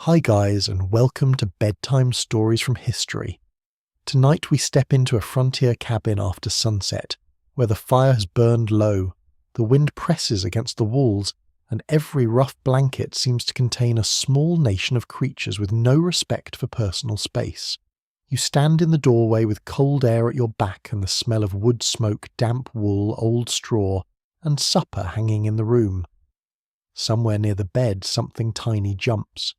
Hi guys, and welcome to Bedtime Stories from History. Tonight we step into a frontier cabin after sunset, where the fire has burned low, the wind presses against the walls, and every rough blanket seems to contain a small nation of creatures with no respect for personal space. You stand in the doorway with cold air at your back and the smell of wood smoke, damp wool, old straw, and supper hanging in the room. Somewhere near the bed something tiny jumps.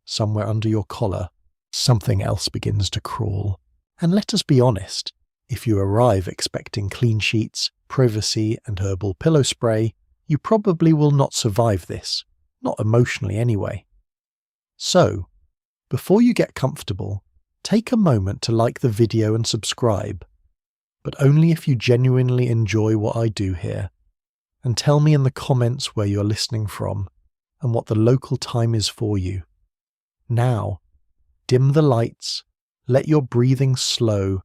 Somewhere under your collar, something else begins to crawl. And let us be honest, if you arrive expecting clean sheets, privacy, and herbal pillow spray, you probably will not survive this, not emotionally anyway. So, before you get comfortable, take a moment to like the video and subscribe, but only if you genuinely enjoy what I do here, and tell me in the comments where you're listening from, and what the local time is for you. Now, dim the lights, let your breathing slow,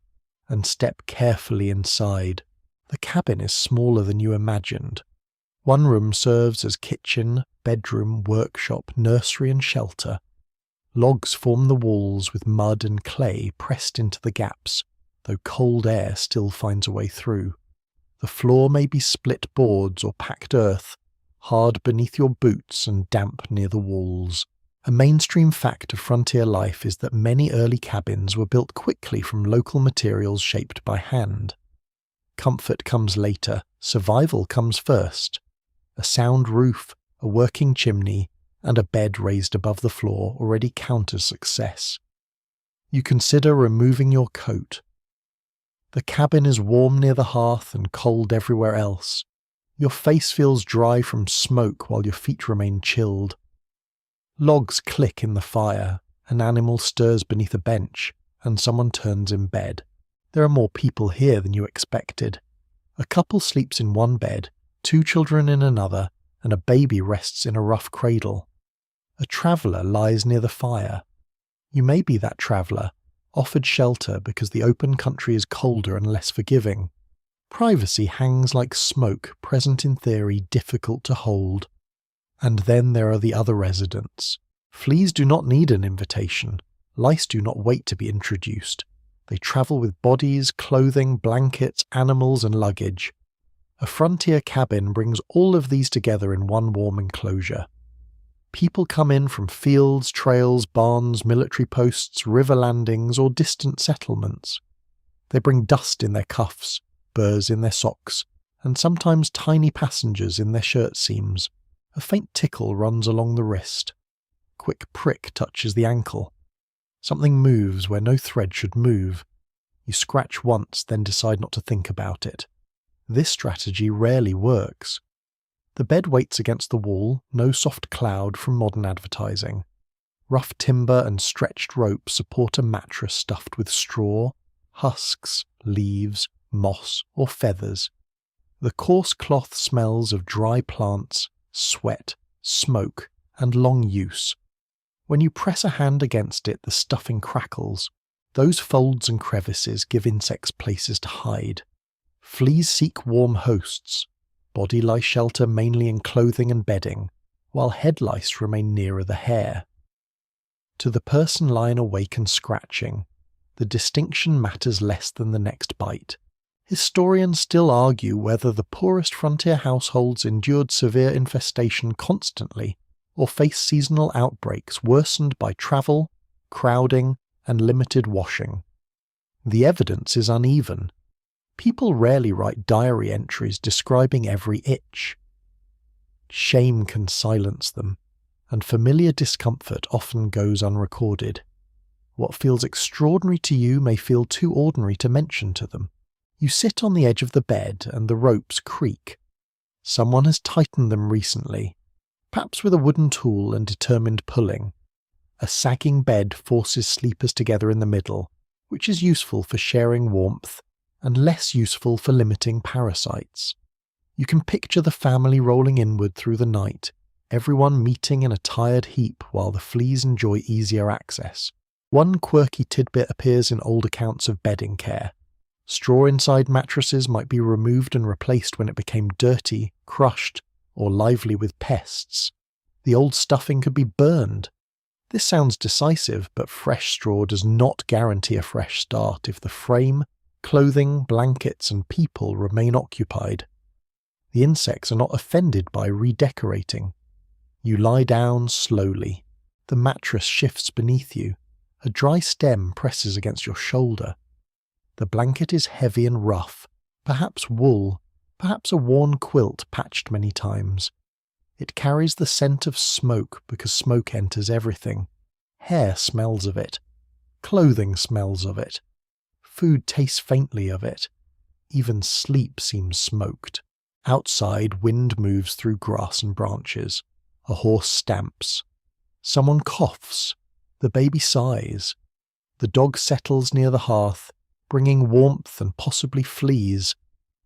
and step carefully inside. The cabin is smaller than you imagined. One room serves as kitchen, bedroom, workshop, nursery and shelter. Logs form the walls with mud and clay pressed into the gaps, though cold air still finds a way through. The floor may be split boards or packed earth, hard beneath your boots and damp near the walls. A mainstream fact of frontier life is that many early cabins were built quickly from local materials shaped by hand. Comfort comes later, survival comes first. A sound roof, a working chimney, and a bed raised above the floor already count as success. You consider removing your coat. The cabin is warm near the hearth and cold everywhere else. Your face feels dry from smoke while your feet remain chilled. Logs click in the fire, an animal stirs beneath a bench, and someone turns in bed. There are more people here than you expected. A couple sleeps in one bed, 2 children in another, and a baby rests in a rough cradle. A traveller lies near the fire. You may be that traveller, offered shelter because the open country is colder and less forgiving. Privacy hangs like smoke, present in theory, difficult to hold. And then there are the other residents. Fleas do not need an invitation. Lice do not wait to be introduced. They travel with bodies, clothing, blankets, animals and luggage. A frontier cabin brings all of these together in one warm enclosure. People come in from fields, trails, barns, military posts, river landings or distant settlements. They bring dust in their cuffs, burrs in their socks, and sometimes tiny passengers in their shirt seams. A faint tickle runs along the wrist. Quick prick touches the ankle. Something moves where no thread should move. You scratch once, then decide not to think about it. This strategy rarely works. The bed waits against the wall, no soft cloud from modern advertising. Rough timber and stretched rope support a mattress stuffed with straw, husks, leaves, moss, or feathers. The coarse cloth smells of dry plants, sweat, smoke, and long use. When you press a hand against it, the stuffing crackles. Those folds and crevices give insects places to hide. Fleas seek warm hosts. Body lice shelter mainly in clothing and bedding, while head lice remain nearer the hair. To the person lying awake and scratching, the distinction matters less than the next bite. Historians still argue whether the poorest frontier households endured severe infestation constantly or faced seasonal outbreaks worsened by travel, crowding, and limited washing. The evidence is uneven. People rarely write diary entries describing every itch. Shame can silence them, and familiar discomfort often goes unrecorded. What feels extraordinary to you may feel too ordinary to mention to them. You sit on the edge of the bed and the ropes creak. Someone has tightened them recently, perhaps with a wooden tool and determined pulling. A sagging bed forces sleepers together in the middle, which is useful for sharing warmth and less useful for limiting parasites. You can picture the family rolling inward through the night, everyone meeting in a tired heap while the fleas enjoy easier access. One quirky tidbit appears in old accounts of bedding care. Straw inside mattresses might be removed and replaced when it became dirty, crushed, or lively with pests. The old stuffing could be burned. This sounds decisive, but fresh straw does not guarantee a fresh start if the frame, clothing, blankets, and people remain occupied. The insects are not offended by redecorating. You lie down slowly. The mattress shifts beneath you. A dry stem presses against your shoulder. The blanket is heavy and rough, perhaps wool, perhaps a worn quilt patched many times. It carries the scent of smoke because smoke enters everything. Hair smells of it. Clothing smells of it. Food tastes faintly of it. Even sleep seems smoked. Outside, wind moves through grass and branches. A horse stamps. Someone coughs. The baby sighs. The dog settles near the hearth, bringing warmth and possibly fleas.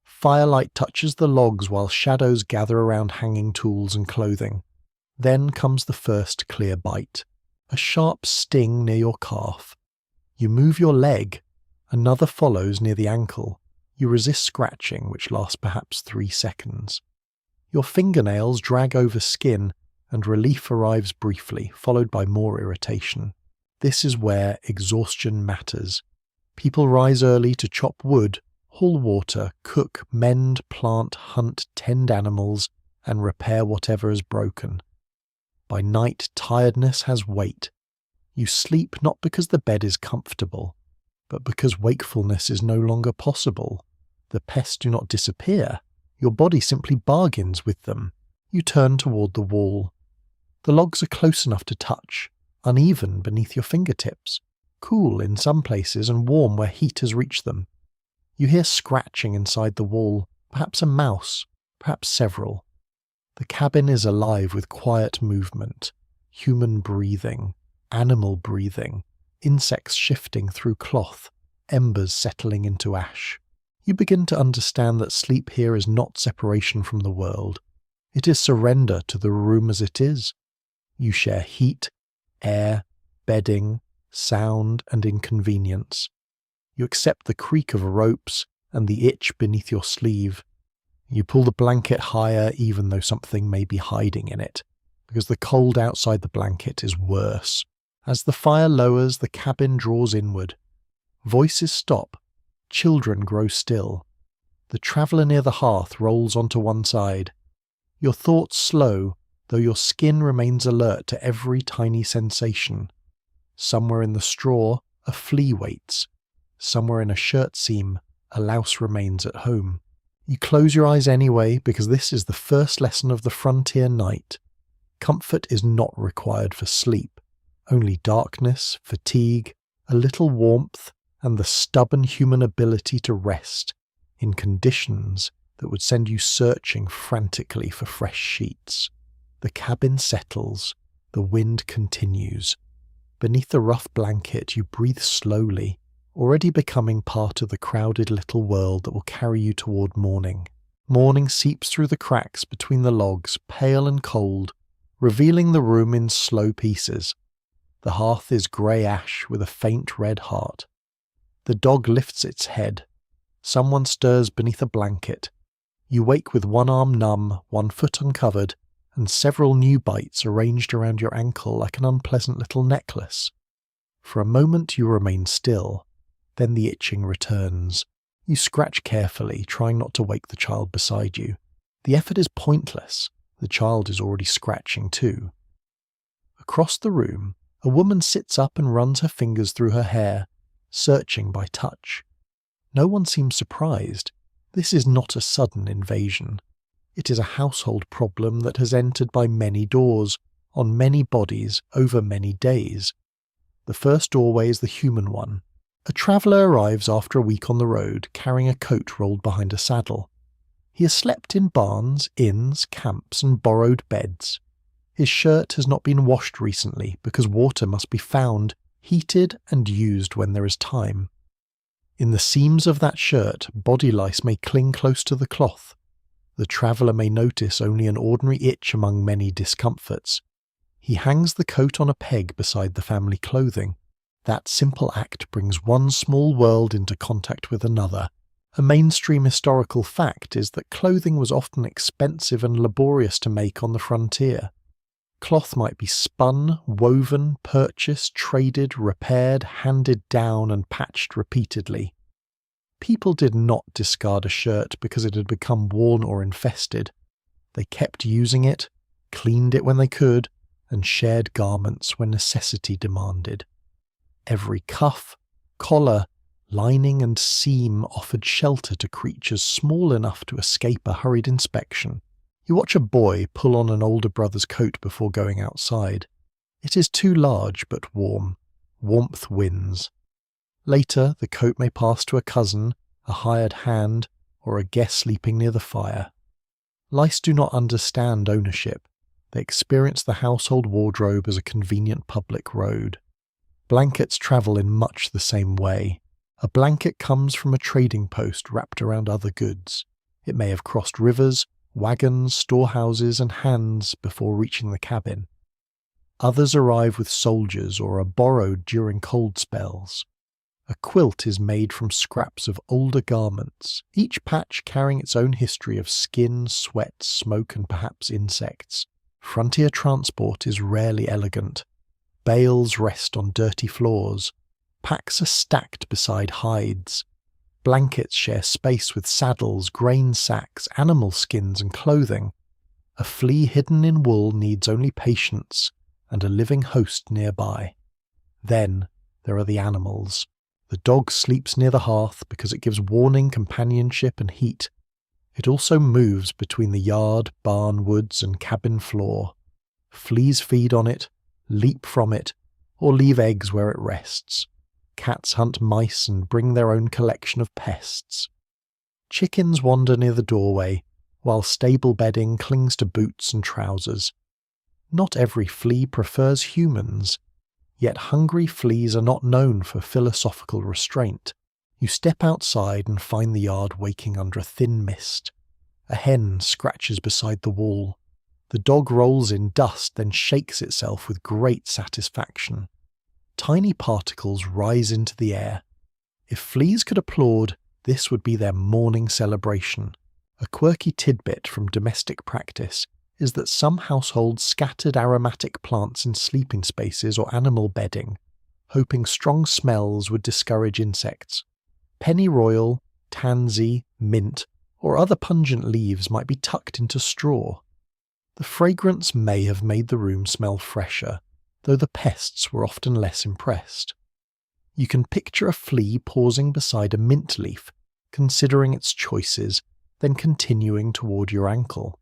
Firelight touches the logs while shadows gather around hanging tools and clothing. Then comes the first clear bite. A sharp sting near your calf. You move your leg. Another follows near the ankle. You resist scratching, which lasts perhaps 3 seconds. Your fingernails drag over skin, and relief arrives briefly, followed by more irritation. This is where exhaustion matters. People rise early to chop wood, haul water, cook, mend, plant, hunt, tend animals, and repair whatever is broken. By night, tiredness has weight. You sleep not because the bed is comfortable, but because wakefulness is no longer possible. The pests do not disappear. Your body simply bargains with them. You turn toward the wall. The logs are close enough to touch, uneven beneath your fingertips, cool in some places and warm where heat has reached them. You hear scratching inside the wall, perhaps a mouse, perhaps several. The cabin is alive with quiet movement, human breathing, animal breathing, insects shifting through cloth, embers settling into ash. You begin to understand that sleep here is not separation from the world. It is surrender to the room as it is. You share heat, air, bedding, sound, and inconvenience. You accept the creak of ropes and the itch beneath your sleeve. You pull the blanket higher even though something may be hiding in it, because the cold outside the blanket is worse. As the fire lowers, the cabin draws inward. Voices stop. Children grow still. The traveller near the hearth rolls onto one side. Your thoughts slow, though your skin remains alert to every tiny sensation. Somewhere in the straw, a flea waits. Somewhere in a shirt seam, a louse remains at home. You close your eyes anyway because this is the first lesson of the frontier night. Comfort is not required for sleep. Only darkness, fatigue, a little warmth, and the stubborn human ability to rest in conditions that would send you searching frantically for fresh sheets. The cabin settles. The wind continues. Beneath the rough blanket, you breathe slowly, already becoming part of the crowded little world that will carry you toward morning. Morning seeps through the cracks between the logs, pale and cold, revealing the room in slow pieces. The hearth is grey ash with a faint red heart. The dog lifts its head. Someone stirs beneath a blanket. You wake with one arm numb, one foot uncovered, and several new bites arranged around your ankle like an unpleasant little necklace. For a moment you remain still. Then the itching returns. You scratch carefully, trying not to wake the child beside you. The effort is pointless. The child is already scratching too. Across the room, a woman sits up and runs her fingers through her hair, searching by touch. No one seems surprised. This is not a sudden invasion. It is a household problem that has entered by many doors, on many bodies, over many days. The first doorway is the human one. A traveller arrives after a week on the road, carrying a coat rolled behind a saddle. He has slept in barns, inns, camps, and borrowed beds. His shirt has not been washed recently because water must be found, heated, and used when there is time. In the seams of that shirt, body lice may cling close to the cloth. The traveller may notice only an ordinary itch among many discomforts. He hangs the coat on a peg beside the family clothing. That simple act brings one small world into contact with another. A mainstream historical fact is that clothing was often expensive and laborious to make on the frontier. Cloth might be spun, woven, purchased, traded, repaired, handed down, and patched repeatedly. People did not discard a shirt because it had become worn or infested. They kept using it, cleaned it when they could, and shared garments when necessity demanded. Every cuff, collar, lining, and seam offered shelter to creatures small enough to escape a hurried inspection. You watch a boy pull on an older brother's coat before going outside. It is too large but warm. Warmth wins. Later, the coat may pass to a cousin, a hired hand, or a guest sleeping near the fire. Lice do not understand ownership. They experience the household wardrobe as a convenient public road. Blankets travel in much the same way. A blanket comes from a trading post wrapped around other goods. It may have crossed rivers, wagons, storehouses, and hands before reaching the cabin. Others arrive with soldiers or are borrowed during cold spells. A quilt is made from scraps of older garments, each patch carrying its own history of skin, sweat, smoke, and perhaps insects. Frontier transport is rarely elegant. Bales rest on dirty floors. Packs are stacked beside hides. Blankets share space with saddles, grain sacks, animal skins, and clothing. A flea hidden in wool needs only patience and a living host nearby. Then there are the animals. The dog sleeps near the hearth because it gives warning, companionship, and heat. It also moves between the yard, barn, woods, and cabin floor. Fleas feed on it, leap from it, or leave eggs where it rests. Cats hunt mice and bring their own collection of pests. Chickens wander near the doorway, while stable bedding clings to boots and trousers. Not every flea prefers humans, yet hungry fleas are not known for philosophical restraint. You step outside and find the yard waking under a thin mist. A hen scratches beside the wall. The dog rolls in dust, then shakes itself with great satisfaction. Tiny particles rise into the air. If fleas could applaud, this would be their morning celebration. A quirky tidbit from domestic practice is that some households scattered aromatic plants in sleeping spaces or animal bedding, hoping strong smells would discourage insects. Pennyroyal, tansy, mint, or other pungent leaves might be tucked into straw. The fragrance may have made the room smell fresher, though the pests were often less impressed. You can picture a flea pausing beside a mint leaf, considering its choices, then continuing toward your ankle.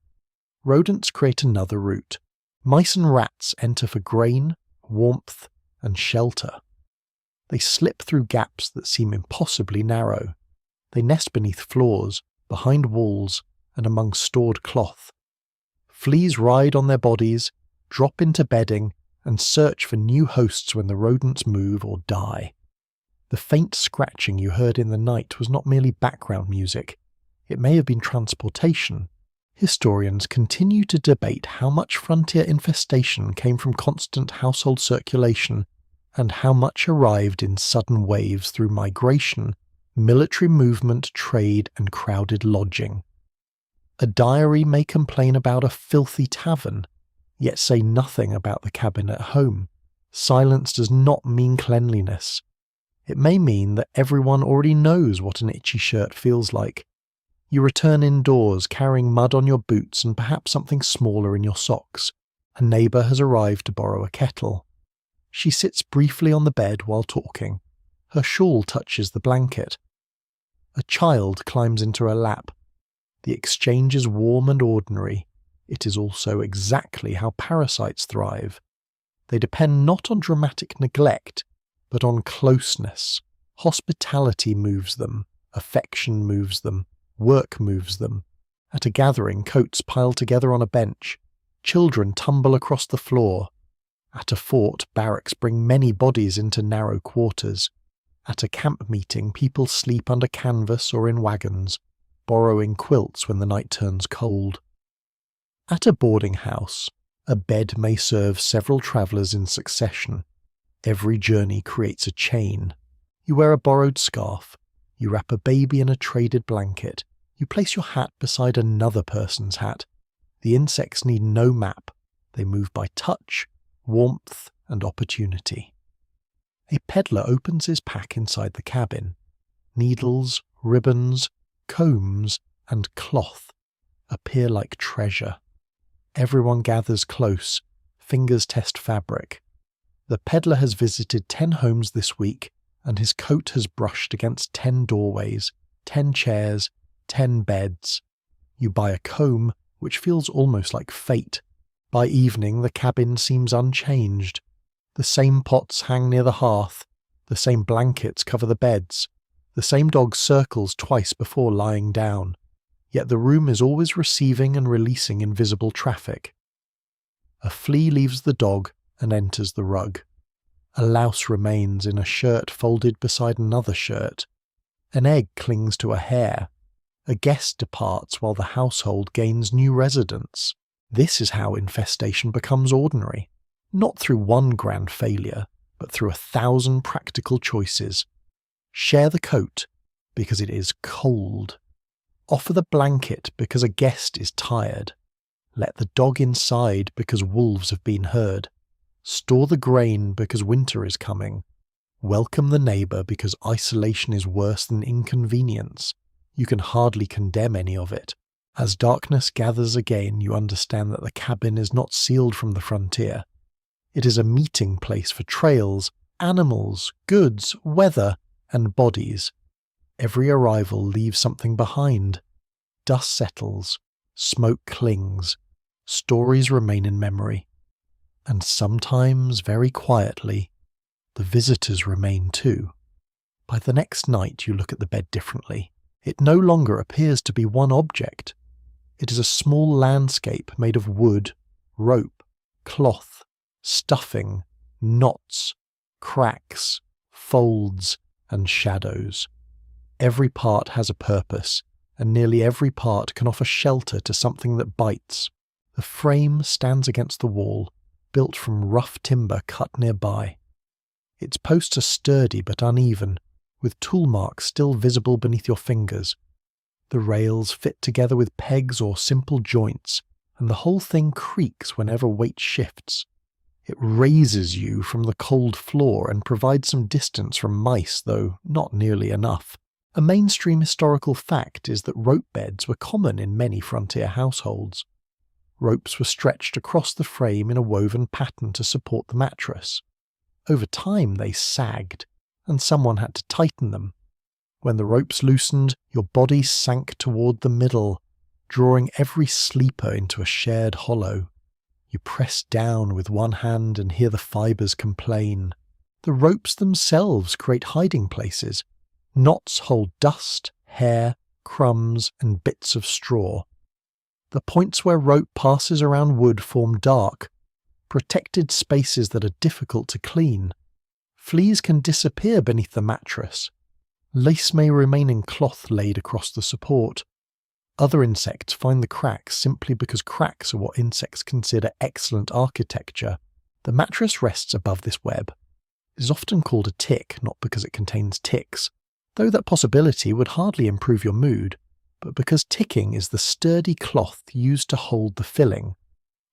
Rodents create another route. Mice and rats enter for grain, warmth, and shelter. They slip through gaps that seem impossibly narrow. They nest beneath floors, behind walls, and among stored cloth. Fleas ride on their bodies, drop into bedding, and search for new hosts when the rodents move or die. The faint scratching you heard in the night was not merely background music. It may have been transportation. Historians continue to debate how much frontier infestation came from constant household circulation and how much arrived in sudden waves through migration, military movement, trade, and crowded lodging. A diary may complain about a filthy tavern, yet say nothing about the cabin at home. Silence does not mean cleanliness. It may mean that everyone already knows what an itchy shirt feels like. You return indoors carrying mud on your boots and perhaps something smaller in your socks. A neighbour has arrived to borrow a kettle. She sits briefly on the bed while talking. Her shawl touches the blanket. A child climbs into her lap. The exchange is warm and ordinary. It is also exactly how parasites thrive. They depend not on dramatic neglect, but on closeness. Hospitality moves them. Affection moves them. Work moves them. At a gathering, coats pile together on a bench. Children tumble across the floor. At a fort, barracks bring many bodies into narrow quarters. At a camp meeting, people sleep under canvas or in wagons, borrowing quilts when the night turns cold. At a boarding house, a bed may serve several travellers in succession. Every journey creates a chain. You wear a borrowed scarf. You wrap a baby in a traded blanket. You place your hat beside another person's hat. The insects need no map. They move by touch, warmth, and opportunity. A peddler opens his pack inside the cabin. Needles, ribbons, combs, and cloth appear like treasure. Everyone gathers close, fingers test fabric. The peddler has visited 10 homes this week, and his coat has brushed against 10 doorways, 10 chairs, 10 beds. You buy a comb, which feels almost like fate. By evening, the cabin seems unchanged. The same pots hang near the hearth, the same blankets cover the beds, the same dog circles twice before lying down, yet the room is always receiving and releasing invisible traffic. A flea leaves the dog and enters the rug. A louse remains in a shirt folded beside another shirt. An egg clings to a hair. A guest departs while the household gains new residents. This is how infestation becomes ordinary, not through one grand failure, but through 1,000 practical choices. Share the coat because it is cold. Offer the blanket because a guest is tired. Let the dog inside because wolves have been heard. Store the grain because winter is coming. Welcome the neighbour because isolation is worse than inconvenience. You can hardly condemn any of it. As darkness gathers again, you understand that the cabin is not sealed from the frontier. It is a meeting place for trails, animals, goods, weather, and bodies. Every arrival leaves something behind. Dust settles, smoke clings, stories remain in memory. And sometimes, very quietly, the visitors remain too. By the next night you look at the bed differently. It no longer appears to be one object. It is a small landscape made of wood, rope, cloth, stuffing, knots, cracks, folds, and shadows. Every part has a purpose, and nearly every part can offer shelter to something that bites. The frame stands against the wall, built from rough timber cut nearby. Its posts are sturdy but uneven, with tool marks still visible beneath your fingers. The rails fit together with pegs or simple joints, and the whole thing creaks whenever weight shifts. It raises you from the cold floor and provides some distance from mice, though not nearly enough. A mainstream historical fact is that rope beds were common in many frontier households. Ropes were stretched across the frame in a woven pattern to support the mattress. Over time they sagged, and someone had to tighten them. When the ropes loosened, your body sank toward the middle, drawing every sleeper into a shared hollow. You press down with one hand and hear the fibers complain. The ropes themselves create hiding places. Knots hold dust, hair, crumbs, and bits of straw. The points where rope passes around wood form dark, protected spaces that are difficult to clean. Fleas can disappear beneath the mattress. Lace may remain in cloth laid across the support. Other insects find the cracks simply because cracks are what insects consider excellent architecture. The mattress rests above this web. It is often called a tick, not because it contains ticks, though that possibility would hardly improve your mood, but because ticking is the sturdy cloth used to hold the filling.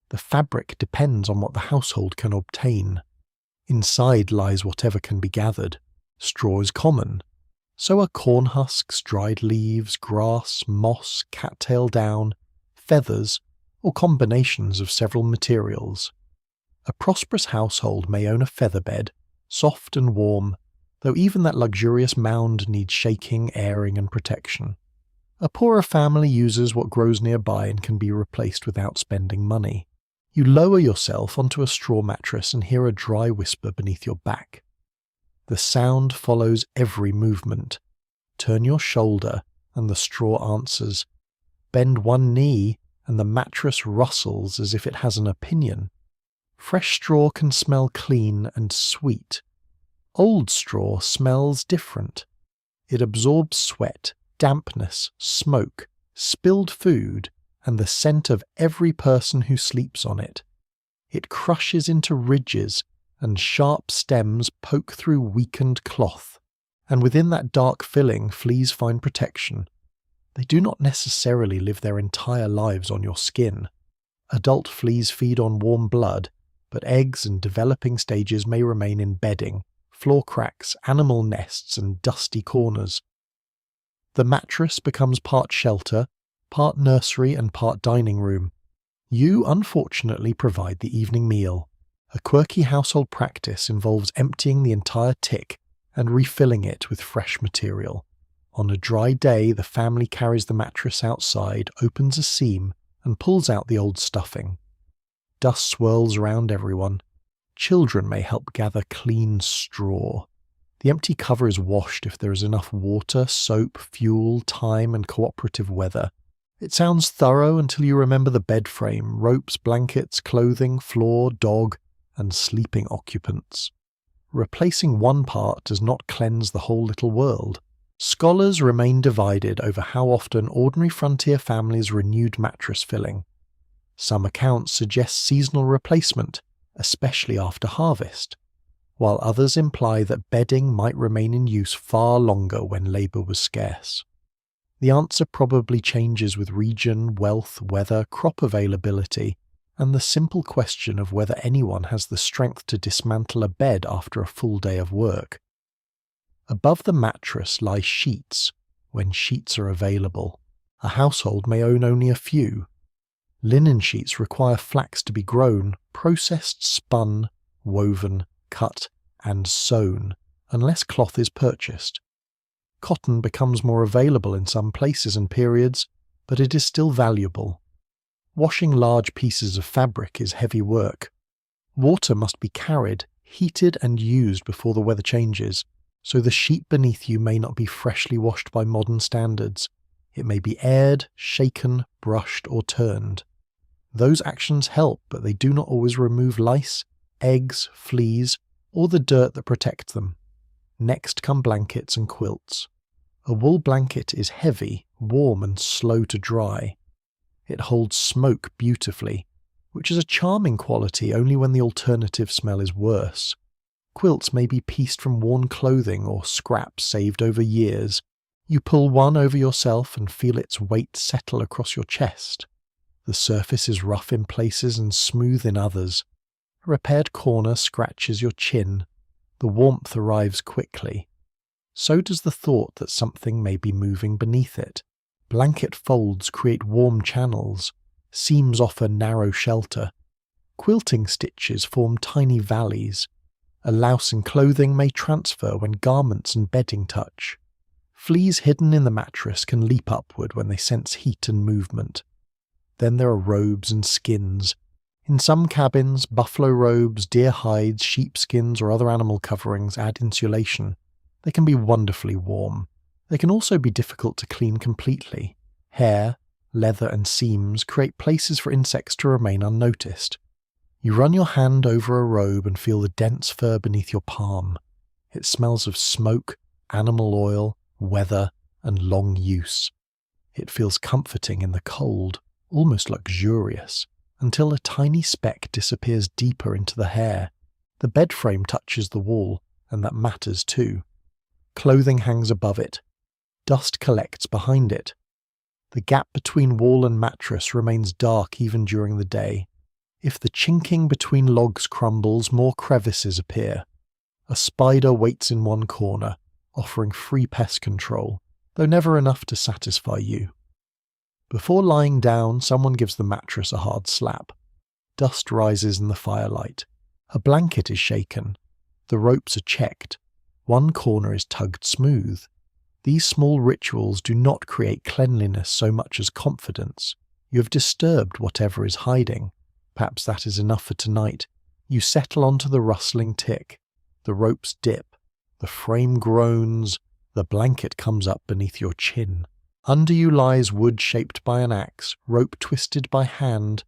The fabric depends on what the household can obtain. Inside lies whatever can be gathered. Straw is common. So are corn husks, dried leaves, grass, moss, cattail down, feathers, or combinations of several materials. A prosperous household may own a feather bed, soft and warm, though even that luxurious mound needs shaking, airing, and protection. A poorer family uses what grows nearby and can be replaced without spending money. You lower yourself onto a straw mattress and hear a dry whisper beneath your back. The sound follows every movement. Turn your shoulder, and the straw answers. Bend one knee, and the mattress rustles as if it has an opinion. Fresh straw can smell clean and sweet. Old straw smells different. It absorbs sweat, dampness, smoke, spilled food, and the scent of every person who sleeps on it. It crushes into ridges, and sharp stems poke through weakened cloth, and within that dark filling fleas find protection. They do not necessarily live their entire lives on your skin. Adult fleas feed on warm blood, but eggs and developing stages may remain in bedding, floor cracks, animal nests, and dusty corners. The mattress becomes part shelter, part nursery, and part dining room. You, unfortunately, provide the evening meal. A quirky household practice involves emptying the entire tick and refilling it with fresh material. On a dry day, the family carries the mattress outside, opens a seam, and pulls out the old stuffing. Dust swirls around everyone. Children may help gather clean straw. The empty cover is washed if there is enough water, soap, fuel, time, and cooperative weather. It sounds thorough until you remember the bed frame, ropes, blankets, clothing, floor, dog, and sleeping occupants. Replacing one part does not cleanse the whole little world. Scholars remain divided over how often ordinary frontier families renewed mattress filling. Some accounts suggest seasonal replacement, especially after harvest, while others imply that bedding might remain in use far longer when labour was scarce. The answer probably changes with region, wealth, weather, crop availability, and the simple question of whether anyone has the strength to dismantle a bed after a full day of work. Above the mattress lie sheets, when sheets are available. A household may own only a few. Linen sheets require flax to be grown, processed, spun, woven, cut, and sewn, unless cloth is purchased. Cotton becomes more available in some places and periods, but it is still valuable. Washing large pieces of fabric is heavy work. Water must be carried, heated, and used before the weather changes, so the sheet beneath you may not be freshly washed by modern standards. It may be aired, shaken, brushed, or turned. Those actions help, but they do not always remove lice, eggs, fleas, or the dirt that protects them. Next come blankets and quilts. A wool blanket is heavy, warm, and slow to dry. It holds smoke beautifully, which is a charming quality only when the alternative smell is worse. Quilts may be pieced from worn clothing or scraps saved over years. You pull one over yourself and feel its weight settle across your chest. The surface is rough in places and smooth in others. A repaired corner scratches your chin. The warmth arrives quickly. So does the thought that something may be moving beneath it. Blanket folds create warm channels. Seams offer narrow shelter. Quilting stitches form tiny valleys. A louse in clothing may transfer when garments and bedding touch. Fleas hidden in the mattress can leap upward when they sense heat and movement. Then there are robes and skins. In some cabins, buffalo robes, deer hides, sheepskins, or other animal coverings add insulation. They can be wonderfully warm. They can also be difficult to clean completely. Hair, leather, and seams create places for insects to remain unnoticed. You run your hand over a robe and feel the dense fur beneath your palm. It smells of smoke, animal oil, weather, and long use. It feels comforting in the cold, almost luxurious, until a tiny speck disappears deeper into the hair. The bed frame touches the wall, and that matters too. Clothing hangs above it. Dust collects behind it. The gap between wall and mattress remains dark even during the day. If the chinking between logs crumbles, more crevices appear. A spider waits in one corner, offering free pest control, though never enough to satisfy you. Before lying down, someone gives the mattress a hard slap. Dust rises in the firelight. A blanket is shaken. The ropes are checked. One corner is tugged smooth. These small rituals do not create cleanliness so much as confidence. You have disturbed whatever is hiding. Perhaps that is enough for tonight. You settle onto the rustling tick. The ropes dip. The frame groans. The blanket comes up beneath your chin. Under you lies wood shaped by an axe, rope twisted by hand,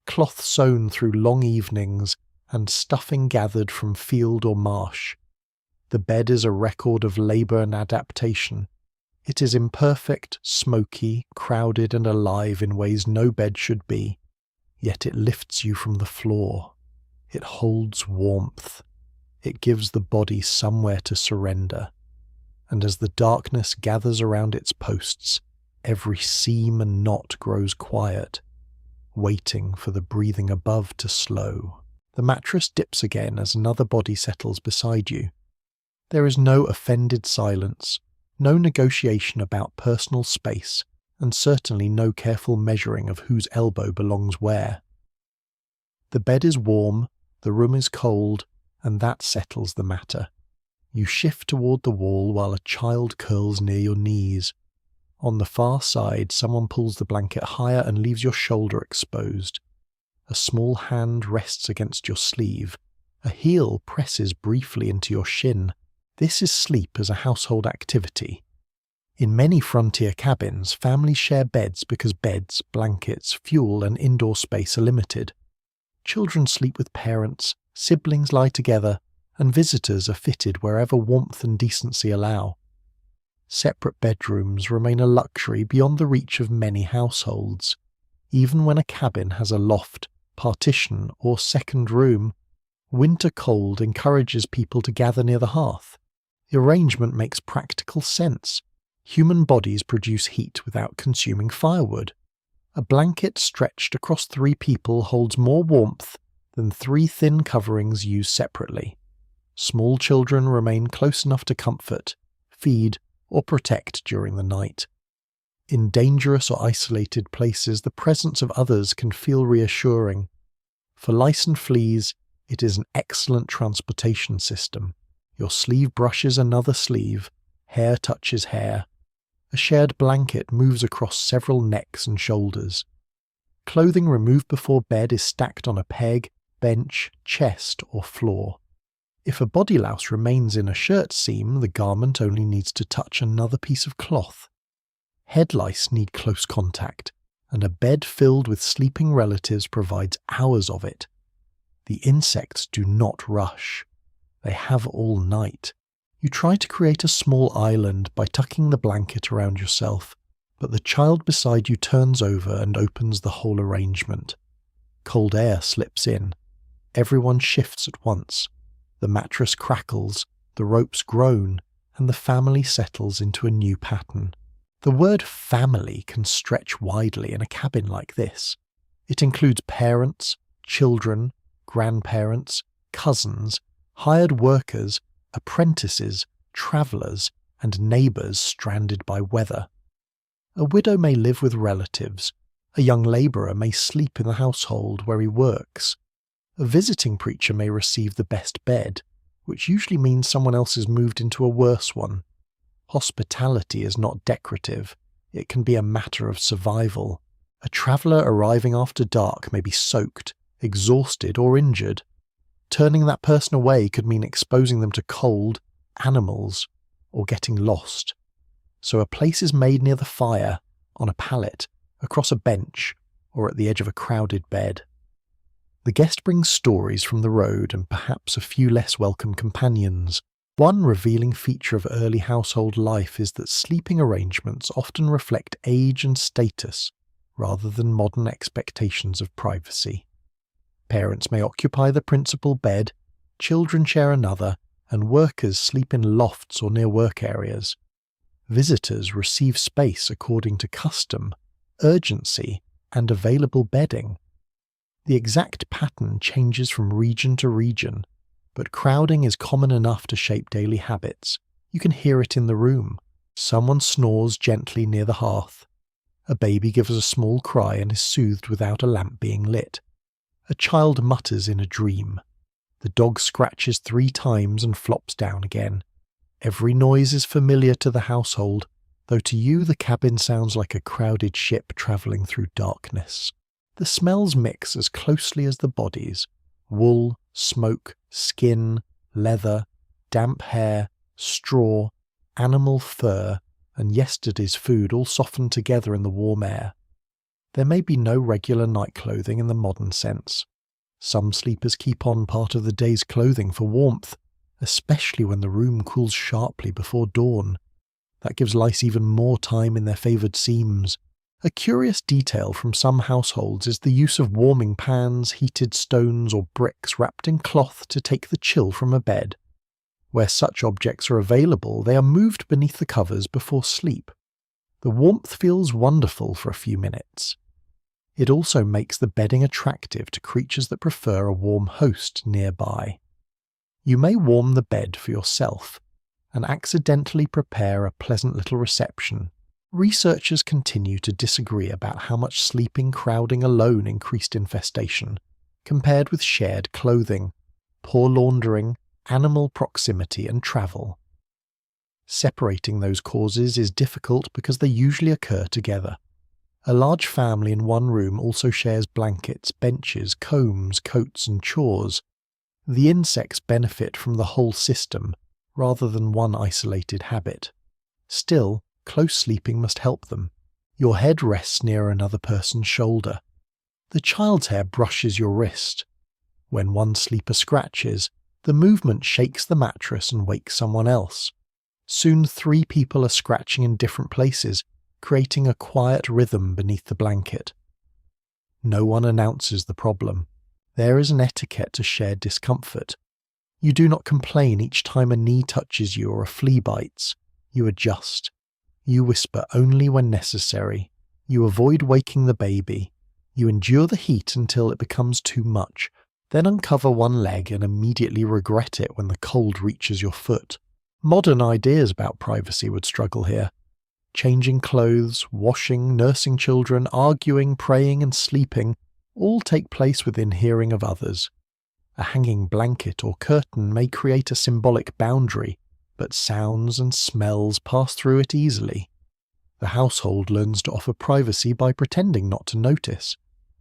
cloth sewn through long evenings, and stuffing gathered from field or marsh. The bed is a record of labour and adaptation. It is imperfect, smoky, crowded, and alive in ways no bed should be. Yet it lifts you from the floor. It holds warmth. It gives the body somewhere to surrender. And as the darkness gathers around its posts, every seam and knot grows quiet. waiting for the breathing above to slow. The mattress dips again as another body settles beside you. There is no offended silence, no negotiation about personal space, and certainly no careful measuring of whose elbow belongs where. The bed is warm, the room is cold, and that settles the matter. You shift toward the wall while a child curls near your knees. On the far side, someone pulls the blanket higher and leaves your shoulder exposed. A small hand rests against your sleeve. A heel presses briefly into your shin. This is sleep as a household activity. In many frontier cabins, families share beds because beds, blankets, fuel, and indoor space are limited. Children sleep with parents, siblings lie together, and visitors are fitted wherever warmth and decency allow. Separate bedrooms remain a luxury beyond the reach of many households. Even when a cabin has a loft, partition, or second room, winter cold encourages people to gather near the hearth. The arrangement makes practical sense. Human bodies produce heat without consuming firewood. A blanket stretched across 3 people holds more warmth than 3 thin coverings used separately. Small children remain close enough to comfort, feed, or protect during the night. In dangerous or isolated places, the presence of others can feel reassuring. For lice and fleas, it is an excellent transportation system. Your sleeve brushes another sleeve, hair touches hair. A shared blanket moves across several necks and shoulders. Clothing removed before bed is stacked on a peg, bench, chest, or floor. If a body louse remains in a shirt seam, the garment only needs to touch another piece of cloth. Head lice need close contact, and a bed filled with sleeping relatives provides hours of it. The insects do not rush. They have all night. You try to create a small island by tucking the blanket around yourself, but the child beside you turns over and opens the whole arrangement. Cold air slips in. Everyone shifts at once. The mattress crackles, the ropes groan, and the family settles into a new pattern. The word family can stretch widely in a cabin like this. It includes parents, children, grandparents, cousins, hired workers, apprentices, travellers, and neighbours stranded by weather. A widow may live with relatives. A young labourer may sleep in the household where he works. A visiting preacher may receive the best bed, which usually means someone else has moved into a worse one. Hospitality is not decorative. It can be a matter of survival. A traveller arriving after dark may be soaked, exhausted, or injured. Turning that person away could mean exposing them to cold, animals, or getting lost. So a place is made near the fire, on a pallet, across a bench, or at the edge of a crowded bed. The guest brings stories from the road and perhaps a few less welcome companions. One revealing feature of early household life is that sleeping arrangements often reflect age and status, rather than modern expectations of privacy. Parents may occupy the principal bed, children share another, and workers sleep in lofts or near work areas. Visitors receive space according to custom, urgency, and available bedding. The exact pattern changes from region to region, but crowding is common enough to shape daily habits. You can hear it in the room. Someone snores gently near the hearth. A baby gives a small cry and is soothed without a lamp being lit. A child mutters in a dream. The dog scratches 3 times and flops down again. Every noise is familiar to the household, though to you the cabin sounds like a crowded ship travelling through darkness. The smells mix as closely as the bodies: wool, smoke, skin, leather, damp hair, straw, animal fur, and yesterday's food all softened together in the warm air. There may be no regular night clothing in the modern sense. Some sleepers keep on part of the day's clothing for warmth, especially when the room cools sharply before dawn. That gives lice even more time in their favoured seams. A curious detail from some households is the use of warming pans, heated stones, or bricks wrapped in cloth to take the chill from a bed. Where such objects are available, they are moved beneath the covers before sleep. The warmth feels wonderful for a few minutes. It also makes the bedding attractive to creatures that prefer a warm host nearby. You may warm the bed for yourself and accidentally prepare a pleasant little reception. Researchers continue to disagree about how much sleeping crowding alone increased infestation, compared with shared clothing, poor laundering, animal proximity, and travel. Separating those causes is difficult because they usually occur together. A large family in one room also shares blankets, benches, combs, coats, and chores. The insects benefit from the whole system, rather than one isolated habit. Still, close sleeping must help them. Your head rests near another person's shoulder. The child's hair brushes your wrist. When one sleeper scratches, the movement shakes the mattress and wakes someone else. Soon 3 people are scratching in different places, creating a quiet rhythm beneath the blanket. No one announces the problem. There is an etiquette to shared discomfort. You do not complain each time a knee touches you or a flea bites. You adjust. You whisper only when necessary. You avoid waking the baby. You endure the heat until it becomes too much, then uncover one leg and immediately regret it when the cold reaches your foot. Modern ideas about privacy would struggle here. Changing clothes, washing, nursing children, arguing, praying, and sleeping all take place within hearing of others. A hanging blanket or curtain may create a symbolic boundary, but sounds and smells pass through it easily. The household learns to offer privacy by pretending not to notice.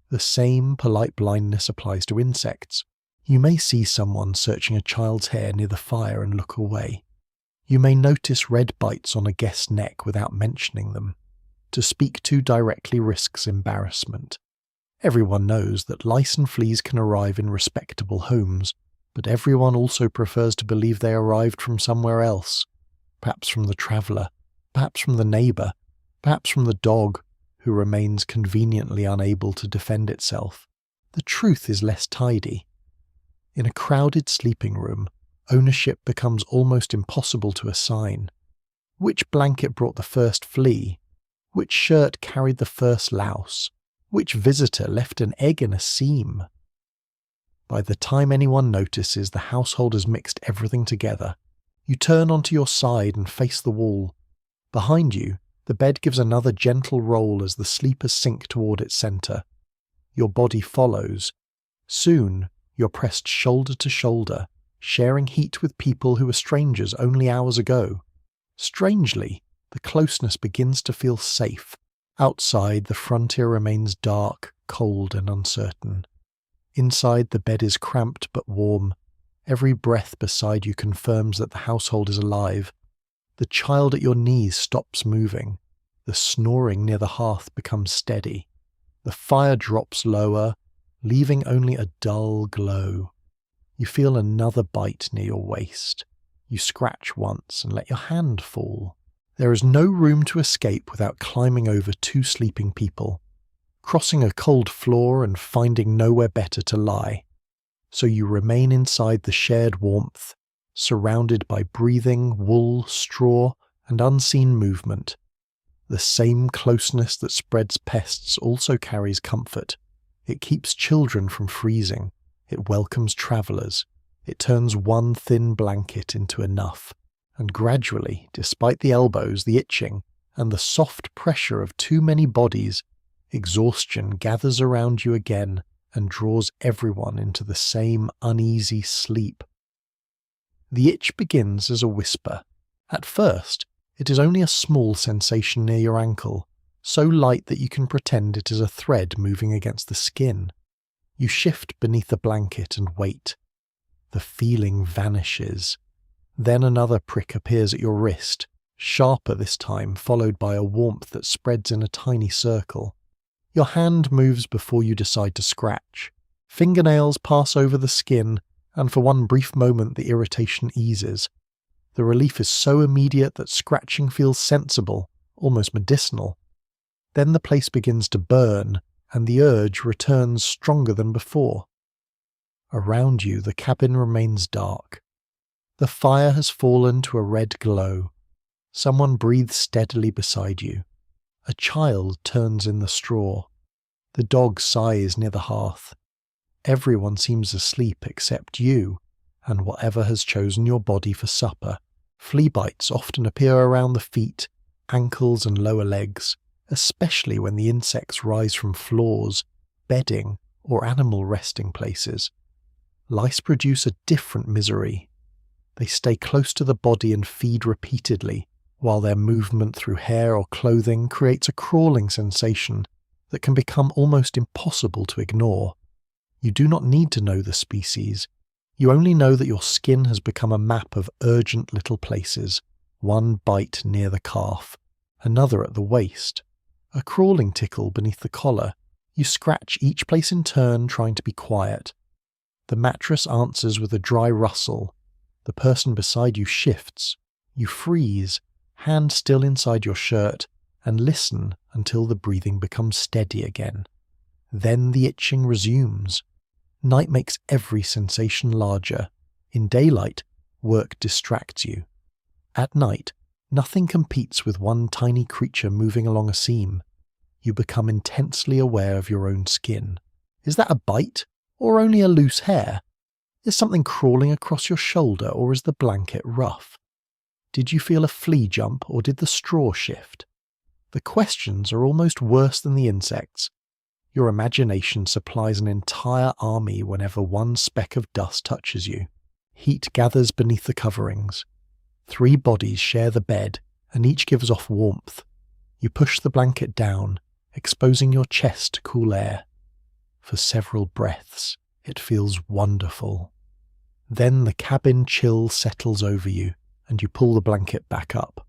The same polite blindness applies to insects. You may see someone searching a child's hair near the fire and look away. You may notice red bites on a guest's neck without mentioning them. To speak too directly risks embarrassment. Everyone knows that lice and fleas can arrive in respectable homes, but everyone also prefers to believe they arrived from somewhere else. Perhaps from the traveller, perhaps from the neighbour, perhaps from the dog, who remains conveniently unable to defend itself. The truth is less tidy. In a crowded sleeping room, ownership becomes almost impossible to assign. Which blanket brought the first flea? Which shirt carried the first louse? Which visitor left an egg in a seam? By the time anyone notices, the household has mixed everything together. You turn onto your side and face the wall. Behind you, the bed gives another gentle roll as the sleepers sink toward its centre. Your body follows. Soon, you're pressed shoulder to shoulder, sharing heat with people who were strangers only hours ago. Strangely, the closeness begins to feel safe. Outside, the frontier remains dark, cold, and uncertain. Inside, the bed is cramped but warm. Every breath beside you confirms that the household is alive. The child at your knees stops moving. The snoring near the hearth becomes steady. The fire drops lower, leaving only a dull glow. You feel another bite near your waist. You scratch once and let your hand fall. There is no room to escape without climbing over 2 sleeping people, crossing a cold floor and finding nowhere better to lie. So you remain inside the shared warmth, surrounded by breathing, wool, straw, and unseen movement. The same closeness that spreads pests also carries comfort. It keeps children from freezing. It welcomes travellers. It turns one thin blanket into enough. And gradually, despite the elbows, the itching, and the soft pressure of too many bodies, exhaustion gathers around you again and draws everyone into the same uneasy sleep. The itch begins as a whisper. At first, it is only a small sensation near your ankle, so light that you can pretend it is a thread moving against the skin. You shift beneath the blanket and wait. The feeling vanishes. Then another prick appears at your wrist, sharper this time, followed by a warmth that spreads in a tiny circle. Your hand moves before you decide to scratch. Fingernails pass over the skin, and for one brief moment the irritation eases. The relief is so immediate that scratching feels sensible, almost medicinal. Then the place begins to burn, and the urge returns stronger than before. Around you, the cabin remains dark. The fire has fallen to a red glow. Someone breathes steadily beside you. A child turns in the straw. The dog sighs near the hearth. Everyone seems asleep except you, and whatever has chosen your body for supper. Flea bites often appear around the feet, ankles and lower legs, especially when the insects rise from floors, bedding, or animal resting places. Lice produce a different misery. They stay close to the body and feed repeatedly, while their movement through hair or clothing creates a crawling sensation that can become almost impossible to ignore. You do not need to know the species. You only know that your skin has become a map of urgent little places, one bite near the calf, another at the waist, a crawling tickle beneath the collar. You scratch each place in turn, trying to be quiet. The mattress answers with a dry rustle. The person beside you shifts. You freeze, hand still inside your shirt, and listen until the breathing becomes steady again. Then the itching resumes. Night makes every sensation larger. In daylight, work distracts you. At night, nothing competes with one tiny creature moving along a seam. You become intensely aware of your own skin. Is that a bite, or only a loose hair? Is something crawling across your shoulder, or is the blanket rough? Did you feel a flea jump, or did the straw shift? The questions are almost worse than the insects. Your imagination supplies an entire army whenever one speck of dust touches you. Heat gathers beneath the coverings. 3 bodies share the bed, and each gives off warmth. You push the blanket down, exposing your chest to cool air. For several breaths, it feels wonderful. Then the cabin chill settles over you, and you pull the blanket back up.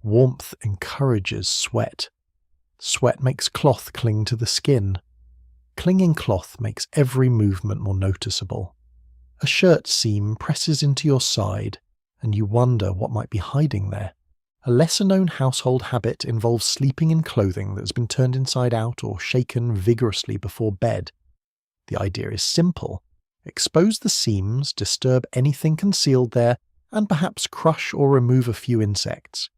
Warmth encourages sweat. Sweat makes cloth cling to the skin. Clinging cloth makes every movement more noticeable. A shirt seam presses into your side, and you wonder what might be hiding there. A lesser-known household habit involves sleeping in clothing that has been turned inside out or shaken vigorously before bed. The idea is simple. Expose the seams, disturb anything concealed there, and perhaps crush or remove a few insects.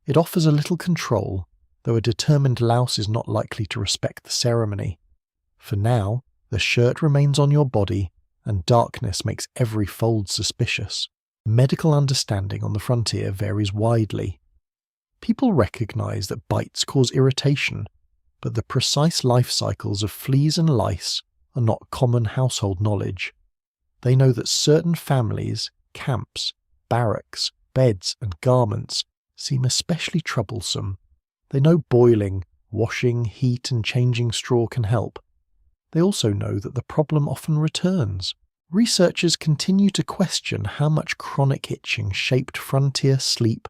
It offers a little control, though a determined louse is not likely to respect the ceremony. For now, the shirt remains on your body, and darkness makes every fold suspicious. Medical understanding on the frontier varies widely. People recognize that bites cause irritation, but the precise life cycles of fleas and lice are not common household knowledge. They know that certain families, camps, barracks, beds, and garments seem especially troublesome. They know boiling, washing, heat, and changing straw can help. They also know that the problem often returns. Researchers continue to question how much chronic itching shaped frontier sleep,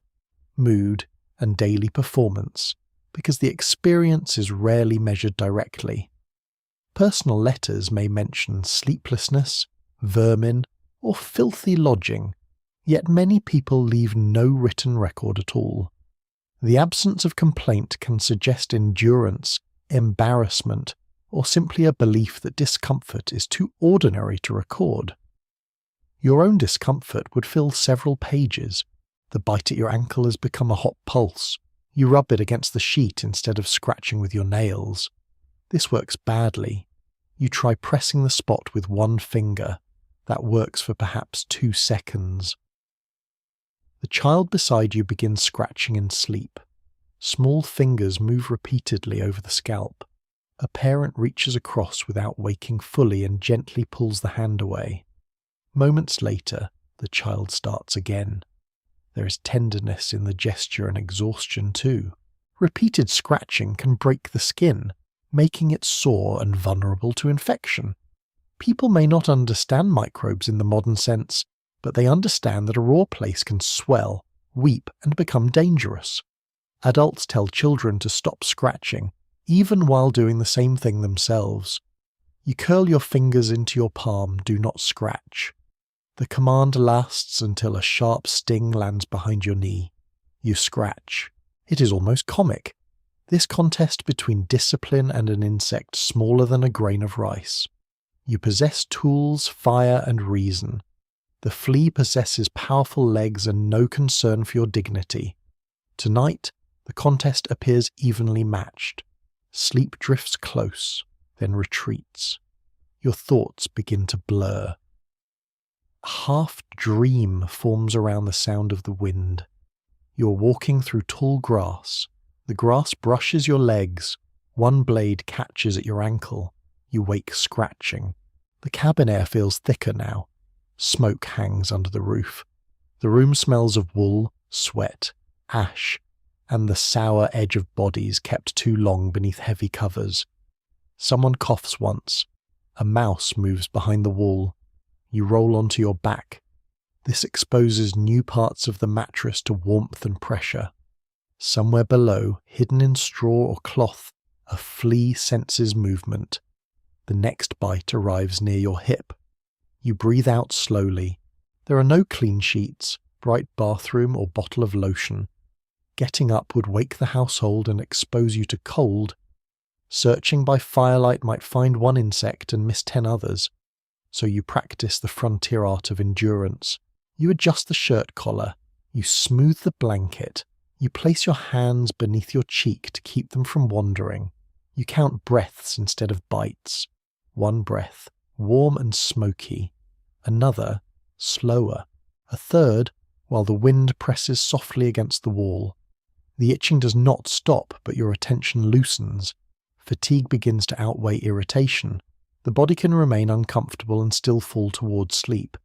mood, and daily performance, because the experience is rarely measured directly. Personal letters may mention sleeplessness, vermin, or filthy lodging, yet many people leave no written record at all. The absence of complaint can suggest endurance, embarrassment, or simply a belief that discomfort is too ordinary to record. Your own discomfort would fill several pages. The bite at your ankle has become a hot pulse. You rub it against the sheet instead of scratching with your nails. This works badly. You try pressing the spot with one finger. That works for perhaps 2 seconds. The child beside you begins scratching in sleep. Small fingers move repeatedly over the scalp. A parent reaches across without waking fully and gently pulls the hand away. Moments later, the child starts again. There is tenderness in the gesture and exhaustion too. Repeated scratching can break the skin, making it sore and vulnerable to infection. People may not understand microbes in the modern sense, but they understand that a raw place can swell, weep, and become dangerous. Adults tell children to stop scratching, even while doing the same thing themselves. You curl your fingers into your palm, do not scratch. The command lasts until a sharp sting lands behind your knee. You scratch. It is almost comic. This contest between discipline and an insect smaller than a grain of rice. You possess tools, fire, and reason. The flea possesses powerful legs and no concern for your dignity. Tonight, the contest appears evenly matched. Sleep drifts close, then retreats. Your thoughts begin to blur. A half-dream forms around the sound of the wind. You are walking through tall grass. The grass brushes your legs. One blade catches at your ankle. You wake scratching. The cabin air feels thicker now. Smoke hangs under the roof. The room smells of wool, sweat, ash, and the sour edge of bodies kept too long beneath heavy covers. Someone coughs once. A mouse moves behind the wall. You roll onto your back. This exposes new parts of the mattress to warmth and pressure. Somewhere below, hidden in straw or cloth, a flea senses movement. The next bite arrives near your hip. You breathe out slowly. There are no clean sheets, bright bathroom or bottle of lotion. Getting up would wake the household and expose you to cold. Searching by firelight might find one insect and miss 10 others. So you practice the frontier art of endurance. You adjust the shirt collar. You smooth the blanket. You place your hands beneath your cheek to keep them from wandering. You count breaths instead of bites. One breath, warm and smoky. Another, slower. A third, while the wind presses softly against the wall. The itching does not stop, but your attention loosens. Fatigue begins to outweigh irritation. The body can remain uncomfortable and still fall towards sleep.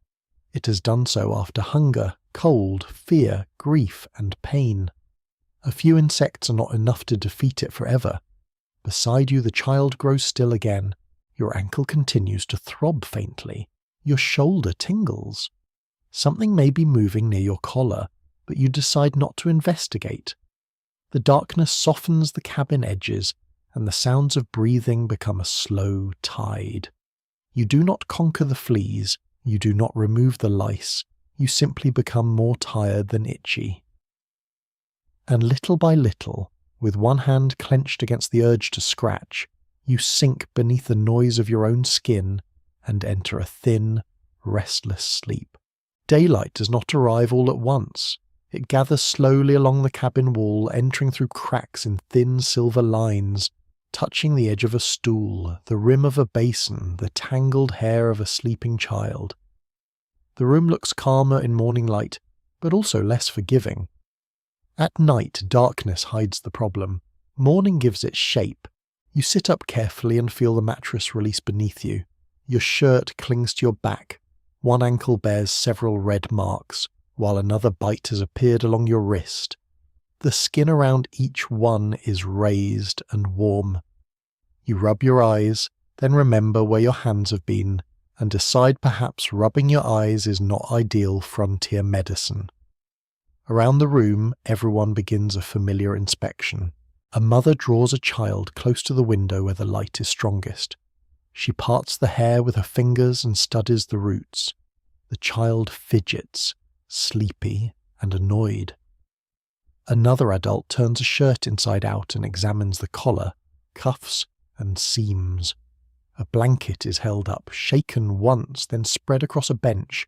It has done so after hunger, cold, fear, grief, and pain. A few insects are not enough to defeat it forever. Beside you, the child grows still again. Your ankle continues to throb faintly. Your shoulder tingles. Something may be moving near your collar, but you decide not to investigate. The darkness softens the cabin edges, and the sounds of breathing become a slow tide. You do not conquer the fleas, you do not remove the lice, you simply become more tired than itchy. And little by little, with one hand clenched against the urge to scratch, you sink beneath the noise of your own skin and enter a thin, restless sleep. Daylight does not arrive all at once. It gathers slowly along the cabin wall, entering through cracks in thin silver lines, touching the edge of a stool, the rim of a basin, the tangled hair of a sleeping child. The room looks calmer in morning light, but also less forgiving. At night, darkness hides the problem. Morning gives it shape. You sit up carefully and feel the mattress release beneath you. Your shirt clings to your back. One ankle bears several red marks, while another bite has appeared along your wrist. The skin around each one is raised and warm. You rub your eyes, then remember where your hands have been, and decide perhaps rubbing your eyes is not ideal frontier medicine. Around the room, everyone begins a familiar inspection. A mother draws a child close to the window where the light is strongest. She parts the hair with her fingers and studies the roots. The child fidgets, sleepy and annoyed. Another adult turns a shirt inside out and examines the collar, cuffs, and seams. A blanket is held up, shaken once, then spread across a bench.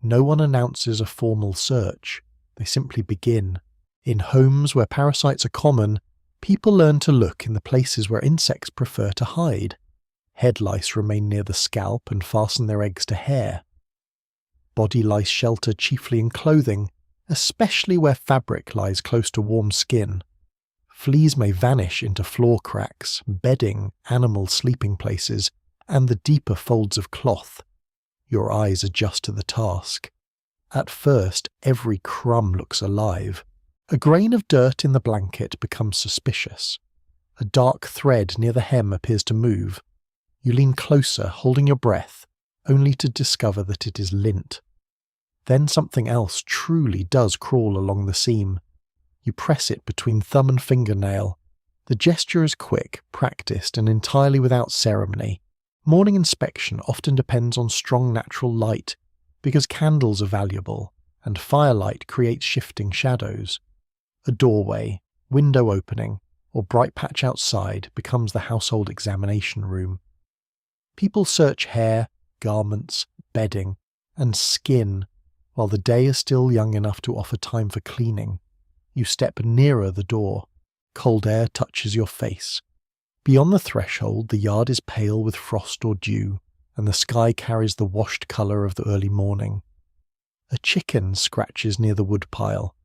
No one announces a formal search. They simply begin. In homes where parasites are common, people learn to look in the places where insects prefer to hide. Head lice remain near the scalp and fasten their eggs to hair. Body lice shelter chiefly in clothing, especially where fabric lies close to warm skin. Fleas may vanish into floor cracks, bedding, animal sleeping places, and the deeper folds of cloth. Your eyes adjust to the task. At first, every crumb looks alive. A grain of dirt in the blanket becomes suspicious. A dark thread near the hem appears to move. You lean closer, holding your breath, only to discover that it is lint. Then something else truly does crawl along the seam. You press it between thumb and fingernail. The gesture is quick, practiced, and entirely without ceremony. Morning inspection often depends on strong natural light, because candles are valuable, and firelight creates shifting shadows. A doorway, window opening, or bright patch outside becomes the household examination room. People search hair, garments, bedding, and skin, while the day is still young enough to offer time for cleaning. You step nearer the door. Cold air touches your face. Beyond the threshold, the yard is pale with frost or dew, and the sky carries the washed colour of the early morning. A chicken scratches near the woodpile.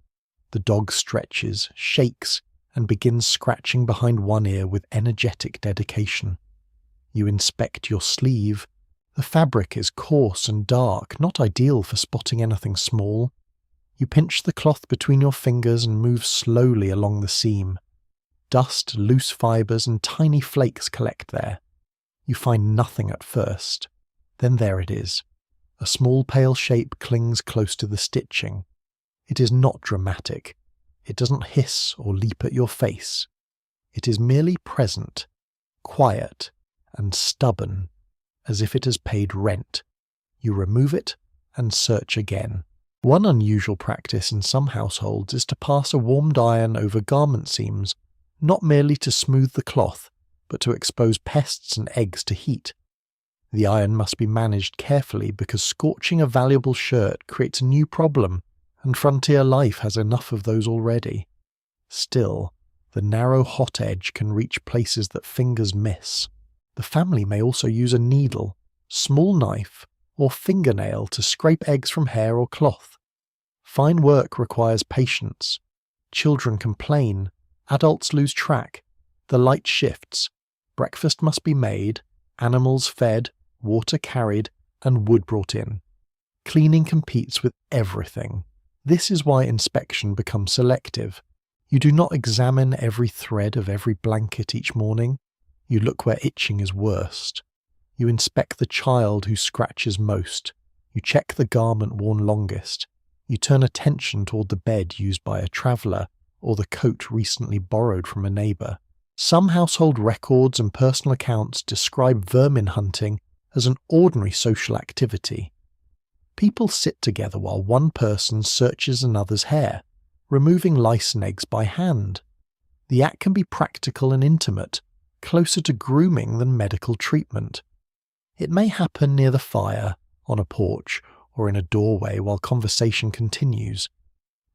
The dog stretches, shakes, and begins scratching behind one ear with energetic dedication. You inspect your sleeve. The fabric is coarse and dark, not ideal for spotting anything small. You pinch the cloth between your fingers and move slowly along the seam. Dust, loose fibres, and tiny flakes collect there. You find nothing at first. Then there it is. A small pale shape clings close to the stitching. It is not dramatic. It doesn't hiss or leap at your face. It is merely present, quiet, and stubborn, as if it has paid rent. You remove it and search again. One unusual practice in some households is to pass a warmed iron over garment seams, not merely to smooth the cloth, but to expose pests and eggs to heat. The iron must be managed carefully because scorching a valuable shirt creates a new problem, and frontier life has enough of those already. Still, the narrow hot edge can reach places that fingers miss. The family may also use a needle, small knife, or fingernail to scrape eggs from hair or cloth. Fine work requires patience. Children complain. Adults lose track. The light shifts. Breakfast must be made, animals fed, water carried, and wood brought in. Cleaning competes with everything. This is why inspection becomes selective. You do not examine every thread of every blanket each morning. You look where itching is worst. You inspect the child who scratches most. You check the garment worn longest. You turn attention toward the bed used by a traveller or the coat recently borrowed from a neighbour. Some household records and personal accounts describe vermin hunting as an ordinary social activity. People sit together while one person searches another's hair, removing lice and eggs by hand. The act can be practical and intimate, closer to grooming than medical treatment. It may happen near the fire, on a porch, or in a doorway while conversation continues.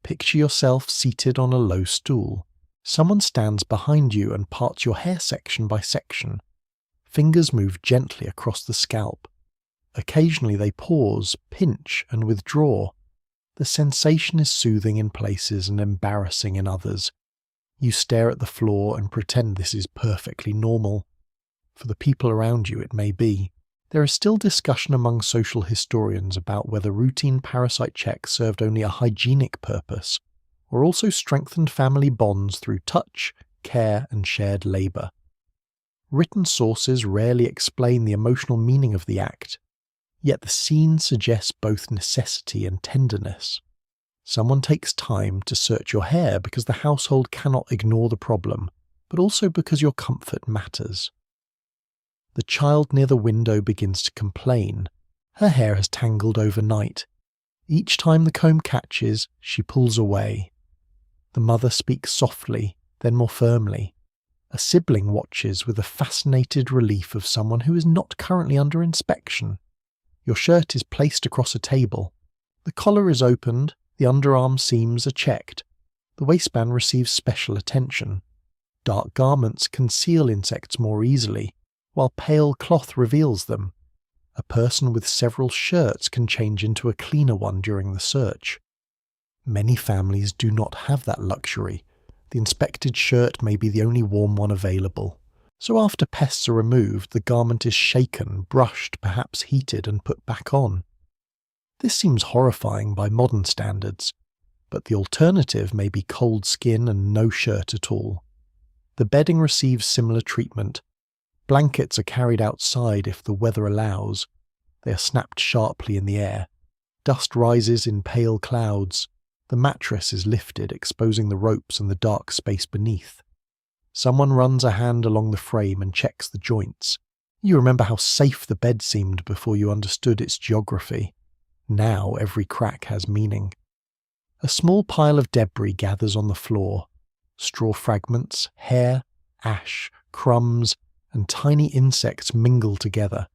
Picture yourself seated on a low stool. Someone stands behind you and parts your hair section by section. Fingers move gently across the scalp. Occasionally they pause, pinch, and withdraw. The sensation is soothing in places and embarrassing in others. You stare at the floor and pretend this is perfectly normal. For the people around you it may be. There is still discussion among social historians about whether routine parasite checks served only a hygienic purpose, or also strengthened family bonds through touch, care, and shared labour. Written sources rarely explain the emotional meaning of the act, yet the scene suggests both necessity and tenderness. Someone takes time to search your hair because the household cannot ignore the problem, but also because your comfort matters. The child near the window begins to complain. Her hair has tangled overnight. Each time the comb catches, she pulls away. The mother speaks softly, then more firmly. A sibling watches with a fascinated relief of someone who is not currently under inspection. Your shirt is placed across a table. The collar is opened, the underarm seams are checked. The waistband receives special attention. Dark garments conceal insects more easily, while pale cloth reveals them. A person with several shirts can change into a cleaner one during the search. Many families do not have that luxury. The inspected shirt may be the only warm one available. So after pests are removed, the garment is shaken, brushed, perhaps heated, and put back on. This seems horrifying by modern standards, but the alternative may be cold skin and no shirt at all. The bedding receives similar treatment. Blankets are carried outside if the weather allows. They are snapped sharply in the air. Dust rises in pale clouds. The mattress is lifted, exposing the ropes and the dark space beneath. Someone runs a hand along the frame and checks the joints. You remember how safe the bed seemed before you understood its geography. Now every crack has meaning. A small pile of debris gathers on the floor. Straw fragments, hair, ash, crumbs, and tiny insects mingle together.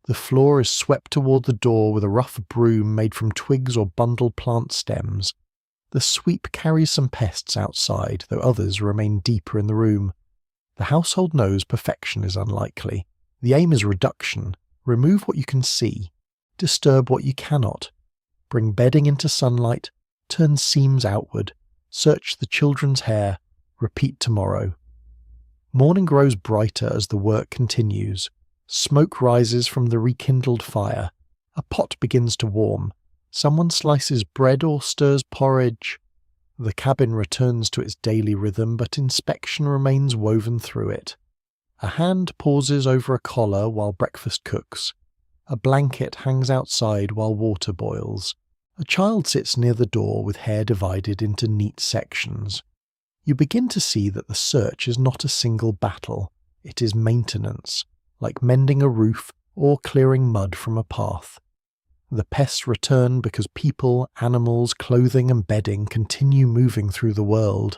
The floor is swept toward the door with a rough broom made from twigs or bundled plant stems. The sweep carries some pests outside, though others remain deeper in the room. The household knows perfection is unlikely. The aim is reduction. Remove what you can see. Disturb what you cannot. Bring bedding into sunlight. Turn seams outward. Search the children's hair. Repeat tomorrow. Morning grows brighter as the work continues. Smoke rises from the rekindled fire. A pot begins to warm. Someone slices bread or stirs porridge. The cabin returns to its daily rhythm, but inspection remains woven through it. A hand pauses over a collar while breakfast cooks. A blanket hangs outside while water boils. A child sits near the door with hair divided into neat sections. You begin to see that the search is not a single battle. It is maintenance, like mending a roof or clearing mud from a path. The pests return because people, animals, clothing and bedding continue moving through the world.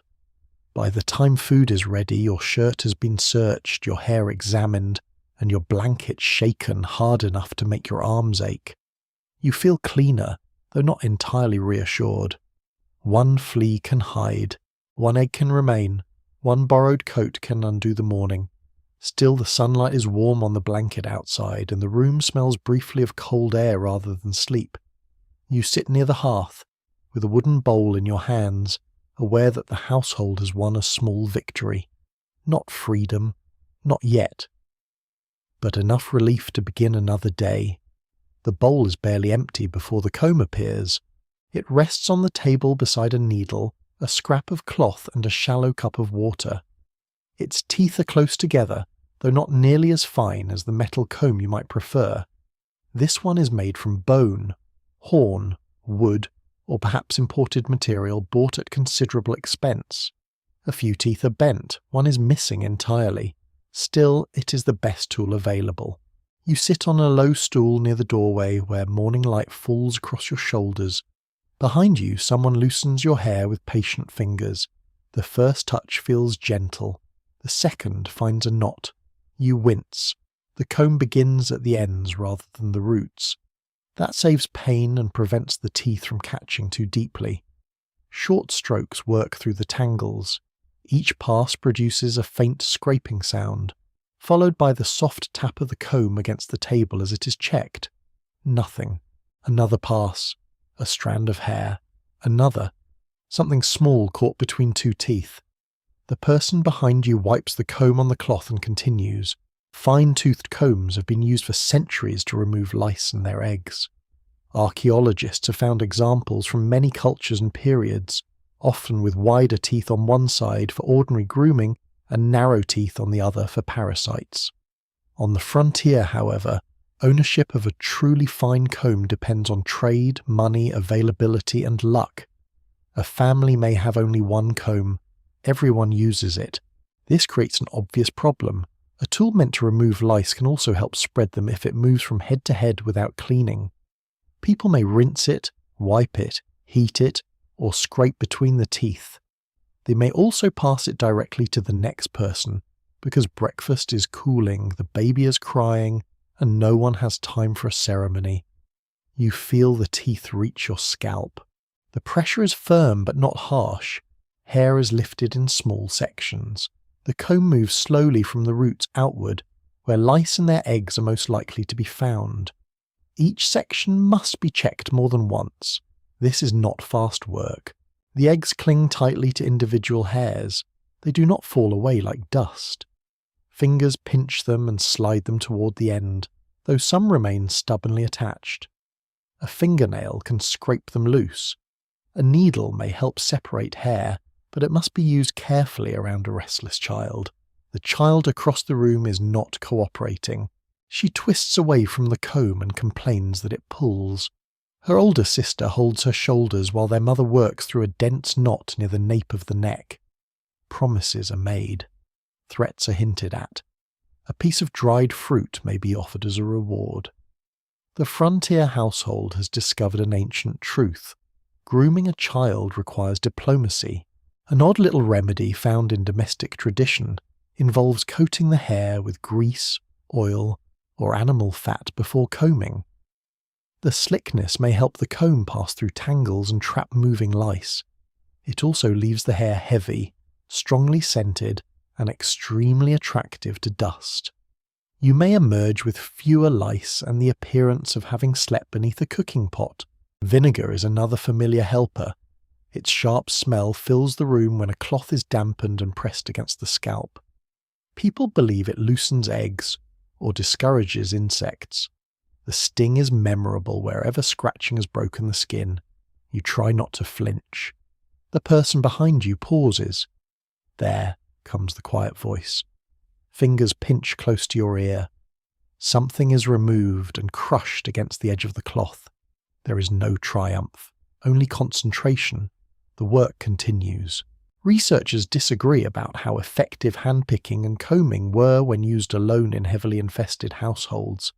By the time food is ready, your shirt has been searched, your hair examined, and your blanket shaken hard enough to make your arms ache. You feel cleaner, though not entirely reassured. One flea can hide, one egg can remain, one borrowed coat can undo the morning. Still the sunlight is warm on the blanket outside, and the room smells briefly of cold air rather than sleep. You sit near the hearth, with a wooden bowl in your hands, aware that the household has won a small victory. Not freedom, not yet, but enough relief to begin another day. The bowl is barely empty before the comb appears. It rests on the table beside a needle, a scrap of cloth and a shallow cup of water. Its teeth are close together, though not nearly as fine as the metal comb you might prefer. This one is made from bone, horn, wood, or perhaps imported material bought at considerable expense. A few teeth are bent, one is missing entirely. Still, it is the best tool available. You sit on a low stool near the doorway where morning light falls across your shoulders. Behind you, someone loosens your hair with patient fingers. The first touch feels gentle. The second finds a knot. You wince. The comb begins at the ends rather than the roots. That saves pain and prevents the teeth from catching too deeply. Short strokes work through the tangles. Each pass produces a faint scraping sound, followed by the soft tap of the comb against the table as it is checked. Nothing. Another pass. A strand of hair. Another. Something small caught between two teeth. The person behind you wipes the comb on the cloth and continues. Fine-toothed combs have been used for centuries to remove lice and their eggs. Archaeologists have found examples from many cultures and periods, often with wider teeth on one side for ordinary grooming and narrow teeth on the other for parasites. On the frontier, however, ownership of a truly fine comb depends on trade, money, availability, and luck. A family may have only one comb. Everyone uses it. This creates an obvious problem. A tool meant to remove lice can also help spread them if it moves from head to head without cleaning. People may rinse it, wipe it, heat it, or scrape between the teeth. They may also pass it directly to the next person, because breakfast is cooling, the baby is crying, and no one has time for a ceremony. You feel the teeth reach your scalp. The pressure is firm but not harsh. Hair is lifted in small sections. The comb moves slowly from the roots outward, where lice and their eggs are most likely to be found. Each section must be checked more than once. This is not fast work. The eggs cling tightly to individual hairs. They do not fall away like dust. Fingers pinch them and slide them toward the end, though some remain stubbornly attached. A fingernail can scrape them loose. A needle may help separate hair, but it must be used carefully around a restless child. The child across the room is not cooperating. She twists away from the comb and complains that it pulls. Her older sister holds her shoulders while their mother works through a dense knot near the nape of the neck. Promises are made. Threats are hinted at. A piece of dried fruit may be offered as a reward. The frontier household has discovered an ancient truth. Grooming a child requires diplomacy. An odd little remedy found in domestic tradition involves coating the hair with grease, oil, or animal fat before combing. The slickness may help the comb pass through tangles and trap moving lice. It also leaves the hair heavy, strongly scented, and extremely attractive to dust. You may emerge with fewer lice and the appearance of having slept beneath a cooking pot. Vinegar is another familiar helper. Its sharp smell fills the room when a cloth is dampened and pressed against the scalp. People believe it loosens eggs or discourages insects. The sting is memorable wherever scratching has broken the skin. You try not to flinch. The person behind you pauses. There comes the quiet voice. Fingers pinch close to your ear. Something is removed and crushed against the edge of the cloth. There is no triumph, only concentration. The work continues. Researchers disagree about how effective handpicking and combing were when used alone in heavily infested households.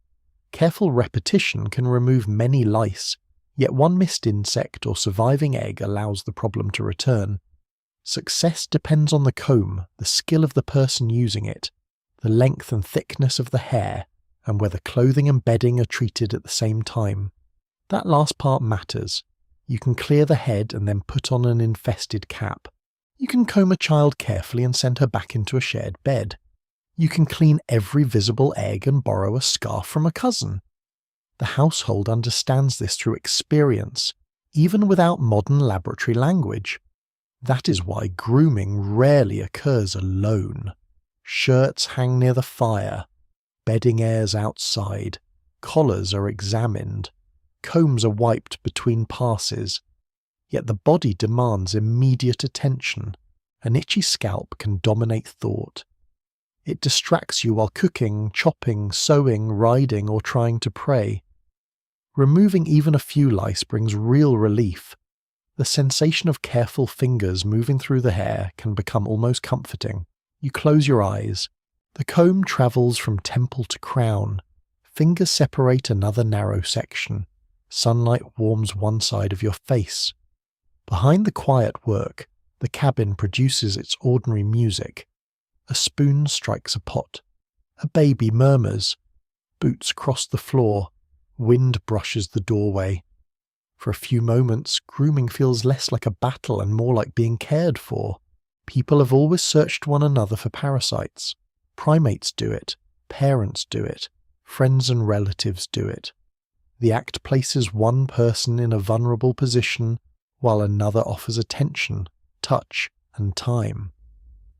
Careful repetition can remove many lice, yet one missed insect or surviving egg allows the problem to return. Success depends on the comb, the skill of the person using it, the length and thickness of the hair, and whether clothing and bedding are treated at the same time. That last part matters. You can clear the head and then put on an infested cap. You can comb a child carefully and send her back into a shared bed. You can clean every visible egg and borrow a scarf from a cousin. The household understands this through experience, even without modern laboratory language. That is why grooming rarely occurs alone. Shirts hang near the fire, bedding airs outside, collars are examined, combs are wiped between passes. Yet the body demands immediate attention. An itchy scalp can dominate thought. It distracts you while cooking, chopping, sewing, riding, or trying to pray. Removing even a few lice brings real relief. The sensation of careful fingers moving through the hair can become almost comforting. You close your eyes. The comb travels from temple to crown. Fingers separate another narrow section. Sunlight warms one side of your face. Behind the quiet work, the cabin produces its ordinary music. A spoon strikes a pot. A baby murmurs. Boots cross the floor. Wind brushes the doorway. For a few moments, grooming feels less like a battle and more like being cared for. People have always searched one another for parasites. Primates do it. Parents do it. Friends and relatives do it. The act places one person in a vulnerable position while another offers attention, touch, and time.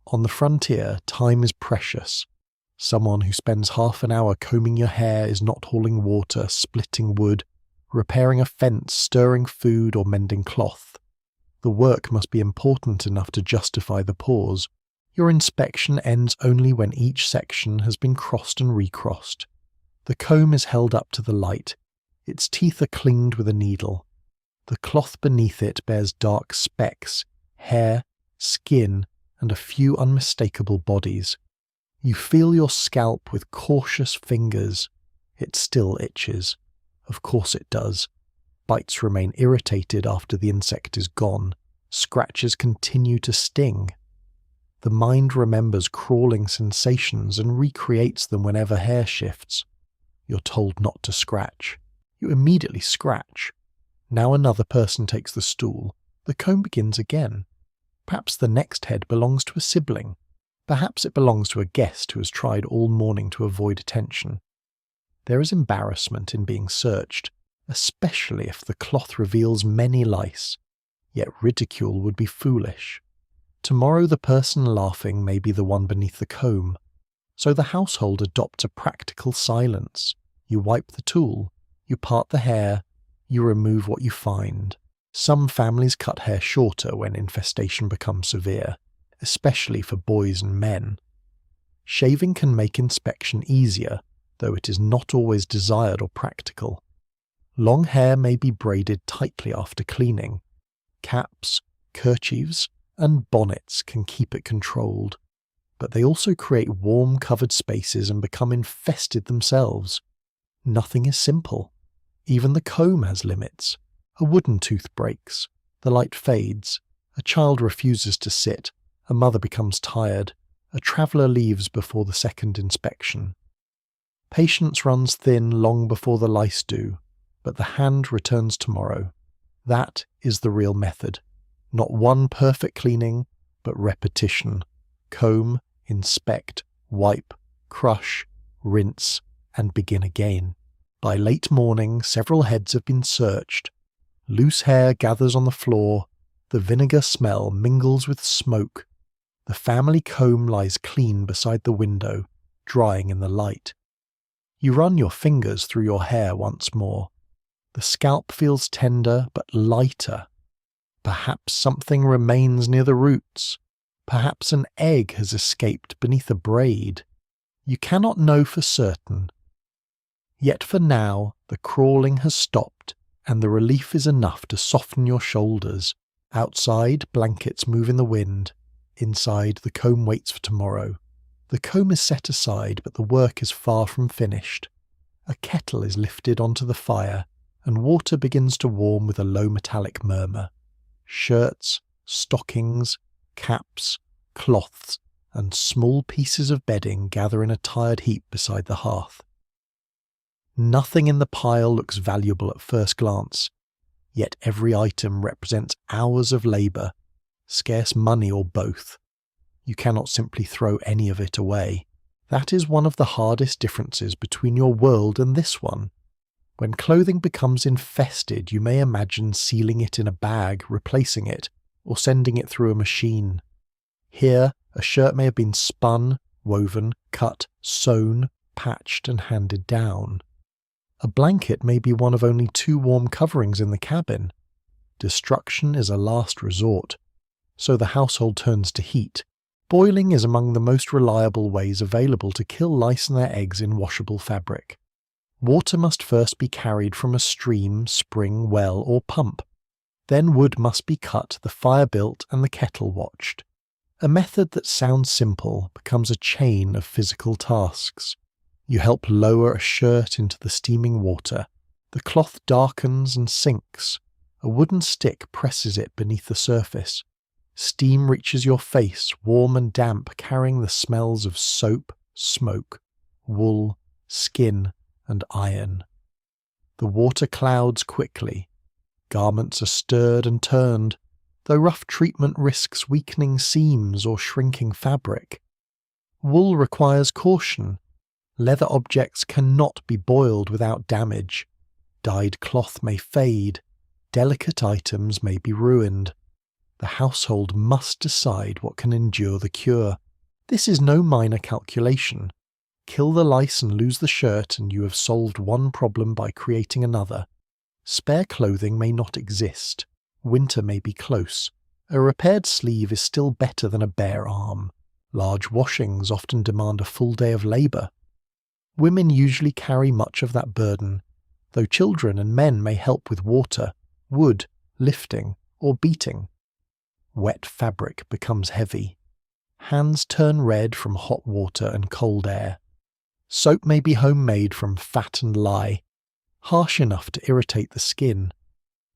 On the frontier, time is precious. Someone who spends half an hour combing your hair is not hauling water, splitting wood, repairing a fence, stirring food, or mending cloth. The work must be important enough to justify the pause. Your inspection ends only when each section has been crossed and recrossed. The comb is held up to the light. Its teeth are cleaned with a needle. The cloth beneath it bears dark specks, hair, skin, and a few unmistakable bodies. You feel your scalp with cautious fingers. It still itches. Of course it does. Bites remain irritated after the insect is gone. Scratches continue to sting. The mind remembers crawling sensations and recreates them whenever hair shifts. You're told not to scratch. You immediately scratch. Now another person takes the stool. The comb begins again. Perhaps the next head belongs to a sibling. Perhaps it belongs to a guest who has tried all morning to avoid attention. There is embarrassment in being searched, especially if the cloth reveals many lice. Yet ridicule would be foolish. Tomorrow the person laughing may be the one beneath the comb. So the household adopts a practical silence. You wipe the tool. You part the hair. You remove what you find. Some families cut hair shorter when infestation becomes severe, especially for boys and men. Shaving can make inspection easier, though it is not always desired or practical. Long hair may be braided tightly after cleaning. Caps, kerchiefs, and bonnets can keep it controlled, but they also create warm covered spaces and become infested themselves. Nothing is simple. Even the comb has limits. A wooden tooth breaks. The light fades. A child refuses to sit. A mother becomes tired. A traveller leaves before the second inspection. Patience runs thin long before the lice do, but the hand returns tomorrow. That is the real method. Not one perfect cleaning, but repetition. Comb, inspect, wipe, crush, rinse, and begin again. By late morning, several heads have been searched. Loose hair gathers on the floor, the vinegar smell mingles with smoke. The family comb lies clean beside the window, drying in the light. You run your fingers through your hair once more. The scalp feels tender but lighter. Perhaps something remains near the roots. Perhaps an egg has escaped beneath a braid. You cannot know for certain. Yet for now, the crawling has stopped, and the relief is enough to soften your shoulders. Outside, blankets move in the wind. Inside, the comb waits for tomorrow. The comb is set aside, but the work is far from finished. A kettle is lifted onto the fire, and water begins to warm with a low metallic murmur. Shirts, stockings, caps, cloths, and small pieces of bedding gather in a tired heap beside the hearth. Nothing in the pile looks valuable at first glance, yet every item represents hours of labour, scarce money or both. You cannot simply throw any of it away. That is one of the hardest differences between your world and this one. When clothing becomes infested, you may imagine sealing it in a bag, replacing it, or sending it through a machine. Here, a shirt may have been spun, woven, cut, sewn, patched, and handed down. A blanket may be one of only 2 warm coverings in the cabin. Destruction is a last resort, so the household turns to heat. Boiling is among the most reliable ways available to kill lice and their eggs in washable fabric. Water must first be carried from a stream, spring, well, or pump. Then wood must be cut, the fire built, and the kettle watched. A method that sounds simple becomes a chain of physical tasks. You help lower a shirt into the steaming water. The cloth darkens and sinks. A wooden stick presses it beneath the surface. Steam reaches your face, warm and damp, carrying the smells of soap, smoke, wool, skin, and iron. The water clouds quickly. Garments are stirred and turned, though rough treatment risks weakening seams or shrinking fabric. Wool requires caution. Leather objects cannot be boiled without damage. Dyed cloth may fade. Delicate items may be ruined. The household must decide what can endure the cure. This is no minor calculation. Kill the lice and lose the shirt, and you have solved one problem by creating another. Spare clothing may not exist. Winter may be close. A repaired sleeve is still better than a bare arm. Large washings often demand a full day of labour. Women usually carry much of that burden, though children and men may help with water, wood, lifting, or beating. Wet fabric becomes heavy. Hands turn red from hot water and cold air. Soap may be homemade from fat and lye, harsh enough to irritate the skin.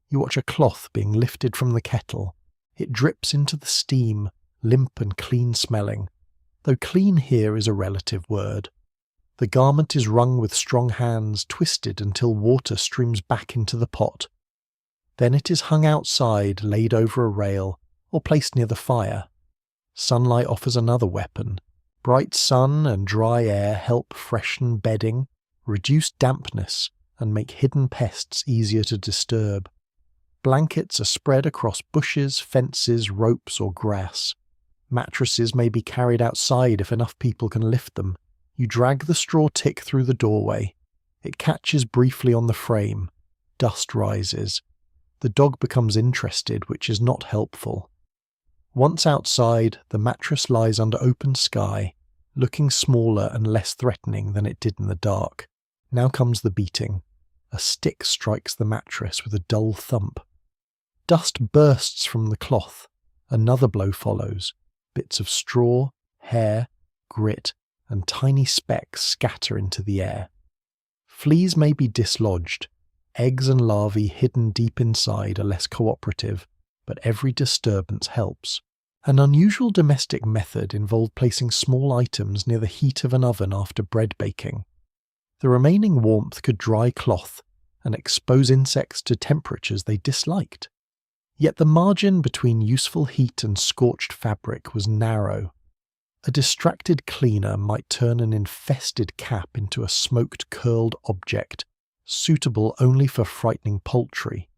You watch a cloth being lifted from the kettle. It drips into the steam, limp and clean-smelling, though clean here is a relative word. The garment is wrung with strong hands, twisted until water streams back into the pot. Then it is hung outside, laid over a rail, or placed near the fire. Sunlight offers another weapon. Bright sun and dry air help freshen bedding, reduce dampness, and make hidden pests easier to disturb. Blankets are spread across bushes, fences, ropes, or grass. Mattresses may be carried outside if enough people can lift them. You drag the straw tick through the doorway. It catches briefly on the frame. Dust rises. The dog becomes interested, which is not helpful. Once outside, the mattress lies under open sky, looking smaller and less threatening than it did in the dark. Now comes the beating. A stick strikes the mattress with a dull thump. Dust bursts from the cloth. Another blow follows. Bits of straw, hair, grit, and tiny specks scatter into the air. Fleas may be dislodged. Eggs and larvae hidden deep inside are less cooperative, but every disturbance helps. An unusual domestic method involved placing small items near the heat of an oven after bread baking. The remaining warmth could dry cloth and expose insects to temperatures they disliked. Yet the margin between useful heat and scorched fabric was narrow. A distracted cleaner might turn an infested cap into a smoked curled object, suitable only for frightening poultry.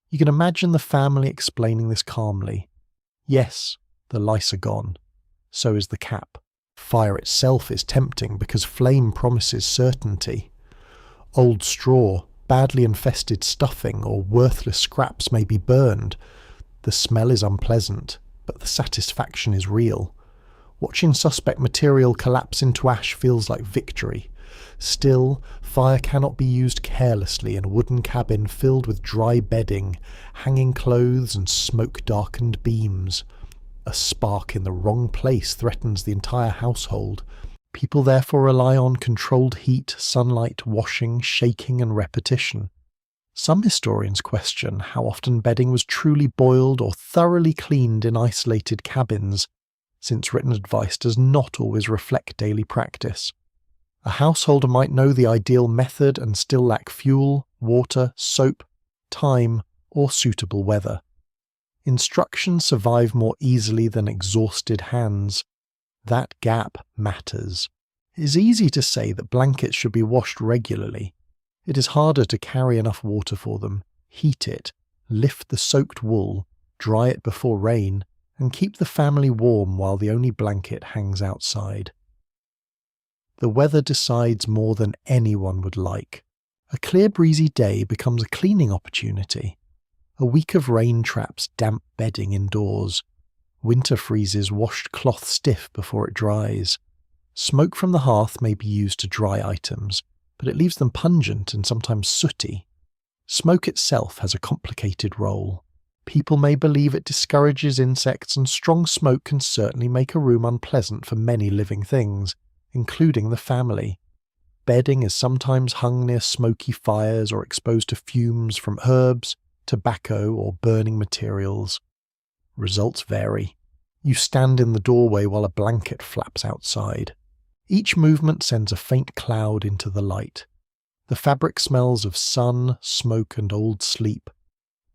You can imagine the family explaining this calmly. Yes, the lice are gone. So is the cap. Fire itself is tempting because flame promises certainty. Old straw, badly infested stuffing, or worthless scraps may be burned. The smell is unpleasant, but the satisfaction is real. Watching suspect material collapse into ash feels like victory. Still, fire cannot be used carelessly in a wooden cabin filled with dry bedding, hanging clothes and smoke-darkened beams. A spark in the wrong place threatens the entire household. People therefore rely on controlled heat, sunlight, washing, shaking and repetition. Some historians question how often bedding was truly boiled or thoroughly cleaned in isolated cabins, since written advice does not always reflect daily practice. A householder might know the ideal method and still lack fuel, water, soap, time, or suitable weather. Instructions survive more easily than exhausted hands. That gap matters. It is easy to say that blankets should be washed regularly. It is harder to carry enough water for them, heat it, lift the soaked wool, dry it before rain, and keep the family warm while the only blanket hangs outside. The weather decides more than anyone would like. A clear breezy day becomes a cleaning opportunity. A week of rain traps damp bedding indoors. Winter freezes washed cloth stiff before it dries. Smoke from the hearth may be used to dry items, but it leaves them pungent and sometimes sooty. Smoke itself has a complicated role. People may believe it discourages insects, and strong smoke can certainly make a room unpleasant for many living things, including the family. Bedding is sometimes hung near smoky fires or exposed to fumes from herbs, tobacco, or burning materials. Results vary. You stand in the doorway while a blanket flaps outside. Each movement sends a faint cloud into the light. The fabric smells of sun, smoke, and old sleep.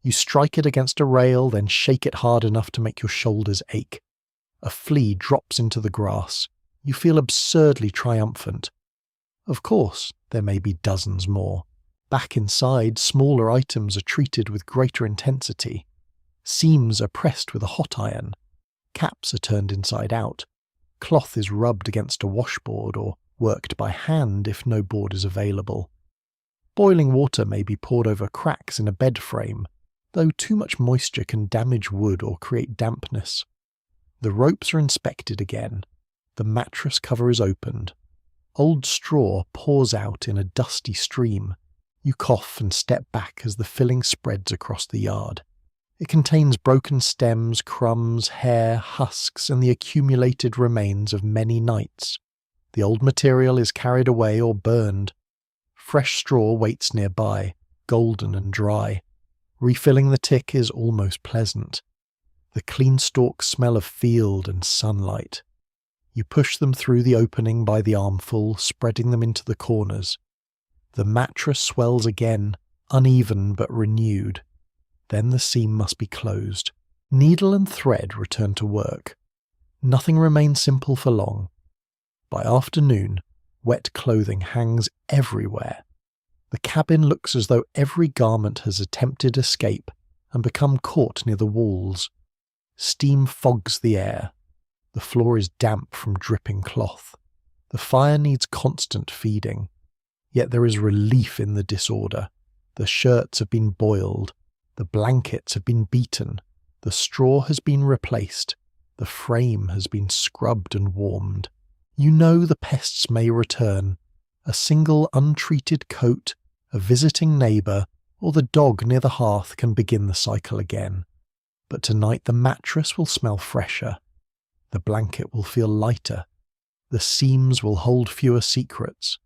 You strike it against a rail, then shake it hard enough to make your shoulders ache. A flea drops into the grass. You feel absurdly triumphant. Of course, there may be dozens more. Back inside, smaller items are treated with greater intensity. Seams are pressed with a hot iron. Caps are turned inside out. Cloth is rubbed against a washboard or worked by hand if no board is available. Boiling water may be poured over cracks in a bed frame, though too much moisture can damage wood or create dampness. The ropes are inspected again. The mattress cover is opened. Old straw pours out in a dusty stream. You cough and step back as the filling spreads across the yard. It contains broken stems, crumbs, hair, husks, and the accumulated remains of many nights. The old material is carried away or burned. Fresh straw waits nearby, golden and dry. Refilling the tick is almost pleasant. The clean stalks smell of field and sunlight. You push them through the opening by the armful, spreading them into the corners. The mattress swells again, uneven but renewed. Then the seam must be closed. Needle and thread return to work. Nothing remains simple for long. By afternoon, wet clothing hangs everywhere. The cabin looks as though every garment has attempted escape and become caught near the walls. Steam fogs the air. The floor is damp from dripping cloth. The fire needs constant feeding. Yet there is relief in the disorder. The shirts have been boiled. The blankets have been beaten. The straw has been replaced. The frame has been scrubbed and warmed. You know the pests may return. A single untreated coat, a visiting neighbour, or the dog near the hearth can begin the cycle again. But tonight the mattress will smell fresher. The blanket will feel lighter. The seams will hold fewer secrets.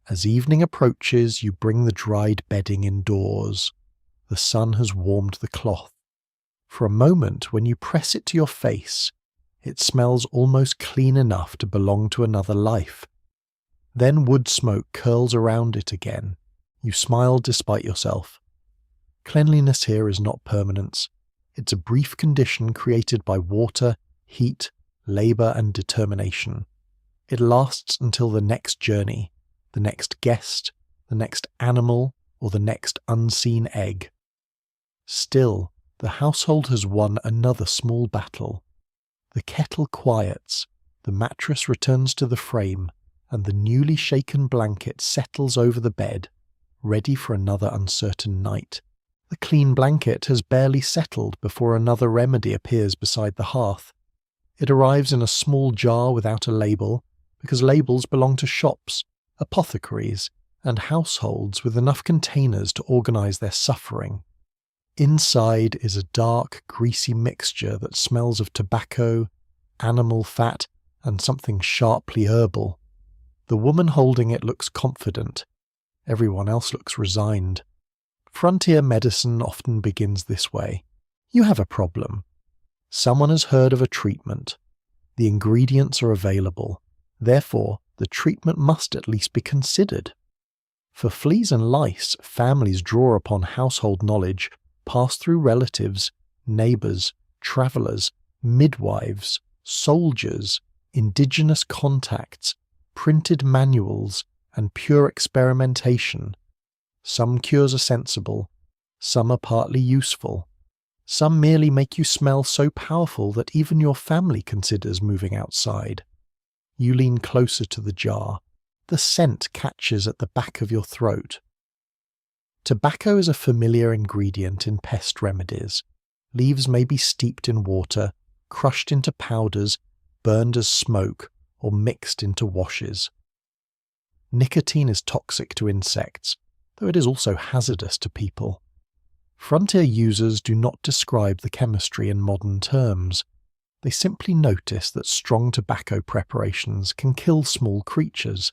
As evening approaches, you bring the dried bedding indoors. The sun has warmed the cloth. For a moment, when you press it to your face, it smells almost clean enough to belong to another life. Then wood smoke curls around it again. You smile despite yourself. Cleanliness here is not permanence. It's a brief condition created by water, heat, labour and determination. It lasts until the next journey, the next guest, the next animal, or the next unseen egg. Still, the household has won another small battle. The kettle quiets, the mattress returns to the frame, and the newly shaken blanket settles over the bed, ready for another uncertain night. The clean blanket has barely settled before another remedy appears beside the hearth. It arrives in a small jar without a label, because labels belong to shops, apothecaries, and households with enough containers to organise their suffering. Inside is a dark, greasy mixture that smells of tobacco, animal fat, and something sharply herbal. The woman holding it looks confident. Everyone else looks resigned. Frontier medicine often begins this way. You have a problem. Someone has heard of a treatment. The ingredients are available. Therefore, the treatment must at least be considered. For fleas and lice, families draw upon household knowledge passed through relatives, neighbours, travellers, midwives, soldiers, indigenous contacts, printed manuals, and pure experimentation. Some cures are sensible, some are partly useful, some merely make you smell so powerful that even your family considers moving outside. You lean closer to the jar. The scent catches at the back of your throat. Tobacco is a familiar ingredient in pest remedies. Leaves may be steeped in water, crushed into powders, burned as smoke, or mixed into washes. Nicotine is toxic to insects, though it is also hazardous to people. Frontier users do not describe the chemistry in modern terms. They simply notice that strong tobacco preparations can kill small creatures.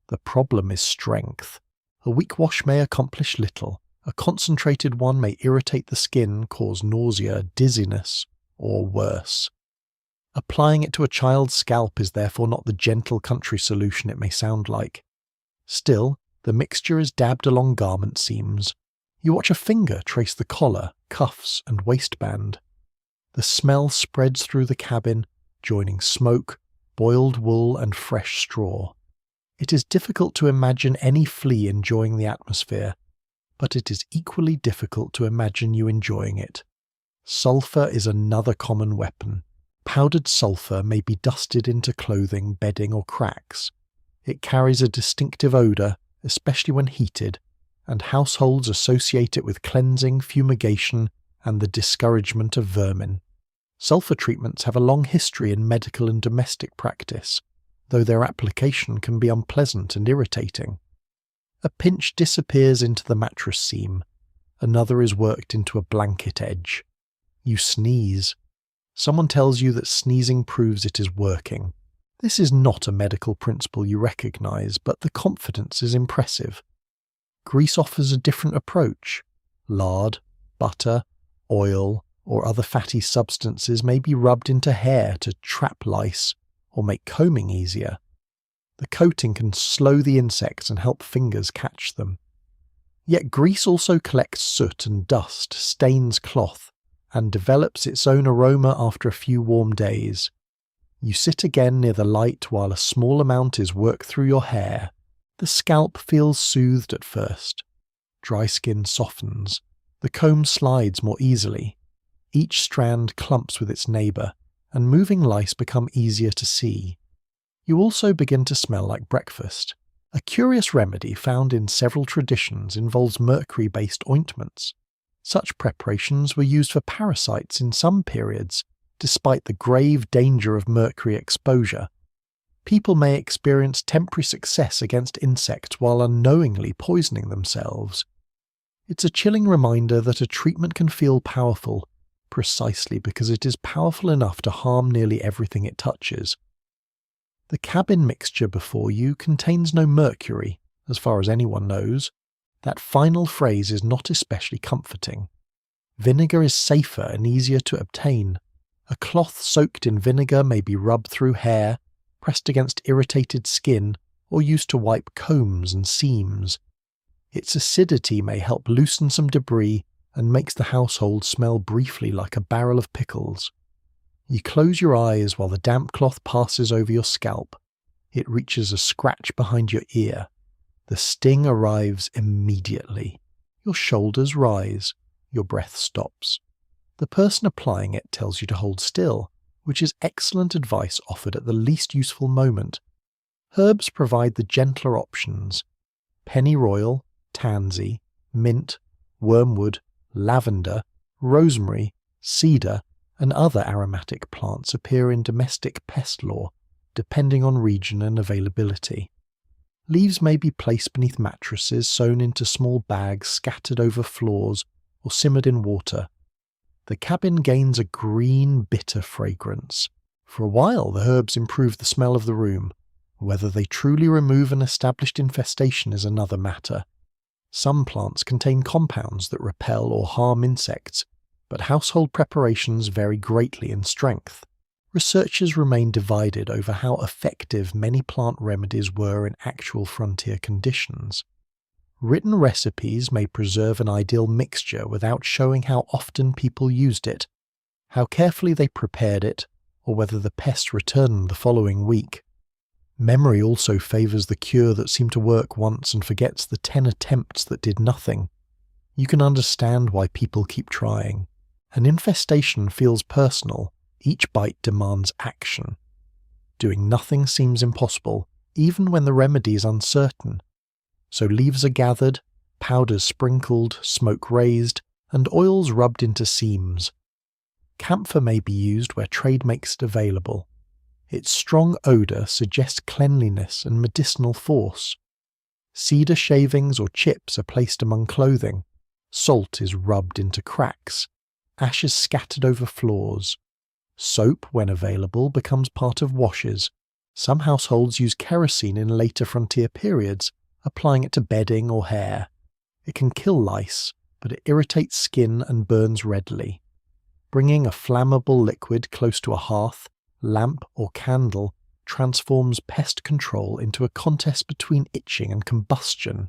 The problem is strength. A weak wash may accomplish little. A concentrated one may irritate the skin, cause nausea, dizziness, or worse. Applying it to a child's scalp is therefore not the gentle country solution it may sound like. Still, the mixture is dabbed along garment seams. You watch a finger trace the collar, cuffs, and waistband. The smell spreads through the cabin, joining smoke, boiled wool, and fresh straw. It is difficult to imagine any flea enjoying the atmosphere, but it is equally difficult to imagine you enjoying it. Sulphur is another common weapon. Powdered sulphur may be dusted into clothing, bedding, or cracks. It carries a distinctive odour, especially when heated, and households associate it with cleansing, fumigation, and the discouragement of vermin. Sulphur treatments have a long history in medical and domestic practice, though their application can be unpleasant and irritating. A pinch disappears into the mattress seam. Another is worked into a blanket edge. You sneeze. Someone tells you that sneezing proves it is working. This is not a medical principle you recognise, but the confidence is impressive. Grease offers a different approach. Lard, butter, oil, or other fatty substances may be rubbed into hair to trap lice or make combing easier. The coating can slow the insects and help fingers catch them. Yet grease also collects soot and dust, stains cloth, and develops its own aroma after a few warm days. You sit again near the light while a small amount is worked through your hair. The scalp feels soothed at first. Dry skin softens. The comb slides more easily. Each strand clumps with its neighbour, and moving lice become easier to see. You also begin to smell like breakfast. A curious remedy found in several traditions involves mercury-based ointments. Such preparations were used for parasites in some periods, despite the grave danger of mercury exposure. People may experience temporary success against insects while unknowingly poisoning themselves. It's a chilling reminder that a treatment can feel powerful, precisely because it is powerful enough to harm nearly everything it touches. The cabin mixture before you contains no mercury, as far as anyone knows. That final phrase is not especially comforting. Vinegar is safer and easier to obtain. A cloth soaked in vinegar may be rubbed through hair, pressed against irritated skin, or used to wipe combs and seams. Its acidity may help loosen some debris and makes the household smell briefly like a barrel of pickles. You close your eyes while the damp cloth passes over your scalp. It reaches a scratch behind your ear. The sting arrives immediately. Your shoulders rise. Your breath stops. The person applying it tells you to hold still, which is excellent advice offered at the least useful moment. Herbs provide the gentler options. Pennyroyal, tansy, mint, wormwood, lavender, rosemary, cedar, and other aromatic plants appear in domestic pest lore, depending on region and availability. Leaves may be placed beneath mattresses sewn into small bags scattered over floors or simmered in water. The cabin gains a green, bitter fragrance. For a while, the herbs improve the smell of the room. Whether they truly remove an established infestation is another matter. Some plants contain compounds that repel or harm insects, but household preparations vary greatly in strength. Researchers remain divided over how effective many plant remedies were in actual frontier conditions. Written recipes may preserve an ideal mixture without showing how often people used it, how carefully they prepared it, or whether the pest returned the following week. Memory also favours the cure that seemed to work once and forgets the 10 attempts that did nothing. You can understand why people keep trying. An infestation feels personal. Each bite demands action. Doing nothing seems impossible, even when the remedy is uncertain. So leaves are gathered, powders sprinkled, smoke raised, and oils rubbed into seams. Camphor may be used where trade makes it available. Its strong odour suggests cleanliness and medicinal force. Cedar shavings or chips are placed among clothing. Salt is rubbed into cracks. Ashes scattered over floors. Soap, when available, becomes part of washes. Some households use kerosene in later frontier periods, applying it to bedding or hair. It can kill lice, but it irritates skin and burns readily. Bringing a flammable liquid close to a hearth, lamp, or candle transforms pest control into a contest between itching and combustion.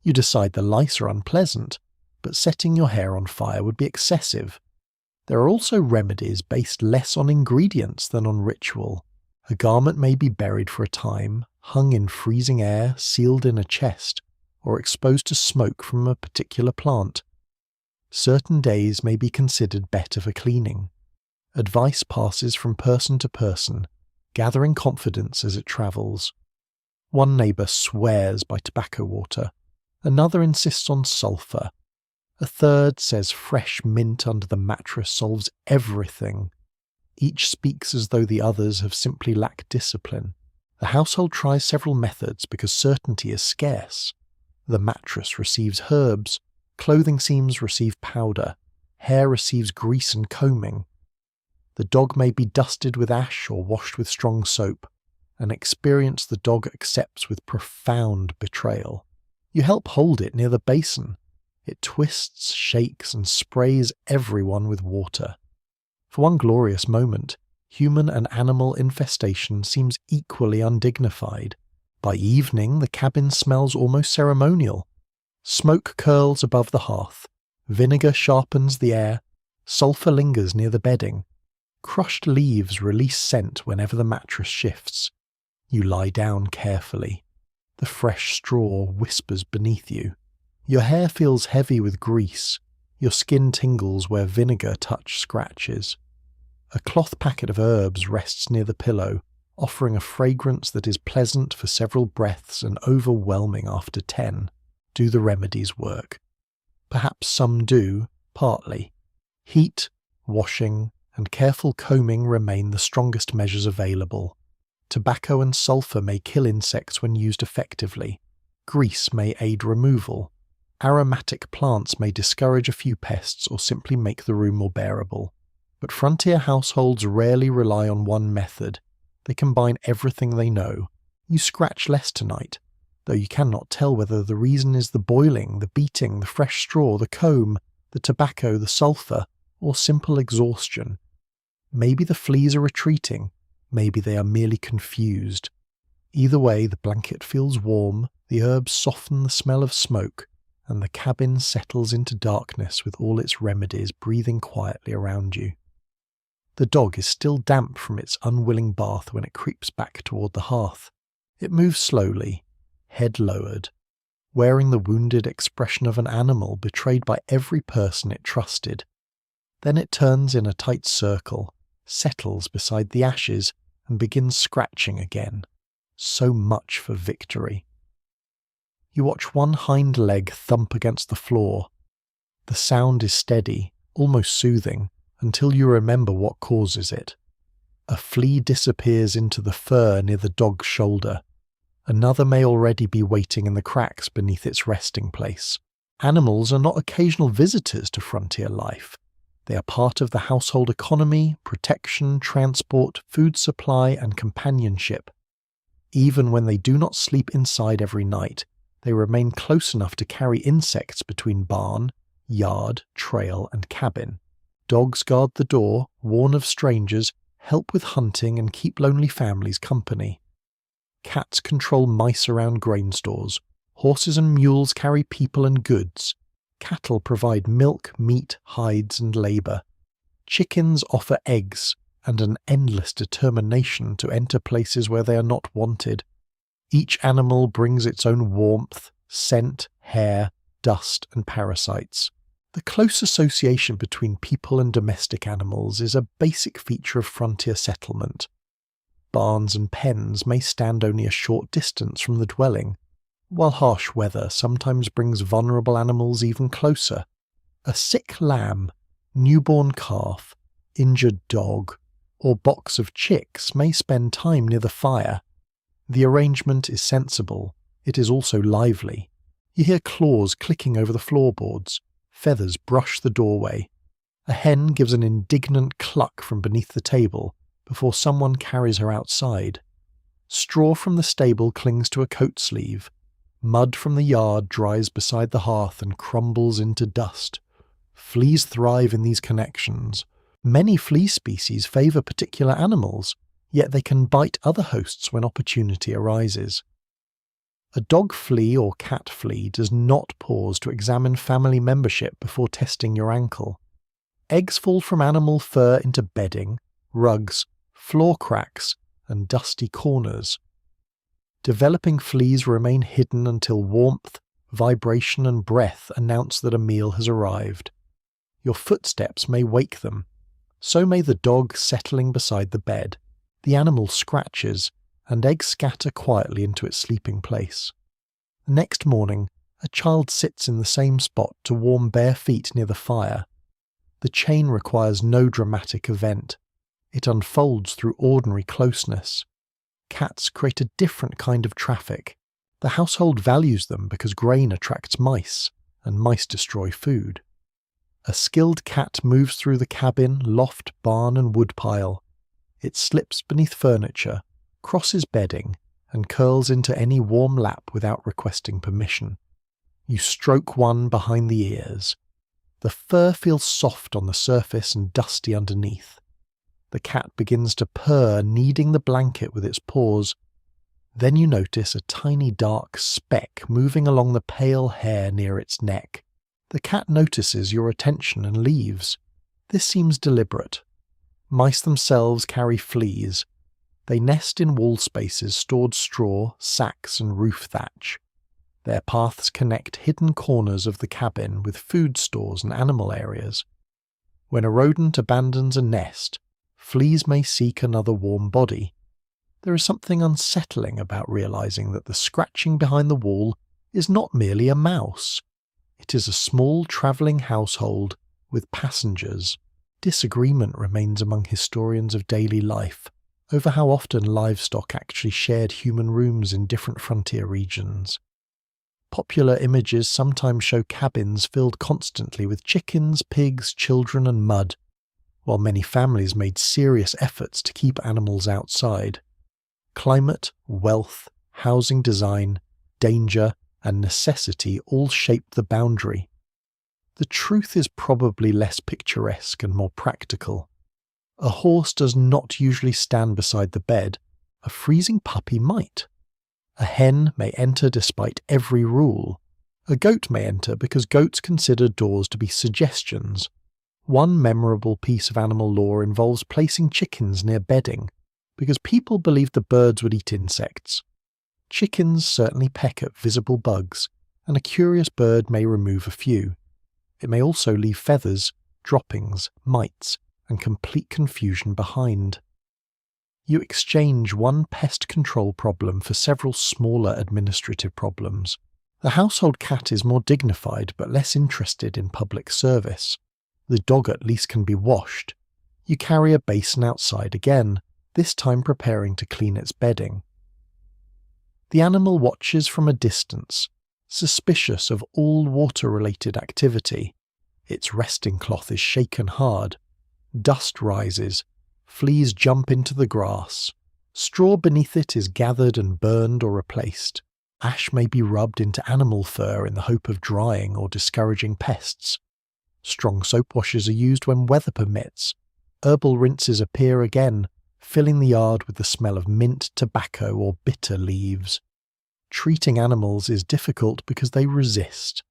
You decide the lice are unpleasant, but setting your hair on fire would be excessive. There are also remedies based less on ingredients than on ritual. A garment may be buried for a time, hung in freezing air, sealed in a chest, or exposed to smoke from a particular plant. Certain days may be considered better for cleaning. Advice passes from person to person, gathering confidence as it travels. One neighbour swears by tobacco water. Another insists on sulphur. A third says fresh mint under the mattress solves everything. Each speaks as though the others have simply lacked discipline. The household tries several methods because certainty is scarce. The mattress receives herbs, clothing seams receive powder, hair receives grease and combing. The dog may be dusted with ash or washed with strong soap, an experience the dog accepts with profound betrayal. You help hold it near the basin. It twists, shakes, and sprays everyone with water. For one glorious moment, human and animal infestation seems equally undignified. By evening, the cabin smells almost ceremonial. Smoke curls above the hearth. Vinegar sharpens the air. Sulphur lingers near the bedding. Crushed leaves release scent whenever the mattress shifts. You lie down carefully. The fresh straw whispers beneath you. Your hair feels heavy with grease. Your skin tingles where vinegar touch scratches. A cloth packet of herbs rests near the pillow, offering a fragrance that is pleasant for several breaths and overwhelming after 10. Do the remedies work? Perhaps some do, partly. Heat, washing, and careful combing remain the strongest measures available. Tobacco and sulphur may kill insects when used effectively. Grease may aid removal. Aromatic plants may discourage a few pests or simply make the room more bearable. But frontier households rarely rely on one method. They combine everything they know. You scratch less tonight, though you cannot tell whether the reason is the boiling, the beating, the fresh straw, the comb, the tobacco, the sulphur, or simple exhaustion. Maybe the fleas are retreating. Maybe they are merely confused. Either way, the blanket feels warm, the herbs soften the smell of smoke, and the cabin settles into darkness with all its remedies breathing quietly around you. The dog is still damp from its unwilling bath when it creeps back toward the hearth. It moves slowly, head lowered, wearing the wounded expression of an animal betrayed by every person it trusted. Then it turns in a tight circle, settles beside the ashes, and begins scratching again. So much for victory. You watch one hind leg thump against the floor. The sound is steady, almost soothing, until you remember what causes it. A flea disappears into the fur near the dog's shoulder. Another may already be waiting in the cracks beneath its resting place. Animals are not occasional visitors to frontier life. They are part of the household economy, protection, transport, food supply, and companionship. Even when they do not sleep inside every night, they remain close enough to carry insects between barn, yard, trail, and cabin. Dogs guard the door, warn of strangers, help with hunting, and keep lonely families company. Cats control mice around grain stores. Horses and mules carry people and goods. Cattle provide milk, meat, hides, and labour. Chickens offer eggs and an endless determination to enter places where they are not wanted. Each animal brings its own warmth, scent, hair, dust, and parasites. The close association between people and domestic animals is a basic feature of frontier settlement. Barns and pens may stand only a short distance from the dwelling, while harsh weather sometimes brings vulnerable animals even closer. A sick lamb, newborn calf, injured dog, or box of chicks may spend time near the fire. The arrangement is sensible. It is also lively. You hear claws clicking over the floorboards. Feathers brush the doorway. A hen gives an indignant cluck from beneath the table before someone carries her outside. Straw from the stable clings to a coat sleeve. Mud from the yard dries beside the hearth and crumbles into dust. Fleas thrive in these connections. Many flea species favour particular animals, yet they can bite other hosts when opportunity arises. A dog flea or cat flea does not pause to examine family membership before testing your ankle. Eggs fall from animal fur into bedding, rugs, floor cracks, and dusty corners. Developing fleas remain hidden until warmth, vibration, and breath announce that a meal has arrived. Your footsteps may wake them. So may the dog settling beside the bed. The animal scratches, and eggs scatter quietly into its sleeping place. The next morning, a child sits in the same spot to warm bare feet near the fire. The chain requires no dramatic event. It unfolds through ordinary closeness. Cats create a different kind of traffic. The household values them because grain attracts mice, and mice destroy food. A skilled cat moves through the cabin, loft, barn, and woodpile. It slips beneath furniture, crosses bedding, and curls into any warm lap without requesting permission. You stroke one behind the ears. The fur feels soft on the surface and dusty underneath. The cat begins to purr, kneading the blanket with its paws. Then you notice a tiny dark speck moving along the pale hair near its neck. The cat notices your attention and leaves. This seems deliberate. Mice themselves carry fleas. They nest in wall spaces, stored straw, sacks, and roof thatch. Their paths connect hidden corners of the cabin with food stores and animal areas. When a rodent abandons a nest, fleas may seek another warm body. There is something unsettling about realizing that the scratching behind the wall is not merely a mouse. It is a small travelling household with passengers. Disagreement remains among historians of daily life over how often livestock actually shared human rooms in different frontier regions. Popular images sometimes show cabins filled constantly with chickens, pigs, children, and mud, while many families made serious efforts to keep animals outside. Climate, wealth, housing design, danger, and necessity all shaped the boundary. The truth is probably less picturesque and more practical. A horse does not usually stand beside the bed. A freezing puppy might. A hen may enter despite every rule. A goat may enter because goats consider doors to be suggestions. One memorable piece of animal lore involves placing chickens near bedding, because people believed the birds would eat insects. Chickens certainly peck at visible bugs, and a curious bird may remove a few. It may also leave feathers, droppings, mites, and complete confusion behind. You exchange one pest control problem for several smaller administrative problems. The household cat is more dignified but less interested in public service. The dog at least can be washed. You carry a basin outside again, this time preparing to clean its bedding. The animal watches from a distance, suspicious of all water-related activity. Its resting cloth is shaken hard. Dust rises. Fleas jump into the grass. Straw beneath it is gathered and burned or replaced. Ash may be rubbed into animal fur in the hope of drying or discouraging pests. Strong soap washes are used when weather permits. Herbal rinses appear again, filling the yard with the smell of mint, tobacco, or bitter leaves. Treating animals is difficult because they resist.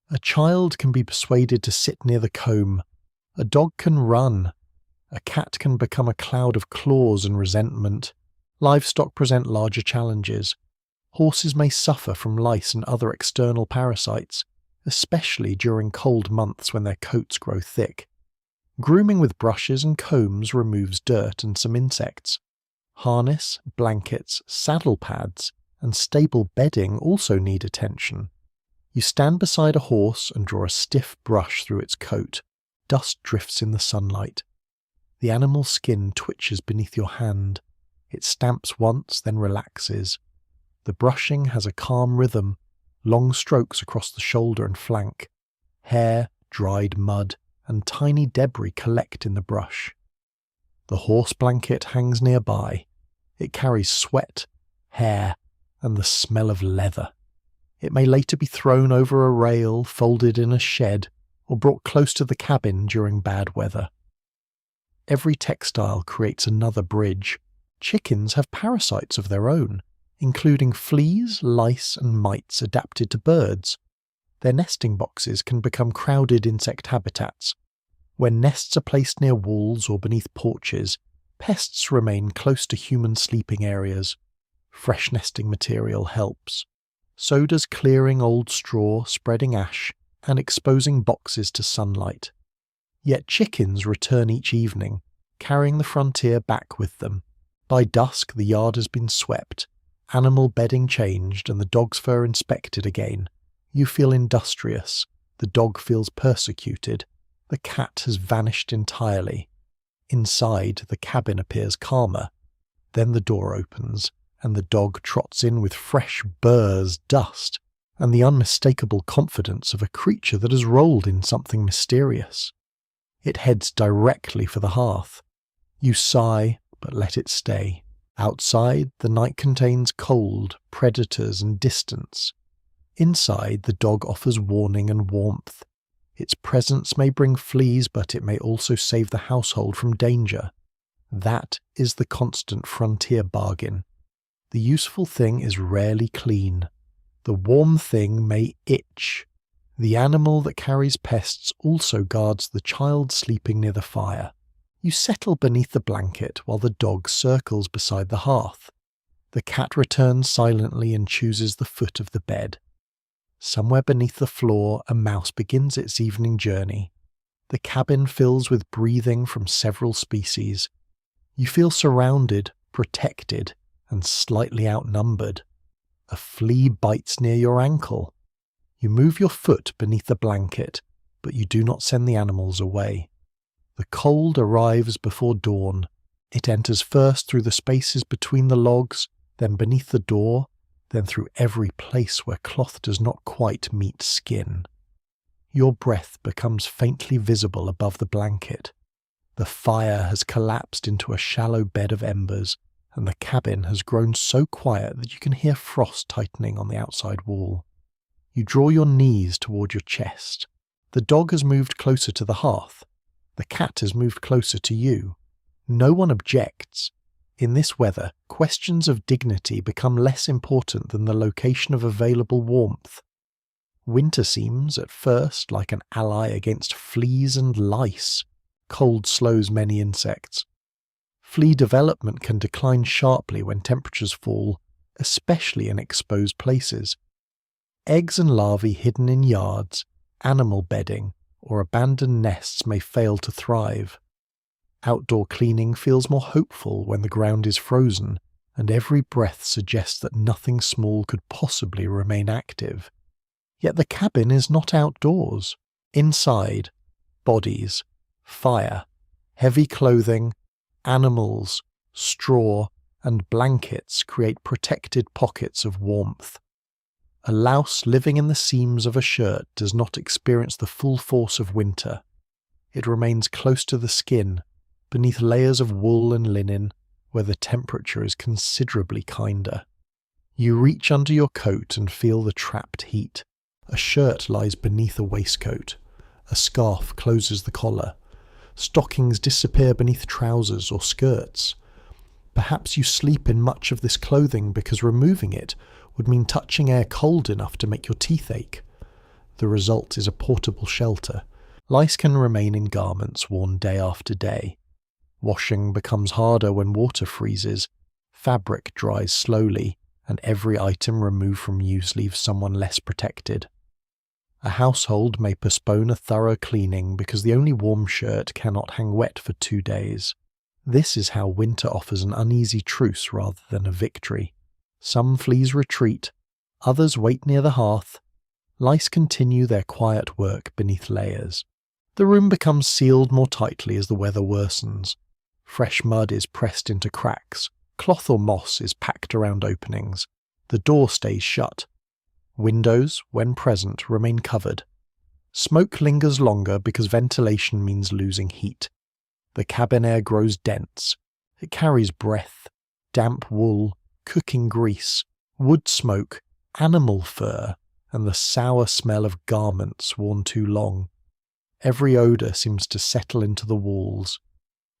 A child can be persuaded to sit near the comb. A dog can run. A cat can become a cloud of claws and resentment. Livestock present larger challenges. Horses may suffer from lice and other external parasites, especially during cold months when their coats grow thick. Grooming with brushes and combs removes dirt and some insects. Harness, blankets, saddle pads, and stable bedding also need attention. You stand beside a horse and draw a stiff brush through its coat. Dust drifts in the sunlight. The animal's skin twitches beneath your hand. It stamps once, then relaxes. The brushing has a calm rhythm, long strokes across the shoulder and flank. Hair, dried mud, and tiny debris collect in the brush. The horse blanket hangs nearby. It carries sweat, hair, and the smell of leather. It may later be thrown over a rail, folded in a shed, or brought close to the cabin during bad weather. Every textile creates another bridge. Chickens have parasites of their own, including fleas, lice, and mites adapted to birds. Their nesting boxes can become crowded insect habitats. When nests are placed near walls or beneath porches, pests remain close to human sleeping areas. Fresh nesting material helps. So does clearing old straw, spreading ash, and exposing boxes to sunlight. Yet chickens return each evening, carrying the frontier back with them. By dusk the yard has been swept, animal bedding changed, and the dog's fur inspected again. You feel industrious. The dog feels persecuted. The cat has vanished entirely. Inside, the cabin appears calmer. Then the door opens, and the dog trots in with fresh burrs, dust, and the unmistakable confidence of a creature that has rolled in something mysterious. It heads directly for the hearth. You sigh, but let it stay. Outside, the night contains cold, predators, and distance. Inside, the dog offers warning and warmth. Its presence may bring fleas, but it may also save the household from danger. That is the constant frontier bargain. The useful thing is rarely clean. The warm thing may itch. The animal that carries pests also guards the child sleeping near the fire. You settle beneath the blanket while the dog circles beside the hearth. The cat returns silently and chooses the foot of the bed. Somewhere beneath the floor, a mouse begins its evening journey. The cabin fills with breathing from several species. You feel surrounded, protected, and slightly outnumbered. A flea bites near your ankle. You move your foot beneath the blanket, but you do not send the animals away. The cold arrives before dawn. It enters first through the spaces between the logs, then beneath the door, then through every place where cloth does not quite meet skin. Your breath becomes faintly visible above the blanket. The fire has collapsed into a shallow bed of embers, and the cabin has grown so quiet that you can hear frost tightening on the outside wall. You draw your knees toward your chest. The dog has moved closer to the hearth. The cat has moved closer to you. No one objects. In this weather, questions of dignity become less important than the location of available warmth. Winter seems, at first, like an ally against fleas and lice. Cold slows many insects. Flea development can decline sharply when temperatures fall, especially in exposed places. Eggs and larvae hidden in yards, animal bedding, or abandoned nests may fail to thrive. Outdoor cleaning feels more hopeful when the ground is frozen, and every breath suggests that nothing small could possibly remain active. Yet the cabin is not outdoors. Inside, bodies, fire, heavy clothing, animals, straw, and blankets create protected pockets of warmth. A louse living in the seams of a shirt does not experience the full force of winter. It remains close to the skin, beneath layers of wool and linen, where the temperature is considerably kinder. You reach under your coat and feel the trapped heat. A shirt lies beneath a waistcoat. A scarf closes the collar. Stockings disappear beneath trousers or skirts. Perhaps you sleep in much of this clothing because removing it would mean touching air cold enough to make your teeth ache. The result is a portable shelter. Lice can remain in garments worn day after day. Washing becomes harder when water freezes. Fabric dries slowly, and every item removed from use leaves someone less protected. A household may postpone a thorough cleaning because the only warm shirt cannot hang wet for 2 days. This is how winter offers an uneasy truce rather than a victory. Some fleas retreat, others wait near the hearth. Lice continue their quiet work beneath layers. The room becomes sealed more tightly as the weather worsens. Fresh mud is pressed into cracks. Cloth or moss is packed around openings. The door stays shut. Windows, when present, remain covered. Smoke lingers longer because ventilation means losing heat. The cabin air grows dense. It carries breath, damp wool, cooking grease, wood smoke, animal fur, and the sour smell of garments worn too long. Every odour seems to settle into the walls.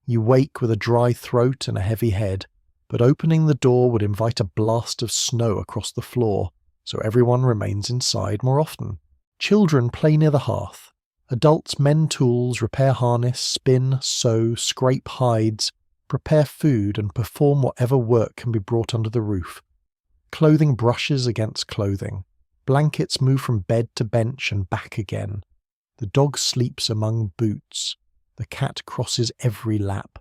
You wake with a dry throat and a heavy head, but opening the door would invite a blast of snow across the floor, so everyone remains inside more often. Children play near the hearth. Adults mend tools, repair harness, spin, sew, scrape hides, prepare food, and perform whatever work can be brought under the roof. Clothing brushes against clothing. Blankets move from bed to bench and back again. The dog sleeps among boots. The cat crosses every lap.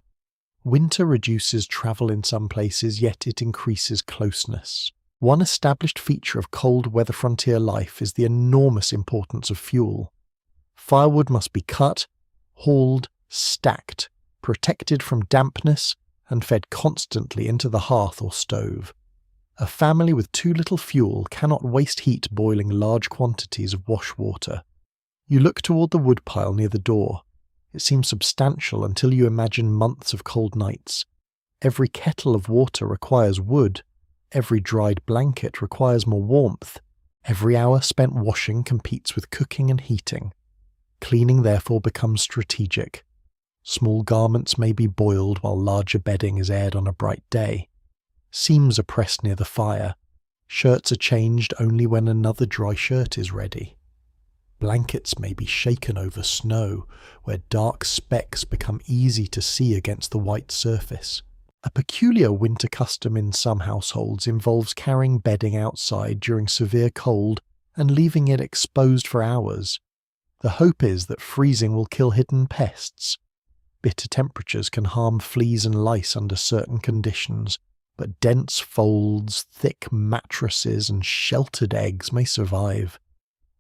Winter reduces travel in some places, yet it increases closeness. One established feature of cold weather frontier life is the enormous importance of fuel. Firewood must be cut, hauled, stacked, protected from dampness, and fed constantly into the hearth or stove. A family with too little fuel cannot waste heat boiling large quantities of wash water. You look toward the woodpile near the door. It seems substantial until you imagine months of cold nights. Every kettle of water requires wood. Every dried blanket requires more warmth. Every hour spent washing competes with cooking and heating. Cleaning therefore becomes strategic. Small garments may be boiled while larger bedding is aired on a bright day. Seams are pressed near the fire. Shirts are changed only when another dry shirt is ready. Blankets may be shaken over snow, where dark specks become easy to see against the white surface. A peculiar winter custom in some households involves carrying bedding outside during severe cold and leaving it exposed for hours. The hope is that freezing will kill hidden pests. Bitter temperatures can harm fleas and lice under certain conditions, but dense folds, thick mattresses, and sheltered eggs may survive.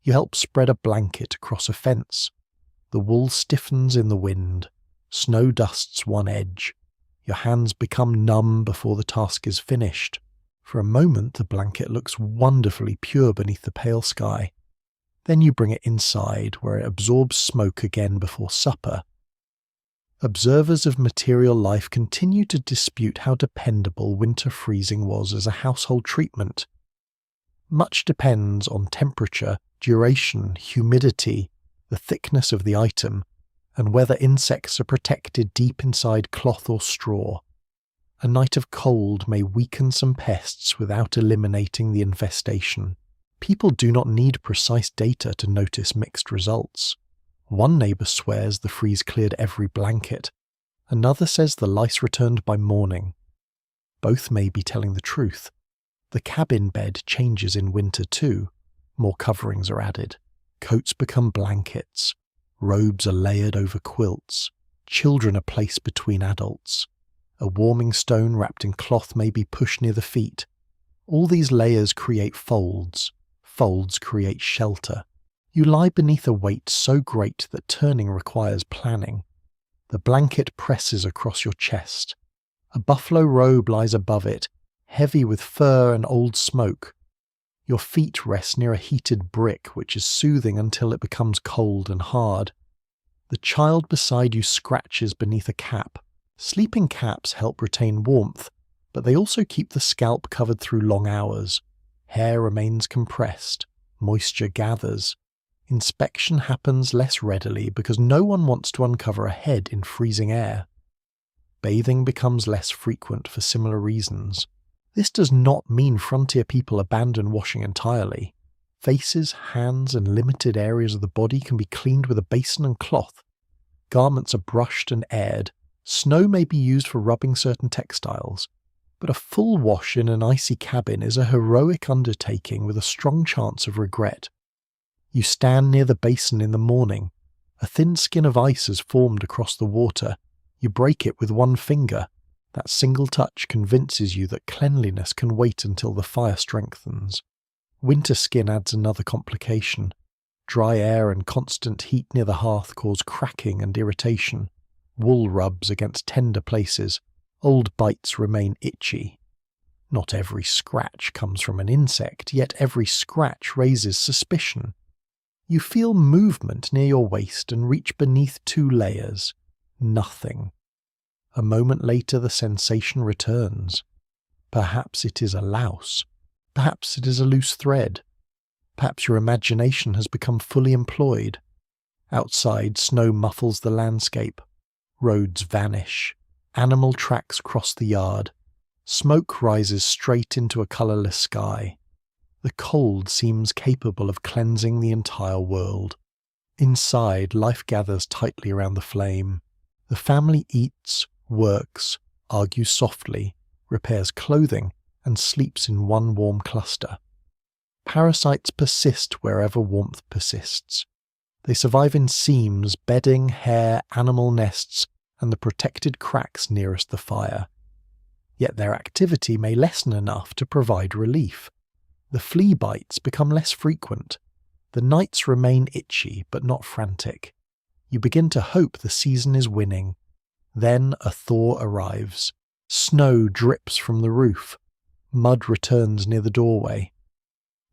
You help spread a blanket across a fence. The wool stiffens in the wind. Snow dusts one edge. Your hands become numb before the task is finished. For a moment the blanket looks wonderfully pure beneath the pale sky. Then you bring it inside, where it absorbs smoke again before supper. Observers of material life continue to dispute how dependable winter freezing was as a household treatment. Much depends on temperature, duration, humidity, the thickness of the item, and whether insects are protected deep inside cloth or straw. A night of cold may weaken some pests without eliminating the infestation. People do not need precise data to notice mixed results. One neighbour swears the fleas cleared every blanket. Another says the lice returned by morning. Both may be telling the truth. The cabin bed changes in winter too. More coverings are added. Coats become blankets. Robes are layered over quilts. Children are placed between adults. A warming stone wrapped in cloth may be pushed near the feet. All these layers create folds. Folds create shelter. You lie beneath a weight so great that turning requires planning. The blanket presses across your chest. A buffalo robe lies above it, heavy with fur and old smoke. Your feet rest near a heated brick which is soothing until it becomes cold and hard. The child beside you scratches beneath a cap. Sleeping caps help retain warmth, but they also keep the scalp covered through long hours. Hair remains compressed. Moisture gathers. Inspection happens less readily because no one wants to uncover a head in freezing air. Bathing becomes less frequent for similar reasons. This does not mean frontier people abandon washing entirely. Faces, hands, and limited areas of the body can be cleaned with a basin and cloth. Garments are brushed and aired. Snow may be used for rubbing certain textiles. But a full wash in an icy cabin is a heroic undertaking with a strong chance of regret. You stand near the basin in the morning. A thin skin of ice has formed across the water. You break it with one finger. That single touch convinces you that cleanliness can wait until the fire strengthens. Winter skin adds another complication. Dry air and constant heat near the hearth cause cracking and irritation. Wool rubs against tender places. Old bites remain itchy. Not every scratch comes from an insect, yet every scratch raises suspicion. You feel movement near your waist and reach beneath 2 layers. Nothing. A moment later the sensation returns. Perhaps it is a louse. Perhaps it is a loose thread. Perhaps your imagination has become fully employed. Outside, snow muffles the landscape. Roads vanish. Animal tracks cross the yard. Smoke rises straight into a colourless sky. The cold seems capable of cleansing the entire world. Inside, life gathers tightly around the flame. The family eats, works, argues softly, repairs clothing, and sleeps in one warm cluster. Parasites persist wherever warmth persists. They survive in seams, bedding, hair, animal nests, and the protected cracks nearest the fire. Yet their activity may lessen enough to provide relief. The flea bites become less frequent. The nights remain itchy but not frantic. You begin to hope the season is winning. Then a thaw arrives. Snow drips from the roof. Mud returns near the doorway.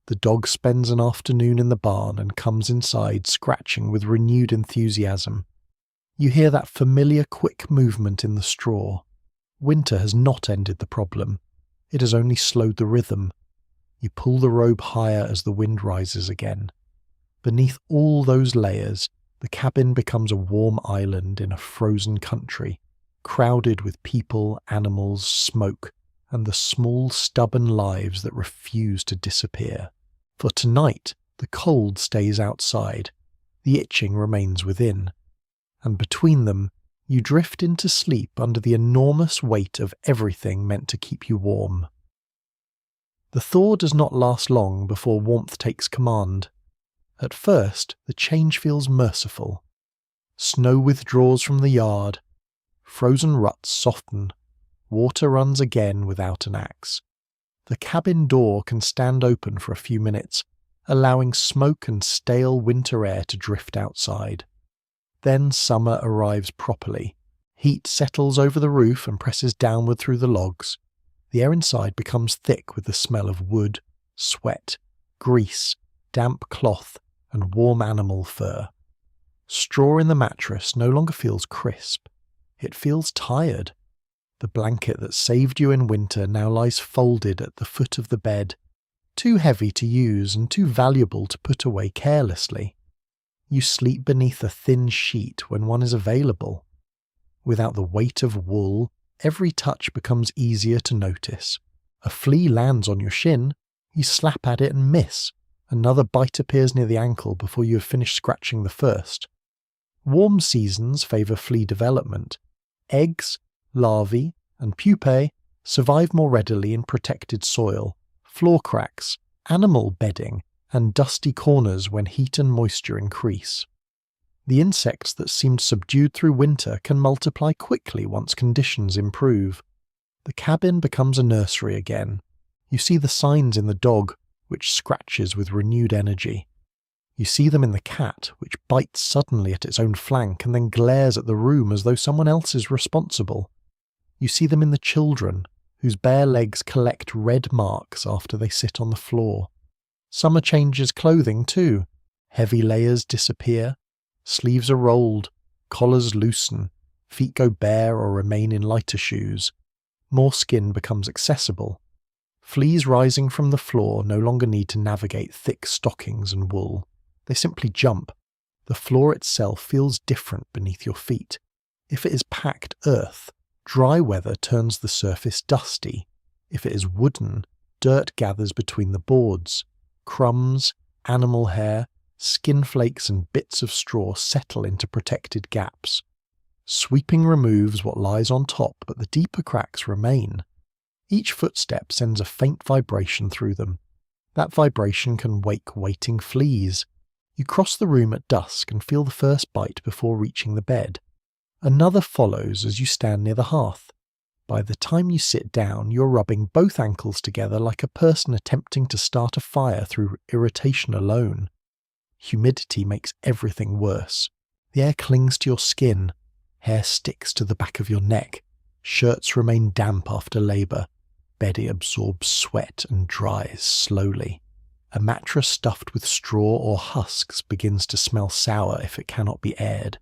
The dog spends an afternoon in the barn and comes inside scratching with renewed enthusiasm. You hear that familiar quick movement in the straw. Winter has not ended the problem. It has only slowed the rhythm. You pull the robe higher as the wind rises again. Beneath all those layers, the cabin becomes a warm island in a frozen country, crowded with people, animals, smoke, and the small, stubborn lives that refuse to disappear. For tonight, the cold stays outside. The itching remains within. And between them, you drift into sleep under the enormous weight of everything meant to keep you warm. The thaw does not last long before warmth takes command. At first, the change feels merciful. Snow withdraws from the yard. Frozen ruts soften. Water runs again without an axe. The cabin door can stand open for a few minutes, allowing smoke and stale winter air to drift outside. Then summer arrives properly. Heat settles over the roof and presses downward through the logs. The air inside becomes thick with the smell of wood, sweat, grease, damp cloth, and warm animal fur. Straw in the mattress no longer feels crisp. It feels tired. The blanket that saved you in winter now lies folded at the foot of the bed, too heavy to use and too valuable to put away carelessly. You sleep beneath a thin sheet when one is available. Without the weight of wool, every touch becomes easier to notice. A flea lands on your shin, you slap at it and miss. Another bite appears near the ankle before you have finished scratching the first. Warm seasons favour flea development. Eggs, larvae, and pupae survive more readily in protected soil, floor cracks, animal bedding, and dusty corners when heat and moisture increase. The insects that seemed subdued through winter can multiply quickly once conditions improve. The cabin becomes a nursery again. You see the signs in the dog, which scratches with renewed energy. You see them in the cat, which bites suddenly at its own flank and then glares at the room as though someone else is responsible. You see them in the children, whose bare legs collect red marks after they sit on the floor. Summer changes clothing too. Heavy layers disappear, sleeves are rolled, collars loosen, feet go bare or remain in lighter shoes. More skin becomes accessible. Fleas rising from the floor no longer need to navigate thick stockings and wool. They simply jump. The floor itself feels different beneath your feet. If it is packed earth, dry weather turns the surface dusty. If it is wooden, dirt gathers between the boards. Crumbs, animal hair, skin flakes and bits of straw settle into protected gaps. Sweeping removes what lies on top, but the deeper cracks remain. Each footstep sends a faint vibration through them. That vibration can wake waiting fleas. You cross the room at dusk and feel the first bite before reaching the bed. Another follows as you stand near the hearth. By the time you sit down, you're rubbing both ankles together like a person attempting to start a fire through irritation alone. Humidity makes everything worse. The air clings to your skin. Hair sticks to the back of your neck. Shirts remain damp after labour. Bedding absorbs sweat and dries slowly. A mattress stuffed with straw or husks begins to smell sour if it cannot be aired.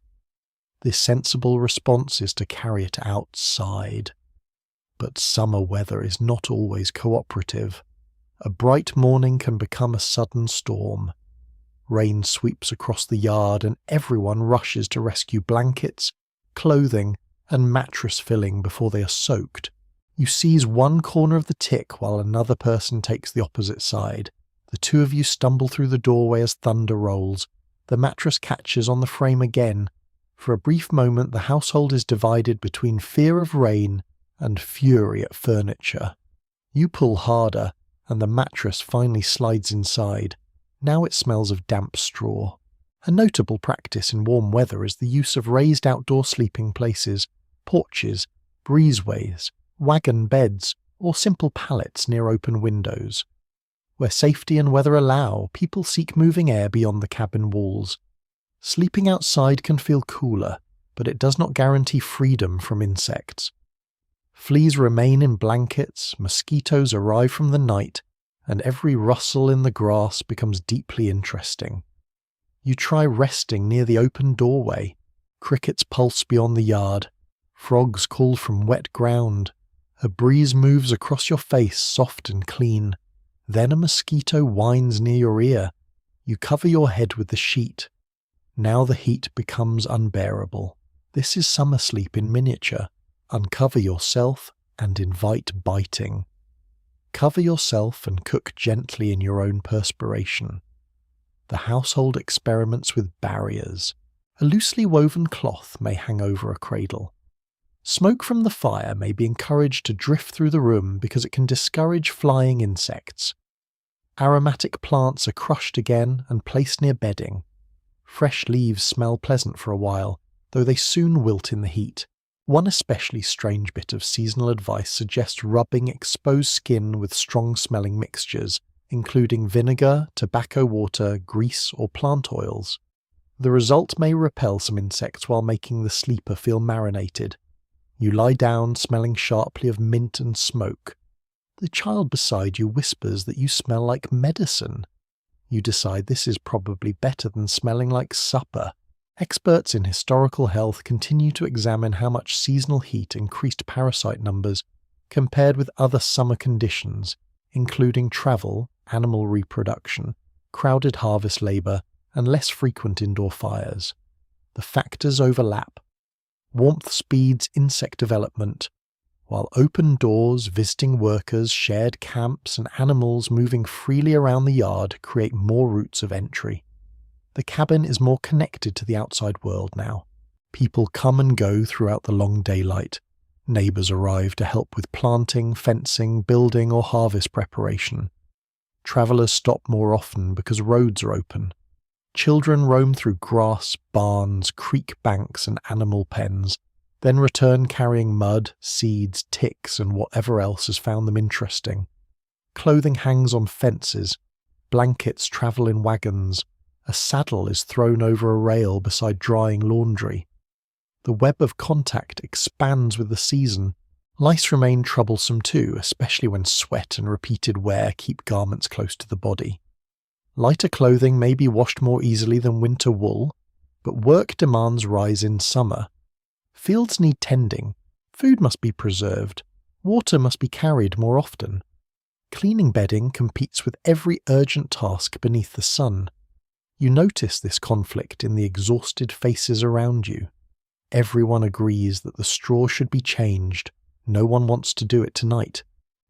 The sensible response is to carry it outside. But summer weather is not always cooperative. A bright morning can become a sudden storm. Rain sweeps across the yard and everyone rushes to rescue blankets, clothing, and mattress filling before they are soaked. You seize one corner of the tick while another person takes the opposite side. The two of you stumble through the doorway as thunder rolls. The mattress catches on the frame again. For a brief moment the household is divided between fear of rain and fury at furniture. You pull harder, and the mattress finally slides inside. Now it smells of damp straw. A notable practice in warm weather is the use of raised outdoor sleeping places, porches, breezeways, wagon beds, or simple pallets near open windows. Where safety and weather allow, people seek moving air beyond the cabin walls. Sleeping outside can feel cooler, but it does not guarantee freedom from insects. Fleas remain in blankets, mosquitoes arrive from the night, and every rustle in the grass becomes deeply interesting. You try resting near the open doorway. Crickets pulse beyond the yard. Frogs call from wet ground. A breeze moves across your face, soft and clean. Then a mosquito whines near your ear. You cover your head with the sheet. Now the heat becomes unbearable. This is summer sleep in miniature. Uncover yourself and invite biting. Cover yourself and cook gently in your own perspiration. The household experiments with barriers. A loosely woven cloth may hang over a cradle. Smoke from the fire may be encouraged to drift through the room because it can discourage flying insects. Aromatic plants are crushed again and placed near bedding. Fresh leaves smell pleasant for a while, though they soon wilt in the heat. One especially strange bit of seasonal advice suggests rubbing exposed skin with strong-smelling mixtures, including vinegar, tobacco water, grease, or plant oils. The result may repel some insects while making the sleeper feel marinated. You lie down smelling sharply of mint and smoke. The child beside you whispers that you smell like medicine. You decide this is probably better than smelling like supper. Experts in historical health continue to examine how much seasonal heat increased parasite numbers compared with other summer conditions, including travel, animal reproduction, crowded harvest labour, and less frequent indoor fires. The factors overlap. Warmth speeds insect development, while open doors, visiting workers, shared camps, and animals moving freely around the yard create more routes of entry. The cabin is more connected to the outside world now. People come and go throughout the long daylight. Neighbours arrive to help with planting, fencing, building, or harvest preparation. Travellers stop more often because roads are open. Children roam through grass, barns, creek banks, and animal pens, then return carrying mud, seeds, ticks, and whatever else has found them interesting. Clothing hangs on fences, blankets travel in wagons, a saddle is thrown over a rail beside drying laundry. The web of contact expands with the season. Lice remain troublesome too, especially when sweat and repeated wear keep garments close to the body. Lighter clothing may be washed more easily than winter wool, but work demands rise in summer. Fields need tending, food must be preserved, water must be carried more often. Cleaning bedding competes with every urgent task beneath the sun. You notice this conflict in the exhausted faces around you. Everyone agrees that the straw should be changed. No one wants to do it tonight.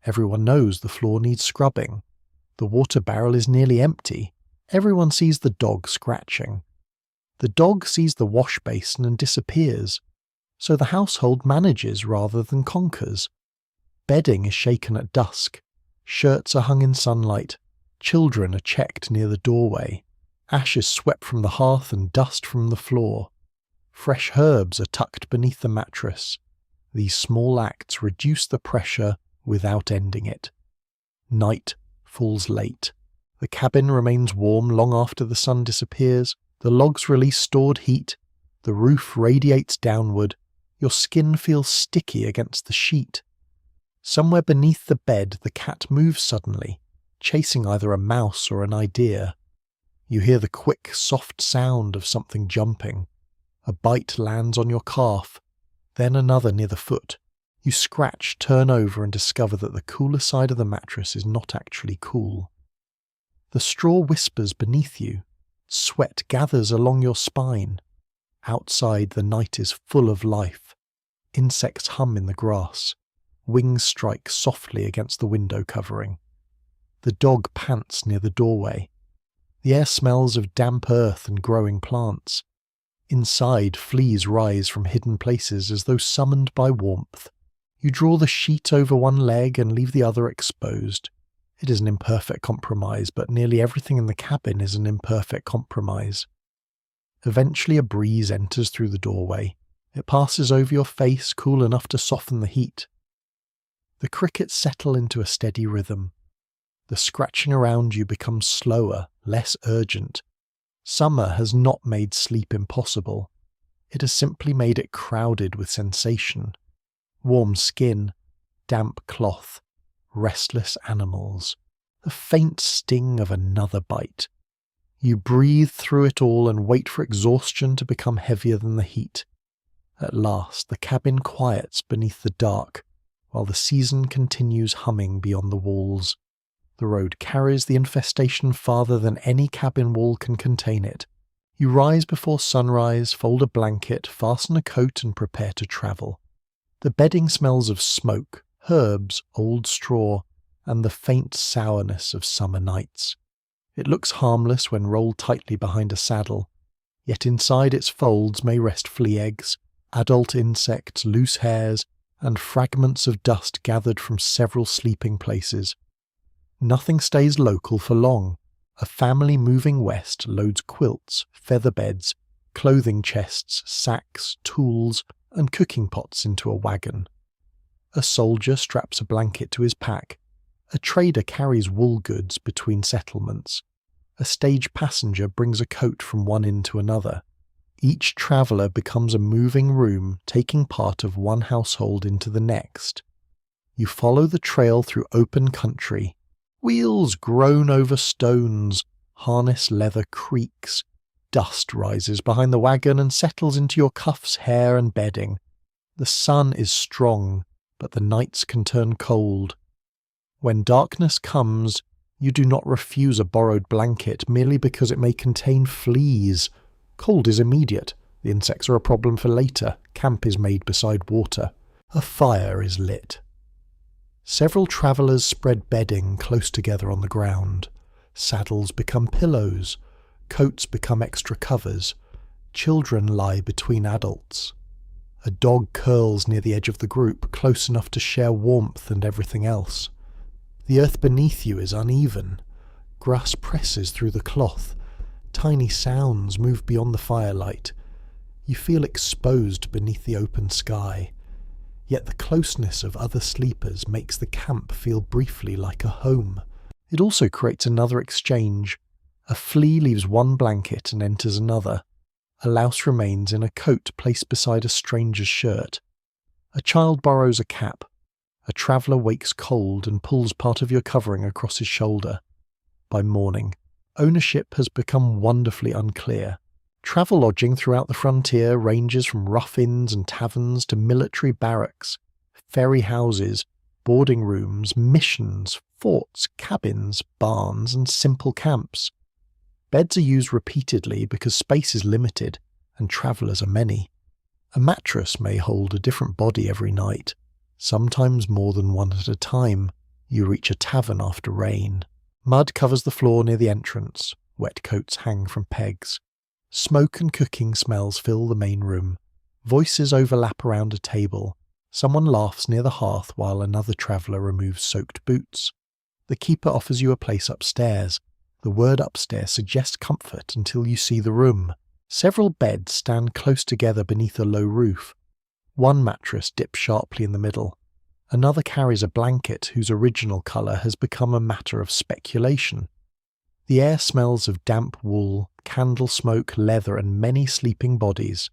Everyone knows the floor needs scrubbing. The water barrel is nearly empty. Everyone sees the dog scratching. The dog sees the wash basin and disappears. So the household manages rather than conquers. Bedding is shaken at dusk. Shirts are hung in sunlight. Children are checked near the doorway. Ashes swept from the hearth and dust from the floor. Fresh herbs are tucked beneath the mattress. These small acts reduce the pressure without ending it. Night falls late. The cabin remains warm long after the sun disappears. The logs release stored heat. The roof radiates downward. Your skin feels sticky against the sheet. Somewhere beneath the bed, the cat moves suddenly, chasing either a mouse or an idea. You hear the quick, soft sound of something jumping. A bite lands on your calf, then another near the foot. You scratch, turn over, and discover that the cooler side of the mattress is not actually cool. The straw whispers beneath you. Sweat gathers along your spine. Outside, the night is full of life. Insects hum in the grass. Wings strike softly against the window covering. The dog pants near the doorway. The air smells of damp earth and growing plants. Inside, fleas rise from hidden places as though summoned by warmth. You draw the sheet over one leg and leave the other exposed. It is an imperfect compromise, but nearly everything in the cabin is an imperfect compromise. Eventually a breeze enters through the doorway. It passes over your face, cool enough to soften the heat. The crickets settle into a steady rhythm. The scratching around you becomes slower, less urgent. Summer has not made sleep impossible. It has simply made it crowded with sensation. Warm skin, damp cloth, restless animals, the faint sting of another bite. You breathe through it all and wait for exhaustion to become heavier than the heat. At last, the cabin quiets beneath the dark, while the season continues humming beyond the walls. The road carries the infestation farther than any cabin wall can contain it. You rise before sunrise, fold a blanket, fasten a coat, and prepare to travel. The bedding smells of smoke, herbs, old straw, and the faint sourness of summer nights. It looks harmless when rolled tightly behind a saddle, yet inside its folds may rest flea eggs, adult insects, loose hairs, and fragments of dust gathered from several sleeping places. Nothing stays local for long. A family moving west loads quilts, feather beds, clothing chests, sacks, tools, and cooking pots into a wagon. A soldier straps a blanket to his pack. A trader carries wool goods between settlements. A stage passenger brings a coat from one inn to another. Each traveller becomes a moving room, taking part of one household into the next. You follow the trail through open country. Wheels groan over stones, harness leather creaks. Dust rises behind the wagon and settles into your cuffs, hair, and bedding. The sun is strong, but the nights can turn cold. When darkness comes, you do not refuse a borrowed blanket merely because it may contain fleas. Cold is immediate. The insects are a problem for later. Camp is made beside water. A fire is lit. Several travellers spread bedding close together on the ground. Saddles become pillows. Coats become extra covers. Children lie between adults. A dog curls near the edge of the group, close enough to share warmth and everything else. The earth beneath you is uneven. Grass presses through the cloth. Tiny sounds move beyond the firelight. You feel exposed beneath the open sky. Yet the closeness of other sleepers makes the camp feel briefly like a home. It also creates another exchange. A flea leaves one blanket and enters another. A louse remains in a coat placed beside a stranger's shirt. A child borrows a cap. A traveller wakes cold and pulls part of your covering across his shoulder. By morning, ownership has become wonderfully unclear. Travel lodging throughout the frontier ranges from rough inns and taverns to military barracks, ferry houses, boarding rooms, missions, forts, cabins, barns, and simple camps. Beds are used repeatedly because space is limited and travellers are many. A mattress may hold a different body every night, sometimes more than one at a time. You reach a tavern after rain. Mud covers the floor near the entrance. Wet coats hang from pegs. Smoke and cooking smells fill the main room. Voices overlap around a table. Someone laughs near the hearth while another traveller removes soaked boots. The keeper offers you a place upstairs. The word upstairs suggests comfort until you see the room. Several beds stand close together beneath a low roof. One mattress dips sharply in the middle. Another carries a blanket whose original colour has become a matter of speculation. The air smells of damp wool, candle smoke, leather, and many sleeping bodies.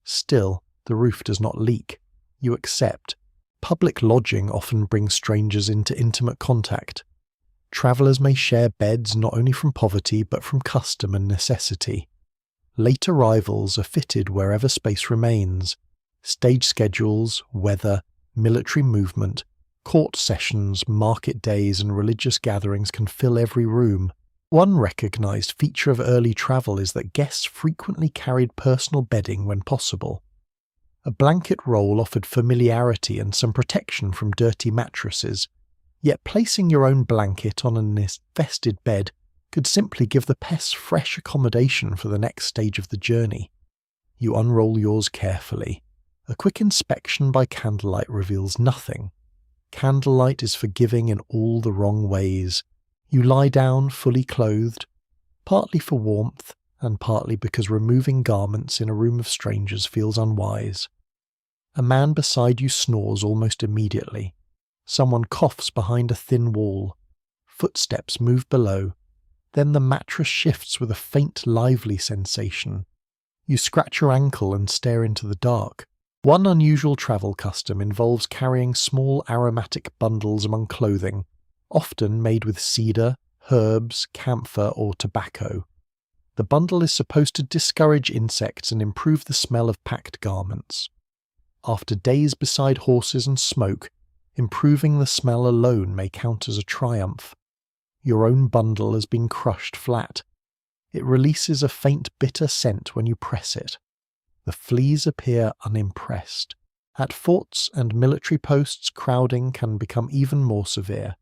Still, the roof does not leak. You accept. Public lodging often brings strangers into intimate contact. Travellers may share beds not only from poverty but from custom and necessity. Late arrivals are fitted wherever space remains. Stage schedules, weather, military movement, court sessions, market days, and religious gatherings can fill every room. One recognised feature of early travel is that guests frequently carried personal bedding when possible. A blanket roll offered familiarity and some protection from dirty mattresses, yet placing your own blanket on an infested bed could simply give the pests fresh accommodation for the next stage of the journey. You unroll yours carefully. A quick inspection by candlelight reveals nothing. Candlelight is forgiving in all the wrong ways. You lie down fully clothed, partly for warmth and partly because removing garments in a room of strangers feels unwise. A man beside you snores almost immediately. Someone coughs behind a thin wall. Footsteps move below. Then the mattress shifts with a faint, lively sensation. You scratch your ankle and stare into the dark. One unusual travel custom involves carrying small aromatic bundles among clothing, often made with cedar, herbs, camphor, or tobacco. The bundle is supposed to discourage insects and improve the smell of packed garments. After days beside horses and smoke, improving the smell alone may count as a triumph. Your own bundle has been crushed flat. It releases a faint bitter scent when you press it. The fleas appear unimpressed. At forts and military posts, crowding can become even more severe.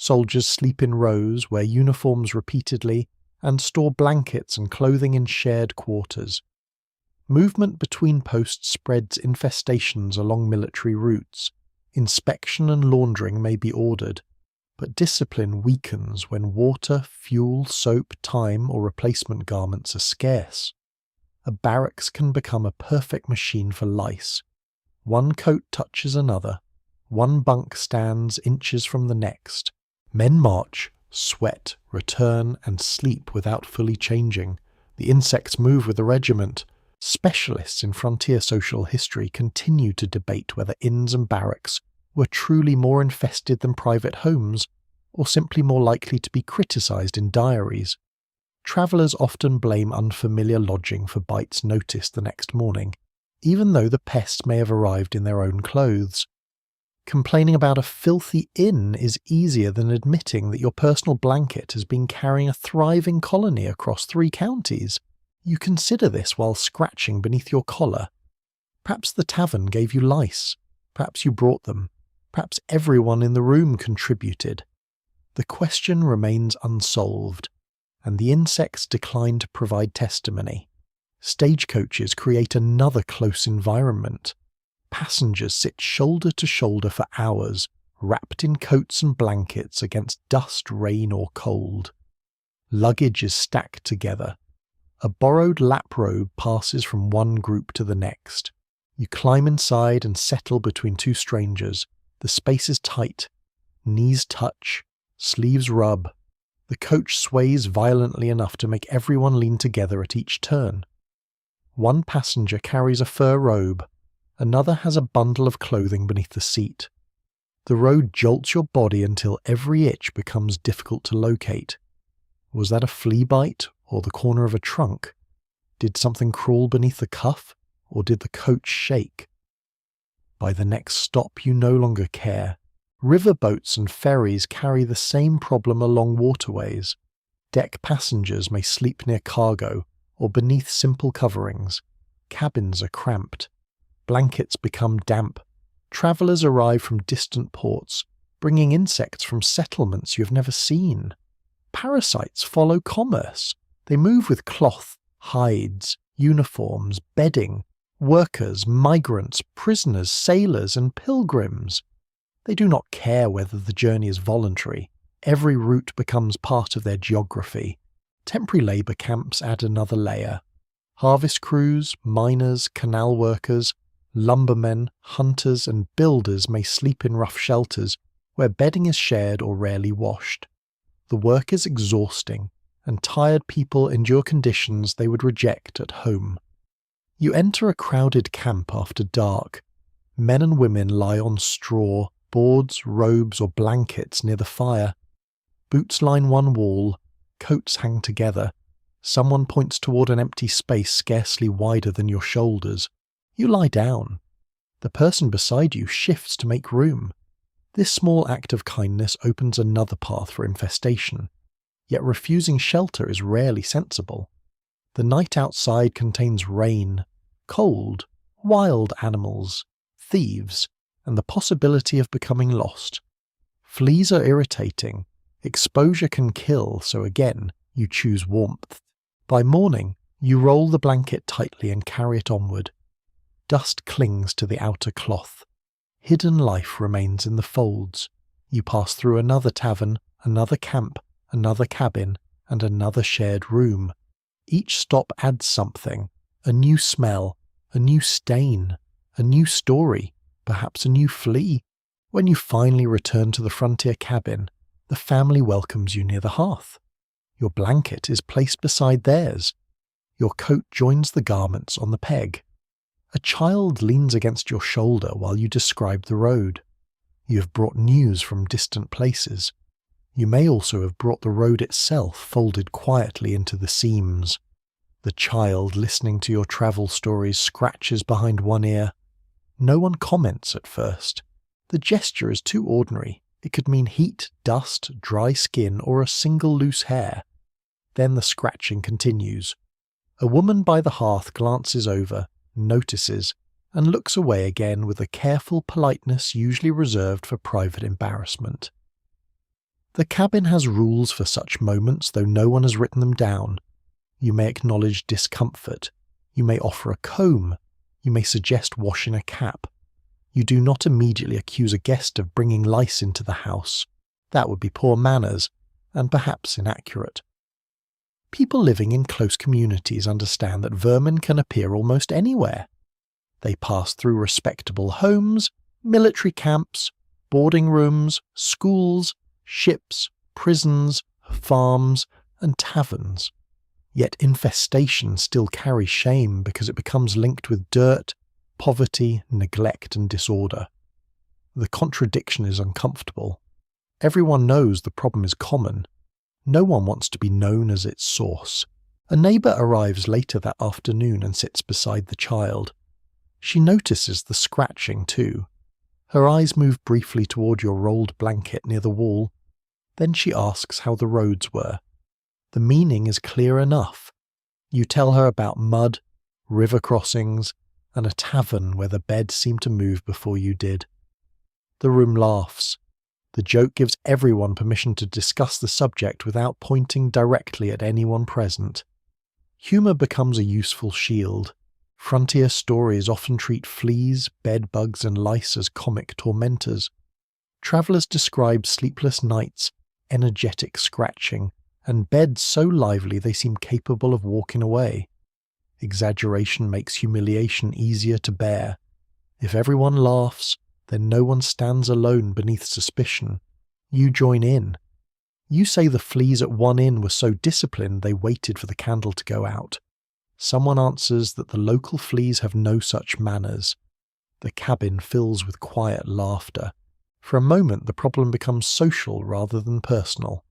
Soldiers sleep in rows, wear uniforms repeatedly, and store blankets and clothing in shared quarters. Movement between posts spreads infestations along military routes. Inspection and laundering may be ordered, but discipline weakens when water, fuel, soap, time, or replacement garments are scarce. A barracks can become a perfect machine for lice. One coat touches another. One bunk stands inches from the next. Men march, sweat, return, and sleep without fully changing. The insects move with the regiment. Specialists in frontier social history continue to debate whether inns and barracks were truly more infested than private homes, or simply more likely to be criticised in diaries. Travellers often blame unfamiliar lodging for bites noticed the next morning, even though the pests may have arrived in their own clothes. Complaining about a filthy inn is easier than admitting that your personal blanket has been carrying a thriving colony across 3 counties. You consider this while scratching beneath your collar. Perhaps the tavern gave you lice. Perhaps you brought them. Perhaps everyone in the room contributed. The question remains unsolved, and the insects decline to provide testimony. Stagecoaches create another close environment. Passengers sit shoulder to shoulder for hours, wrapped in coats and blankets against dust, rain, or cold. Luggage is stacked together. A borrowed lap robe passes from one group to the next. You climb inside and settle between two strangers. The space is tight. Knees touch. Sleeves rub. The coach sways violently enough to make everyone lean together at each turn. One passenger carries a fur robe. Another has a bundle of clothing beneath the seat. The road jolts your body until every itch becomes difficult to locate. Was that a flea bite or the corner of a trunk? Did something crawl beneath the cuff, or did the coach shake? By the next stop you no longer care. Riverboats and ferries carry the same problem along waterways. Deck passengers may sleep near cargo or beneath simple coverings. Cabins are cramped. Blankets become damp. Travellers arrive from distant ports, bringing insects from settlements you have never seen. Parasites follow commerce. They move with cloth, hides, uniforms, bedding, workers, migrants, prisoners, sailors, and pilgrims. They do not care whether the journey is voluntary. Every route becomes part of their geography. Temporary labour camps add another layer. Harvest crews, miners, canal workers, lumbermen, hunters, and builders may sleep in rough shelters where bedding is shared or rarely washed. The work is exhausting, and tired people endure conditions they would reject at home. You enter a crowded camp after dark. Men and women lie on straw, boards, robes, or blankets near the fire. Boots line one wall, coats hang together. Someone points toward an empty space scarcely wider than your shoulders. You lie down. The person beside you shifts to make room. This small act of kindness opens another path for infestation. Yet refusing shelter is rarely sensible. The night outside contains rain, cold, wild animals, thieves, and the possibility of becoming lost. Fleas are irritating. Exposure can kill, so again, you choose warmth. By morning, you roll the blanket tightly and carry it onward. Dust clings to the outer cloth. Hidden life remains in the folds. You pass through another tavern, another camp, another cabin, and another shared room. Each stop adds something, a new smell, a new stain, a new story, perhaps a new flea. When you finally return to the frontier cabin, the family welcomes you near the hearth. Your blanket is placed beside theirs. Your coat joins the garments on the peg. A child leans against your shoulder while you describe the road. You have brought news from distant places. You may also have brought the road itself folded quietly into the seams. The child listening to your travel stories scratches behind one ear. No one comments at first. The gesture is too ordinary. It could mean heat, dust, dry skin, or a single loose hair. Then the scratching continues. A woman by the hearth glances over, notices, and looks away again with a careful politeness usually reserved for private embarrassment. The cabin has rules for such moments, though no one has written them down. You may acknowledge discomfort. You may offer a comb. You may suggest washing a cap. You do not immediately accuse a guest of bringing lice into the house. That would be poor manners, and perhaps inaccurate. People living in close communities understand that vermin can appear almost anywhere. They pass through respectable homes, military camps, boarding rooms, schools, ships, prisons, farms, and taverns. Yet infestation still carries shame because it becomes linked with dirt, poverty, neglect, and disorder. The contradiction is uncomfortable. Everyone knows the problem is common. No one wants to be known as its source. A neighbour arrives later that afternoon and sits beside the child. She notices the scratching too. Her eyes move briefly toward your rolled blanket near the wall. Then she asks how the roads were. The meaning is clear enough. You tell her about mud, river crossings, and a tavern where the bed seemed to move before you did. The room laughs. The joke gives everyone permission to discuss the subject without pointing directly at anyone present. Humour becomes a useful shield. Frontier stories often treat fleas, bed bugs and lice as comic tormentors. Travellers describe sleepless nights, energetic scratching, and beds so lively they seem capable of walking away. Exaggeration makes humiliation easier to bear. If everyone laughs, then no one stands alone beneath suspicion. You join in. You say the fleas at one inn were so disciplined they waited for the candle to go out. Someone answers that the local fleas have no such manners. The cabin fills with quiet laughter. For a moment the problem becomes social rather than personal.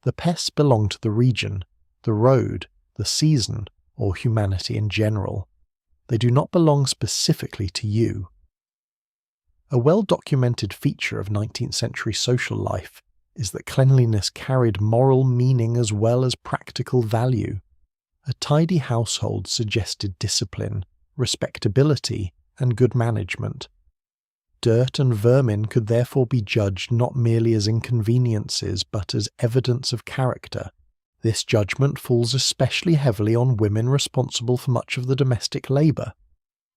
The pests belong to the region, the road, the season, or humanity in general. They do not belong specifically to you. A well-documented feature of 19th century social life is that cleanliness carried moral meaning as well as practical value. A tidy household suggested discipline, respectability, and good management. Dirt and vermin could therefore be judged not merely as inconveniences but as evidence of character. This judgment falls especially heavily on women responsible for much of the domestic labour.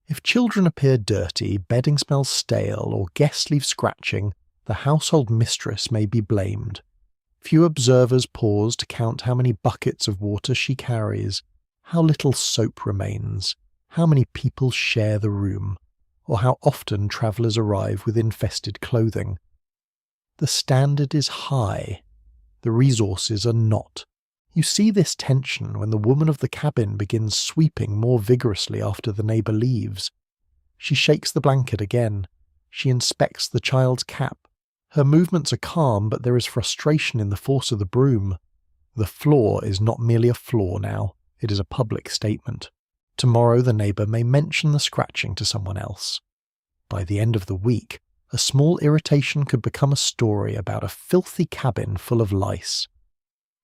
If children appear dirty, bedding smells stale, or guests leave scratching, the household mistress may be blamed. Few observers pause to count how many buckets of water she carries, how little soap remains, how many people share the room, or how often travellers arrive with infested clothing. The standard is high. The resources are not. You see this tension when the woman of the cabin begins sweeping more vigorously after the neighbour leaves. She shakes the blanket again. She inspects the child's cap. Her movements are calm, but there is frustration in the force of the broom. The floor is not merely a floor now, it is a public statement. Tomorrow the neighbour may mention the scratching to someone else. By the end of the week, a small irritation could become a story about a filthy cabin full of lice.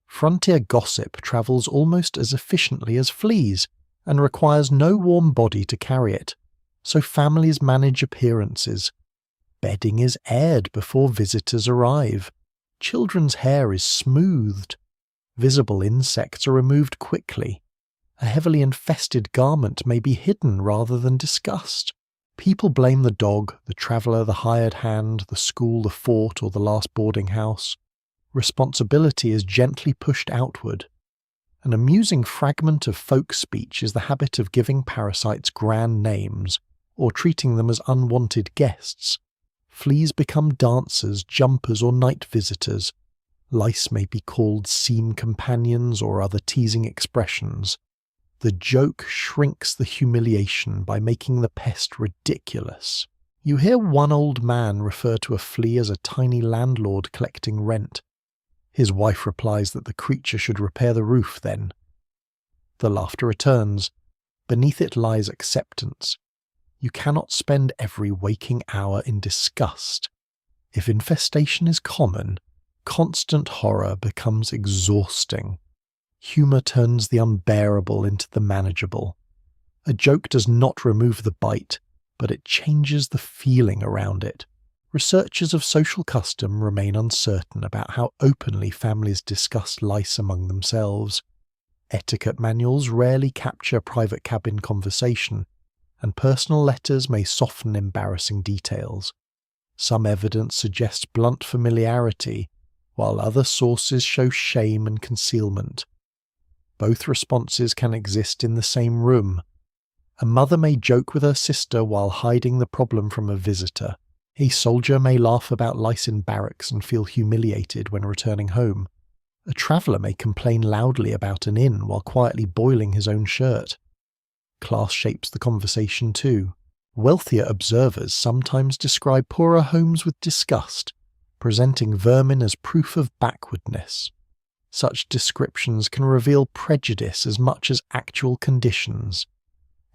Frontier gossip travels almost as efficiently as fleas, and requires no warm body to carry it, so families manage appearances. Bedding is aired before visitors arrive. Children's hair is smoothed. Visible insects are removed quickly. A heavily infested garment may be hidden rather than discussed. People blame the dog, the traveller, the hired hand, the school, the fort, or the last boarding house. Responsibility is gently pushed outward. An amusing fragment of folk speech is the habit of giving parasites grand names, or treating them as unwanted guests. Fleas become dancers, jumpers, or night visitors. Lice may be called seam companions or other teasing expressions. The joke shrinks the humiliation by making the pest ridiculous. You hear one old man refer to a flea as a tiny landlord collecting rent. His wife replies that the creature should repair the roof then. The laughter returns. Beneath it lies acceptance. You cannot spend every waking hour in disgust. If infestation is common, constant horror becomes exhausting. Humour turns the unbearable into the manageable. A joke does not remove the bite, but it changes the feeling around it. Researchers of social custom remain uncertain about how openly families discuss lice among themselves. Etiquette manuals rarely capture private cabin conversation, and personal letters may soften embarrassing details. Some evidence suggests blunt familiarity, while other sources show shame and concealment. Both responses can exist in the same room. A mother may joke with her sister while hiding the problem from a visitor. A soldier may laugh about lice in barracks and feel humiliated when returning home. A traveller may complain loudly about an inn while quietly boiling his own shirt. Class shapes the conversation too. Wealthier observers sometimes describe poorer homes with disgust, presenting vermin as proof of backwardness. Such descriptions can reveal prejudice as much as actual conditions.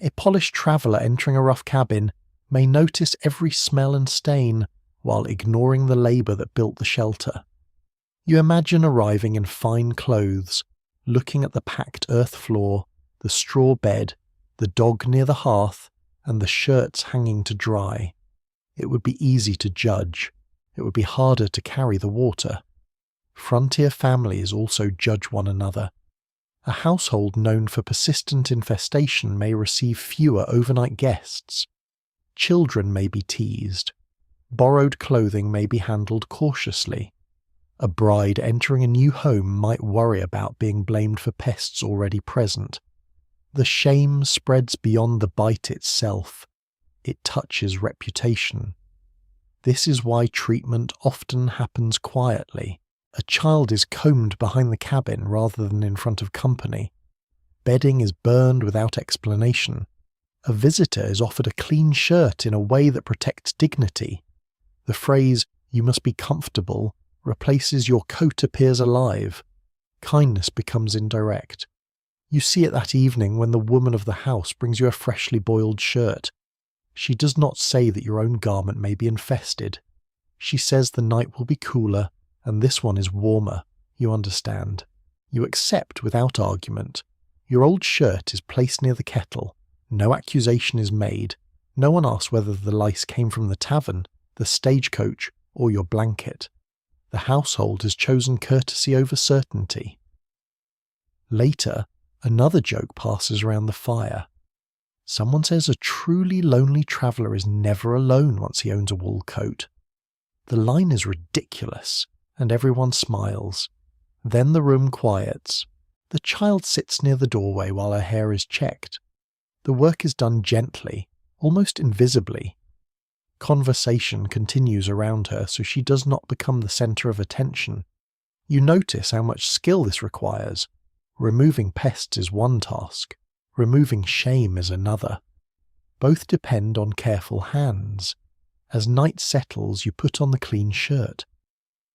A polished traveller entering a rough cabin may notice every smell and stain while ignoring the labour that built the shelter. You imagine arriving in fine clothes, looking at the packed earth floor, the straw bed, the dog near the hearth, and the shirts hanging to dry. It would be easy to judge. It would be harder to carry the water. Frontier families also judge one another. A household known for persistent infestation may receive fewer overnight guests. Children may be teased. Borrowed clothing may be handled cautiously. A bride entering a new home might worry about being blamed for pests already present. The shame spreads beyond the bite itself. It touches reputation. This is why treatment often happens quietly. A child is combed behind the cabin rather than in front of company. Bedding is burned without explanation. A visitor is offered a clean shirt in a way that protects dignity. The phrase, "you must be comfortable," replaces "your coat appears alive." Kindness becomes indirect. You see it that evening when the woman of the house brings you a freshly boiled shirt. She does not say that your own garment may be infested. She says the night will be cooler, and this one is warmer. You understand. You accept without argument. Your old shirt is placed near the kettle. No accusation is made. No one asks whether the lice came from the tavern, the stagecoach, or your blanket. The household has chosen courtesy over certainty. Later, another joke passes around the fire. Someone says a truly lonely traveller is never alone once he owns a wool coat. The line is ridiculous, and everyone smiles. Then the room quiets. The child sits near the doorway while her hair is checked. The work is done gently, almost invisibly. Conversation continues around her so she does not become the centre of attention. You notice how much skill this requires. Removing pests is one task. Removing shame is another. Both depend on careful hands. As night settles, you put on the clean shirt.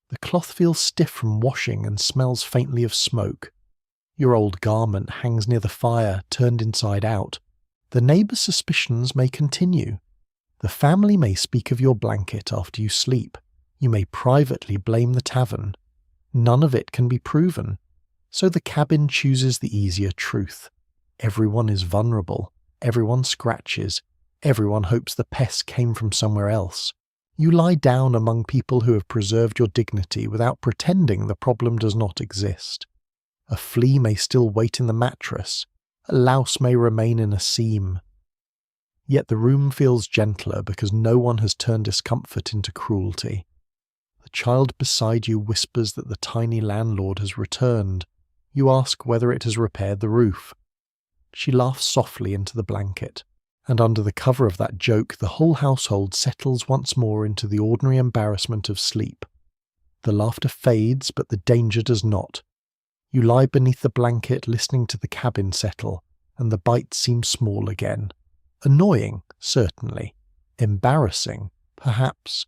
The cloth feels stiff from washing and smells faintly of smoke. Your old garment hangs near the fire, turned inside out. The neighbour's suspicions may continue. The family may speak of your blanket after you sleep. You may privately blame the tavern. None of it can be proven. So the cabin chooses the easier truth. Everyone is vulnerable. Everyone scratches. Everyone hopes the pest came from somewhere else. You lie down among people who have preserved your dignity without pretending the problem does not exist. A flea may still wait in the mattress. A louse may remain in a seam. Yet the room feels gentler because no one has turned discomfort into cruelty. The child beside you whispers that the tiny landlord has returned. You ask whether it has repaired the roof. She laughs softly into the blanket, and under the cover of that joke the whole household settles once more into the ordinary embarrassment of sleep. The laughter fades, but the danger does not. You lie beneath the blanket listening to the cabin settle, and the bite seems small again. Annoying, certainly. Embarrassing, perhaps.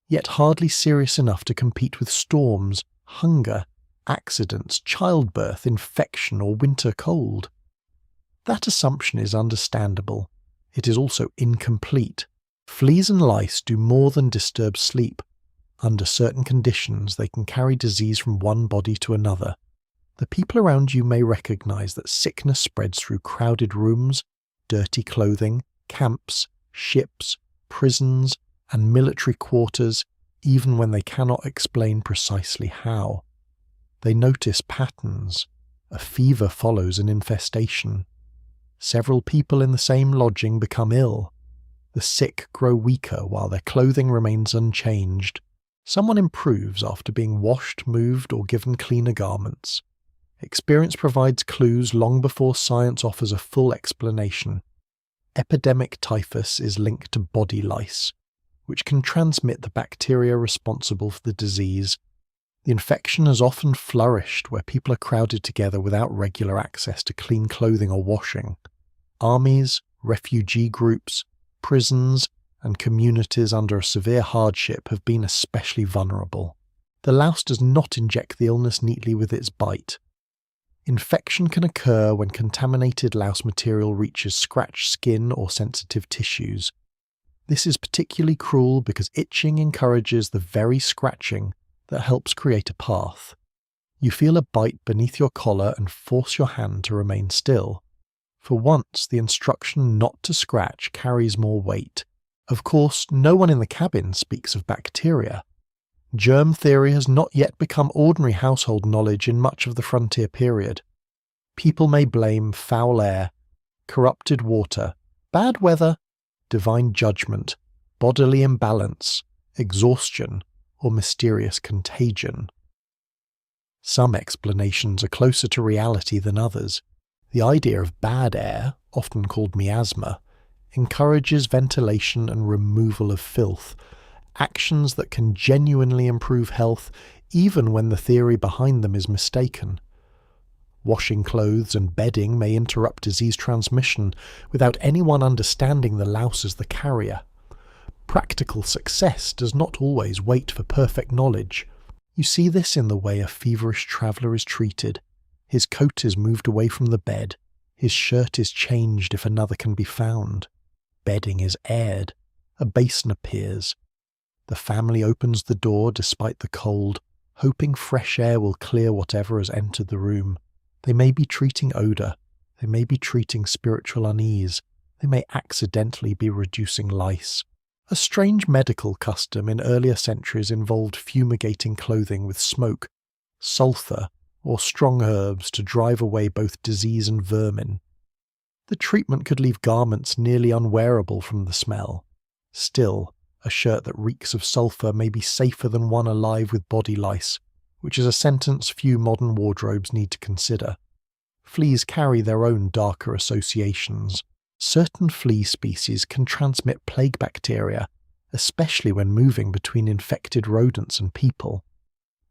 Yet hardly serious enough to compete with storms, hunger, accidents, childbirth, infection, or winter cold. That assumption is understandable. It is also incomplete. Fleas and lice do more than disturb sleep. Under certain conditions, they can carry disease from one body to another. The people around you may recognize that sickness spreads through crowded rooms, dirty clothing, camps, ships, prisons, and military quarters, even when they cannot explain precisely how. They notice patterns. A fever follows an infestation. Several people in the same lodging become ill. The sick grow weaker while their clothing remains unchanged. Someone improves after being washed, moved, or given cleaner garments. Experience provides clues long before science offers a full explanation. Epidemic typhus is linked to body lice, which can transmit the bacteria responsible for the disease. The infection has often flourished where people are crowded together without regular access to clean clothing or washing. Armies, refugee groups, prisons, and communities under a severe hardship have been especially vulnerable. The louse does not inject the illness neatly with its bite. Infection can occur when contaminated louse material reaches scratched skin or sensitive tissues. This is particularly cruel because itching encourages the very scratching that helps create a path. You feel a bite beneath your collar and force your hand to remain still. For once, the instruction not to scratch carries more weight. Of course, no one in the cabin speaks of bacteria. Germ theory has not yet become ordinary household knowledge in much of the frontier period. People may blame foul air, corrupted water, bad weather, divine judgment, bodily imbalance, exhaustion, or mysterious contagion. Some explanations are closer to reality than others. The idea of bad air, often called miasma, encourages ventilation and removal of filth, actions that can genuinely improve health even when the theory behind them is mistaken. Washing clothes and bedding may interrupt disease transmission without anyone understanding the louse as the carrier. Practical success does not always wait for perfect knowledge. You see this in the way a feverish traveller is treated. His coat is moved away from the bed. His shirt is changed if another can be found. Bedding is aired. A basin appears. The family opens the door despite the cold, hoping fresh air will clear whatever has entered the room. They may be treating odour. They may be treating spiritual unease. They may accidentally be reducing lice. A strange medical custom in earlier centuries involved fumigating clothing with smoke, sulphur, or strong herbs to drive away both disease and vermin. The treatment could leave garments nearly unwearable from the smell. Still, a shirt that reeks of sulphur may be safer than one alive with body lice, which is a sentence few modern wardrobes need to consider. Fleas carry their own darker associations. Certain flea species can transmit plague bacteria, especially when moving between infected rodents and people.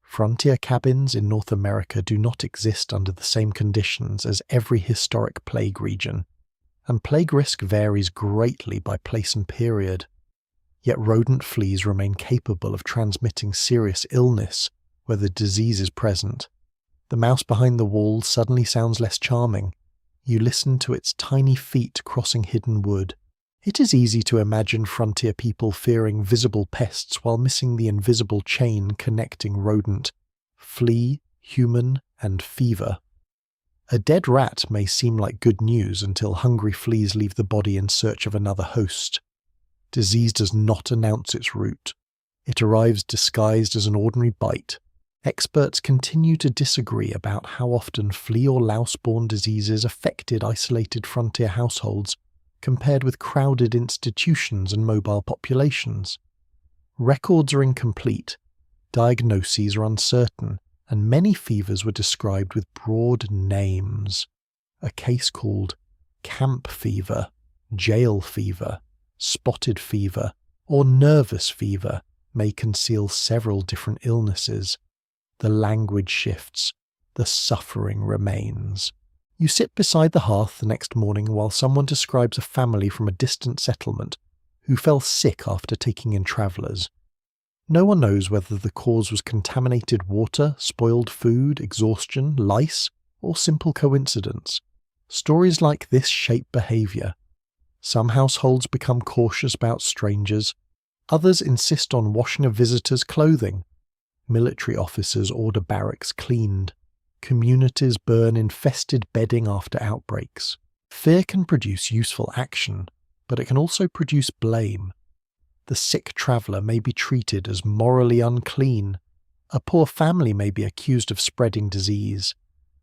Frontier cabins in North America do not exist under the same conditions as every historic plague region, and plague risk varies greatly by place and period. Yet rodent fleas remain capable of transmitting serious illness where the disease is present. The mouse behind the wall suddenly sounds less charming. You listen to its tiny feet crossing hidden wood. It is easy to imagine frontier people fearing visible pests while missing the invisible chain connecting rodent, flea, human, and fever. A dead rat may seem like good news until hungry fleas leave the body in search of another host. Disease does not announce its route. It arrives disguised as an ordinary bite. Experts continue to disagree about how often flea or louse-borne diseases affected isolated frontier households compared with crowded institutions and mobile populations. Records are incomplete, diagnoses are uncertain, and many fevers were described with broad names. A case called camp fever, jail fever, spotted fever, or nervous fever may conceal several different illnesses. The language shifts, the suffering remains. You sit beside the hearth the next morning while someone describes a family from a distant settlement who fell sick after taking in travellers. No one knows whether the cause was contaminated water, spoiled food, exhaustion, lice, or simple coincidence. Stories like this shape behaviour. Some households become cautious about strangers. Others insist on washing a visitor's clothing. Military officers order barracks cleaned. Communities burn infested bedding after outbreaks. Fear can produce useful action, but it can also produce blame. The sick traveller may be treated as morally unclean. A poor family may be accused of spreading disease.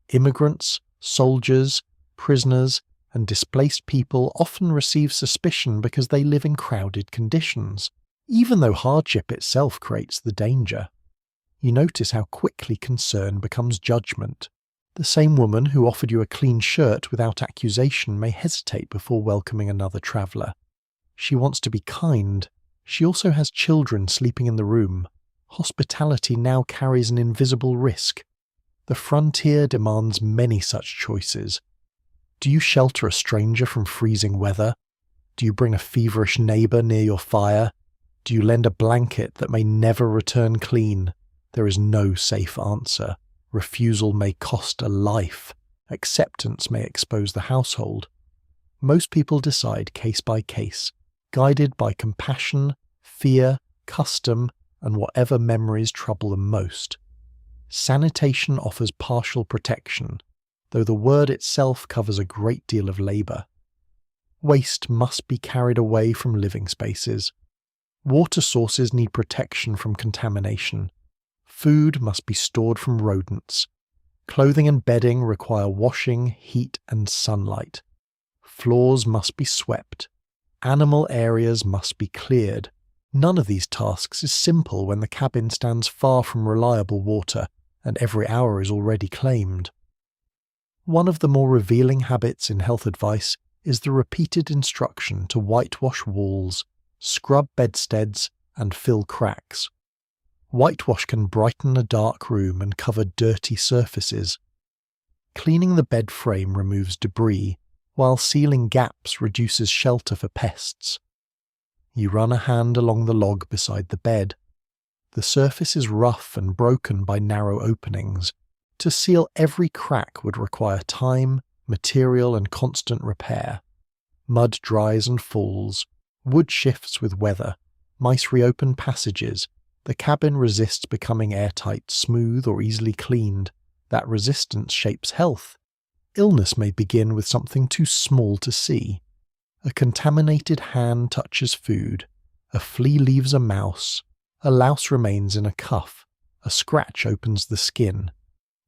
Immigrants, soldiers, prisoners, and displaced people often receive suspicion because they live in crowded conditions, even though hardship itself creates the danger. You notice how quickly concern becomes judgment. The same woman who offered you a clean shirt without accusation may hesitate before welcoming another traveller. She wants to be kind. She also has children sleeping in the room. Hospitality now carries an invisible risk. The frontier demands many such choices. Do you shelter a stranger from freezing weather? Do you bring a feverish neighbour near your fire? Do you lend a blanket that may never return clean? There is no safe answer. Refusal may cost a life. Acceptance may expose the household. Most people decide case by case, guided by compassion, fear, custom, and whatever memories trouble them most. Sanitation offers partial protection. though the word itself covers a great deal of labour. Waste must be carried away from living spaces. Water sources need protection from contamination. Food must be stored from rodents. Clothing and bedding require washing, heat, and sunlight. Floors must be swept. Animal areas must be cleared. None of these tasks is simple when the cabin stands far from reliable water and every hour is already claimed. One of the more revealing habits in health advice is the repeated instruction to whitewash walls, scrub bedsteads, and fill cracks. Whitewash can brighten a dark room and cover dirty surfaces. Cleaning the bed frame removes debris, while sealing gaps reduces shelter for pests. You run a hand along the log beside the bed. The surface is rough and broken by narrow openings. To seal every crack would require time, material, and constant repair. Mud dries and falls. Wood shifts with weather. Mice reopen passages. The cabin resists becoming airtight, smooth, or easily cleaned. That resistance shapes health. Illness may begin with something too small to see. A contaminated hand touches food. A flea leaves a mouse. A louse remains in a cuff. A scratch opens the skin.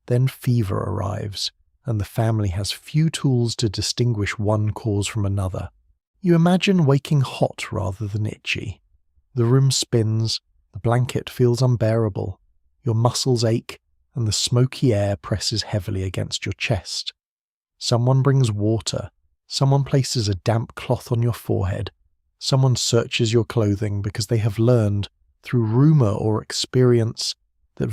Then fever arrives, and the family has few tools to distinguish one cause from another. You imagine waking hot rather than itchy. The room spins, the blanket feels unbearable, your muscles ache, and the smoky air presses heavily against your chest. Someone brings water, someone places a damp cloth on your forehead, someone searches your clothing because they have learned, through rumour or experience, that